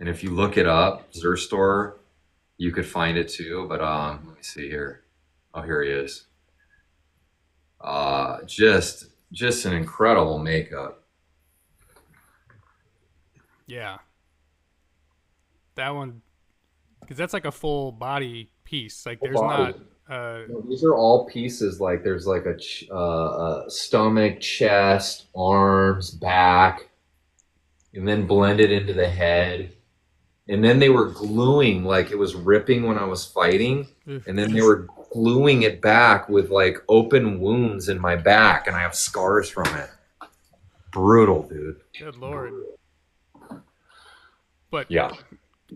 And if you look it up, Zerstor, you could find it too. But let me see here. Oh, here he is. Just an incredible makeup. Yeah. That one, because that's like a full body piece. Like there's Body. not. No, these are all pieces. Like there's like a stomach, chest, arms, back, and then blended into the head. And then they were gluing, like it was ripping when I was fighting. And then they were gluing it back with like open wounds in my back, and I have scars from it. Brutal, dude. Good lord. But Yeah.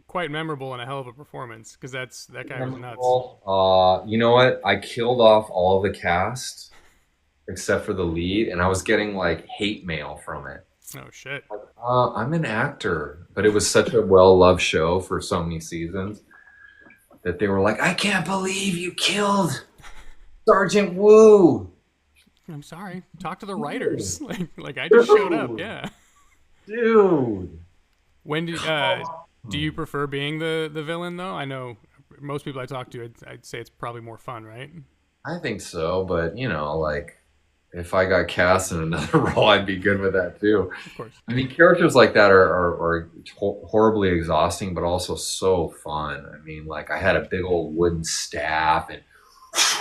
quite memorable and a hell of a performance because that guy was nuts. You know what? I killed off all the cast except for the lead, and I was getting like hate mail from it. Oh shit. I'm an actor, but it was such a well-loved show for so many seasons that they were like, I can't believe you killed Sergeant Wu. I'm sorry. Talk to the writers. Like I just showed up. Dude, Yeah. dude. When do you Hmm. prefer being the villain though? I know most people I talk to, I'd say it's probably more fun, right? I think so, but like if I got cast in another role, I'd be good with that too. Of course. I mean, characters like that are horribly exhausting, but also so fun. I mean, like I had a big old wooden staff,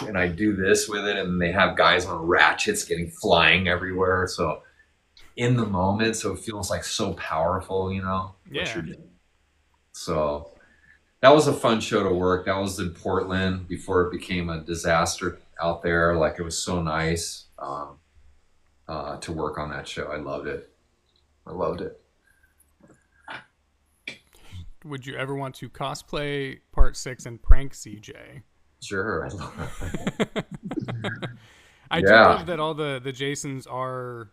and I do this with it, and they have guys on ratchets getting flying everywhere. So in the moment, so it feels like so powerful, what Yeah. you're doing. So that was a fun show to work. That was in Portland before it became a disaster out there. Like it was so nice to work on that show. I loved it. I loved it. Would you ever want to cosplay Part 6 and prank CJ? Sure. I love I do Yeah. love that all the Jasons are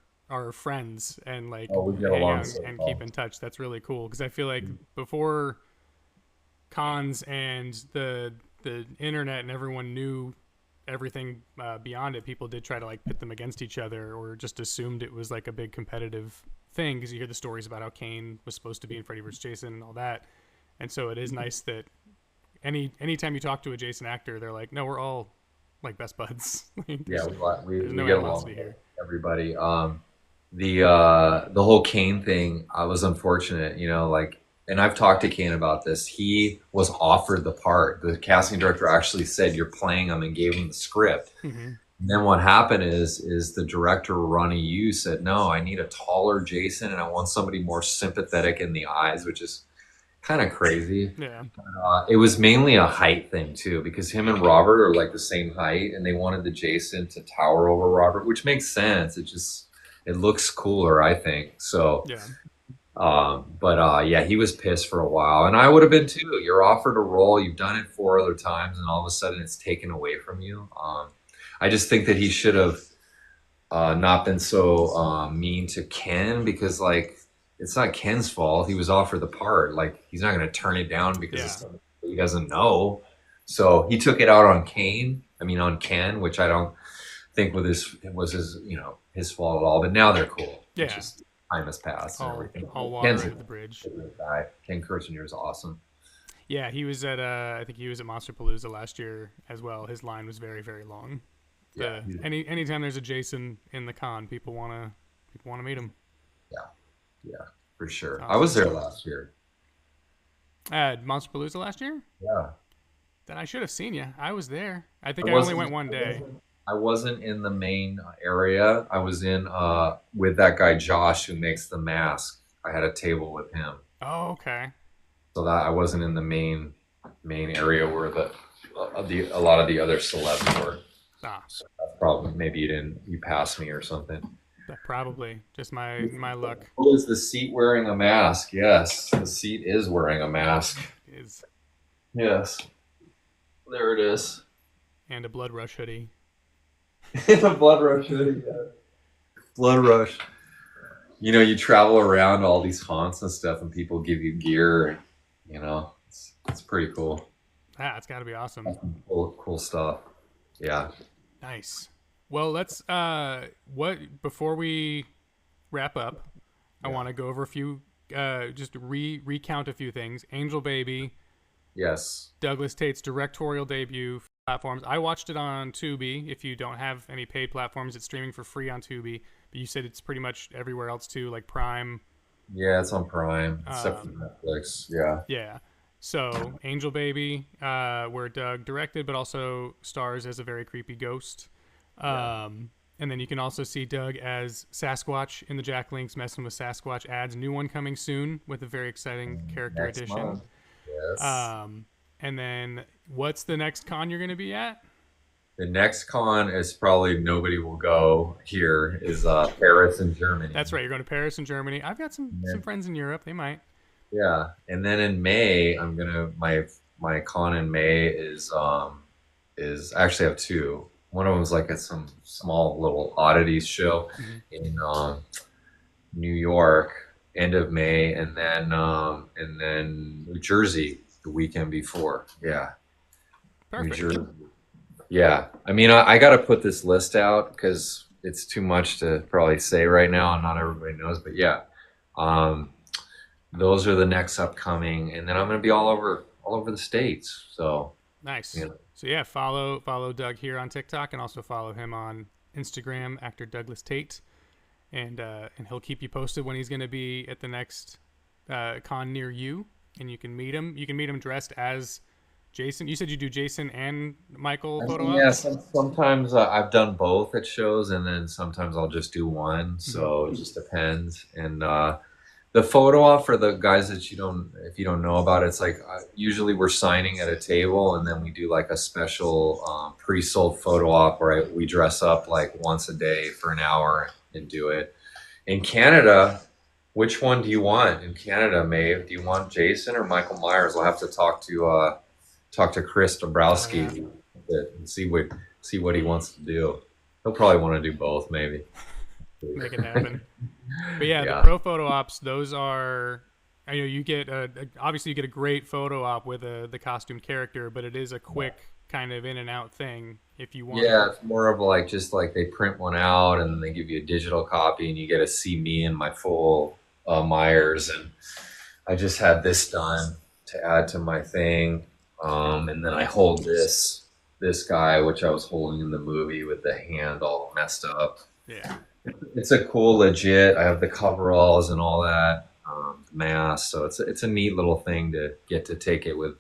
friends and like Oh, we get hang along out so and keep well. in touch. That's really cool because I feel like before cons and the internet and everyone knew everything beyond it, people did try to like pit them against each other or just assumed it was like a big competitive thing because you hear the stories about how Kane was supposed to be in Freddy vs. Jason and all that. And so it is nice that anytime you talk to a Jason actor, they're like, no, we're all like best buds. Like, Yeah, there's we no get along animosity with here. everybody. The whole Kane thing, I was unfortunate, like, and I've talked to Kane about this. He was offered the part. The casting director actually said, "You're playing him," and gave him the script. Hmm. And then what happened is the director Ronnie Yu said, "No, I need a taller Jason, and I want somebody more sympathetic in the eyes," which is kind of crazy. Yeah, It was mainly a height thing too, because him and Robert are like the same height, and they wanted the Jason to tower over Robert, which makes sense. It looks cooler, I think. So, yeah, yeah, he was pissed for a while, and I would have been too. You're offered a role, you've done it 4 other times, and all of a sudden it's taken away from you. I just think that he should have not been so mean to Ken because like it's not Ken's fault. He was offered the part. Like he's not going to turn it down because it's yeah. something he doesn't know. So he took it out on Kane. I mean on Ken, which I don't think was his his fault at all. But now they're cool. It's Yeah. just time has passed and everything. All water Ken's a under the bridge. great guy. Ken Kirchner is awesome. Yeah, he was at I think he was at Monster Palooza last year as well. His line was very very long. Yeah, Anytime there's a Jason in the con, people wanna meet him. yeah, yeah, for sure. I was Awesome. there last year. At Monster Palooza last year, Yeah. then I should have seen you. I was there. I I think I only wasn't. went one I day. wasn't. I wasn't in the main area. I was in with that guy Josh who makes the mask. I had a table with him, Oh, okay. so that I wasn't in the main area where the a lot of the other celebs were. Ah, So that's probably maybe you passed me or something. probably just my luck Oh, is the seat wearing a mask? Yes, the seat is wearing a mask. is Yes, there it is. and a Blood Rush hoodie. The blood rush hoodie. Yeah. Blood rush. You travel around all these haunts and stuff, and people give you gear. And, it's pretty cool. Ah, it's got to be awesome. Cool stuff. Yeah. Nice. Well, let's what before we wrap up, I Yeah. want to go over a few just recount a few things. Angel Baby, Yes. Douglas Tate's directorial debut platforms. I watched it on Tubi. If you don't have any paid platforms, it's streaming for free on Tubi. But you said it's pretty much everywhere else too, like Prime. Yeah, it's on Prime, except for Um, Netflix. Yeah. yeah. So Angel Baby, where Doug directed, but also stars as a very creepy ghost. Yeah. And then you can also see Doug as Sasquatch in the Jack Link's Messing with Sasquatch ads. New one coming soon with a very exciting character Next addition. month. Yes. And then what's the next con you're going to be at? The next con is probably nobody will go here is Paris in Germany. That's right. You're going to Paris in Germany. I've got Yeah. some friends in Europe. They might. Yeah, and then in May, I'm gonna my con in May is I actually have two. One of them is like some small little oddities show Hmm. in New York, end of May, and then New Jersey the weekend before. Yeah, New Perfect. Jersey. Yeah, I mean I got to put this list out because it's too much to probably say right now, and not everybody knows. But yeah, um, those are the next upcoming, and then I'm gonna be all over the states. So you Nice. know, So yeah, follow Doug here on TikTok, and also follow him on Instagram, actor Douglas Tate, and he'll keep you posted when he's going to be at the next con near you, and you can meet him. You can meet him dressed as Jason. You said you do Jason and Michael I photo mean, yeah. ops. Sometimes I've done both at shows, and then sometimes I'll just do one. Mm-hmm. So it just depends. And the photo op for the guys that if you don't know about it, it's like usually we're signing at a table, and then we do like a special pre-sold photo op where we dress up like once a day for an hour and do it. In Canada, which one do you want in Canada, Maeve? Do you want Jason or Michael Myers? I'll have to talk to Chris Oh Dombrowski yeah, and see what he wants to do. He'll probably want to do both, maybe. make it happen. But yeah, the Yeah. pro photo ops, those are. I know you get obviously you get a great photo op with the costumed character, but it is a quick kind of in and out thing if you want Yeah, to. it's more of like just like they print one out and then they give you a digital copy and you get to see me and my full Myers. And I just had this done to add to my thing. And then I hold this guy, which I was holding in the movie with the hand all messed up. Yeah, It's a cool legit. I have the coveralls and all that, mask. So it's a neat little thing to get to take it with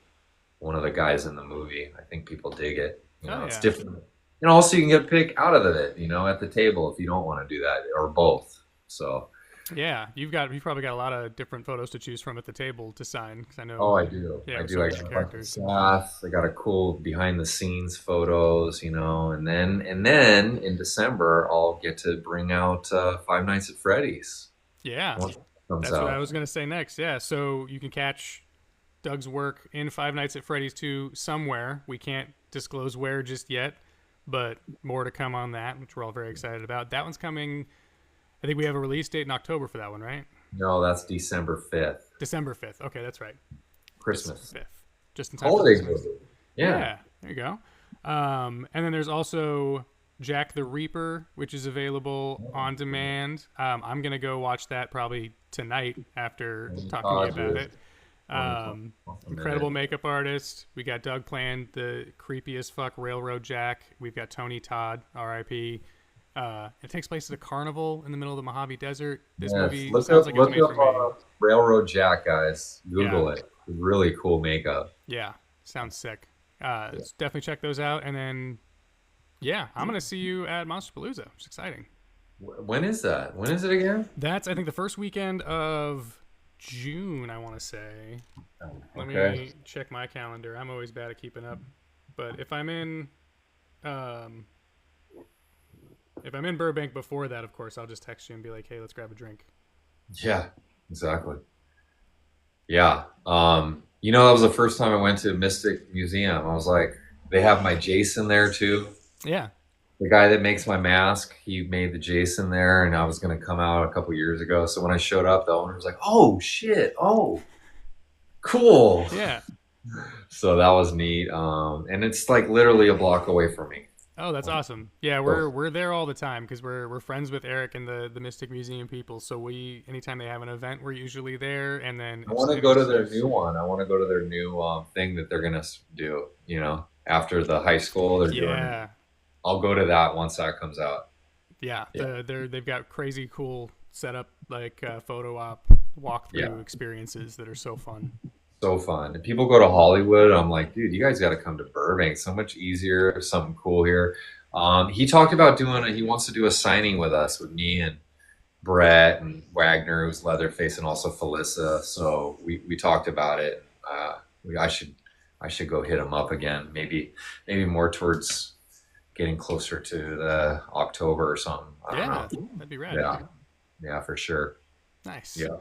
one of the guys in the movie. I think people dig it. You oh know, it's yeah, different. And also you can get a pick out of it, at the table if you don't want to do that or both. So, yeah. You've probably got a lot of different photos to choose from at the table to sign because I oh, know I do. yeah, I with do. so I many got a bunch of characters. stuff. I got a cool behind the scenes photos, and then in December I'll get to bring out Five Nights at Freddy's Yeah, once it comes that's what I out. was gonna say next. Yeah, so you can catch Doug's work in Five Nights at Freddy's 2 somewhere. We can't disclose where just yet, but more to come on that, which we're all very excited about. That one's coming. I think we have a release date in October for that one, right? No, that's December 5th, December 5th. Okay, that's right. December Christmas 5th. Just in time for holiday Christmas. movie. Yeah. Yeah, there you go. And then there's also Jack the Reaper, which is available on demand. I'm going to go watch that probably tonight after talking to you about it. Let me talk a Incredible minute. makeup artist. We got Doug playing the creepy as fuck Railroad Jack. We've got Tony Todd, R.I.P. It takes place at a carnival in the middle of the Mojave Desert. This Yes, movie sounds like it was look made up for me. Railroad Jack, guys. Yeah, Google it. Really cool makeup. yeah, sounds sick. Yeah. Definitely check those out. And then, yeah, I'm gonna see you at Monsterpalooza, which is exciting. When is that? When is it again? That's I think the first weekend of June. I want to say. Let Okay. me check my calendar. I'm always bad at keeping up, but um, if I'm in Burbank before that, of course, I'll just text you and be like, "Hey, let's grab a drink." Yeah, exactly. Yeah. That was the first time I went to Mystic Museum. I was like, they have my Jason there too. Yeah, The guy that makes my mask, he made the Jason there, and I was gonna come out a couple years ago. So when I showed up, the owner was like, "Oh shit! Oh, cool!" yeah. So that was neat. And it's like literally a block away from me. Oh, that's awesome. Yeah, So we're there all the time because we're friends with Eric and the Mystic Museum people. So we anytime they have an event, we're usually there. And then I want to an go to their excuse. new one. I want to go to their new thing that they're gonna do. After the high school, they're doing. Yeah, I'll go to that once that comes out. yeah. Yeah, They've got crazy cool setup like photo op yeah, walkthrough experiences that are so fun. so fun. And people go to Hollywood. I'm like, dude, you guys got to come to Burbank. So much easier. Something cool here. He talked about he wants to do a signing with us, with me and Brett and Wagner, who's Leatherface, and also Felissa. So we talked about it. We, I should go hit him up again. Maybe more towards getting closer to the October or something. I don't Yeah, know. that'd be rad. Yeah, yeah, for sure. Nice. Yeah.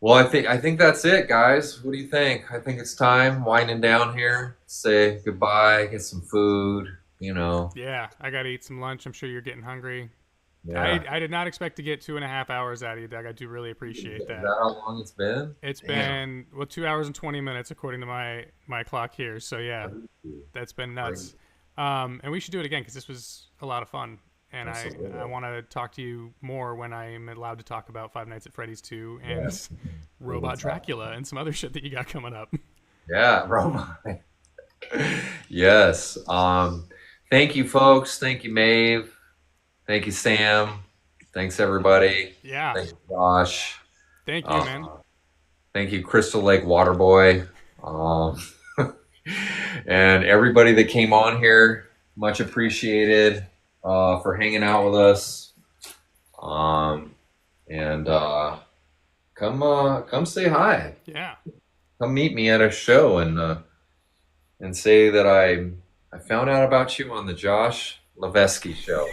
Well, I think that's it, guys. What do you think? I think it's time winding down here. Say goodbye, get some food. Yeah, I gotta eat some lunch. I'm sure you're getting hungry. Yeah. I did not expect to get 2.5 hours out of you, Doug. I do really appreciate Is that. that how long it's been? It's Damn. been 2 hours and 20 minutes according to my clock here. So yeah, that's been Crazy. nuts. And we should do it again because this was a lot of fun. and I Absolutely. want to talk to you more when I'm allowed to talk about Five Nights at Freddy's 2 Yeah. and We can Robot talk. Dracula and some other shit that you got coming up. Yeah, Roma. Yes. Thank you, folks. Thank you, Maeve. Thank you, Sam. Thanks, everybody. Yeah. Thank you, Josh. Thank you, man. Uh, Thank you, Crystal Lake Waterboy. Um, and everybody that came on here, much appreciated for hanging out with us. Um, and come say hi. Yeah. Come meet me at a show and say that I found out about you on the Josh Levesky show.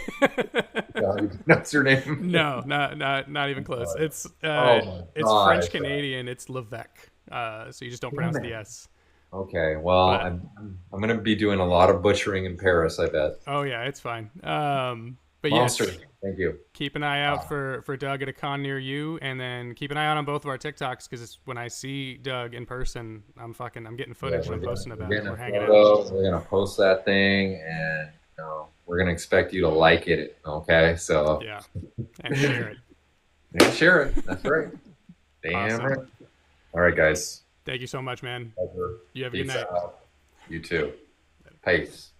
That's your name. No, not even close. Oh my It's French gosh. Canadian. It's Levesque. So you just don't Damn pronounce the it. S. Okay, well, But I'm gonna be doing a lot of butchering in Paris, I bet. oh yeah, it's fine. But Monster, yes, thank you. keep an eye out Uh, for Doug at a con near you, and then keep an eye out on both of our TikToks because when I see Doug in person, I'm getting yeah, footage and I'm posting we're about it. getting We're a hanging out. photo. We're gonna post that thing, and we're gonna expect you to like it. Okay, so Yeah, and share it. yeah, share it. That's right. Damn Awesome. right. All right, guys. Thank you so much, man. Pleasure. You have a good Peace night. out. You too. Peace.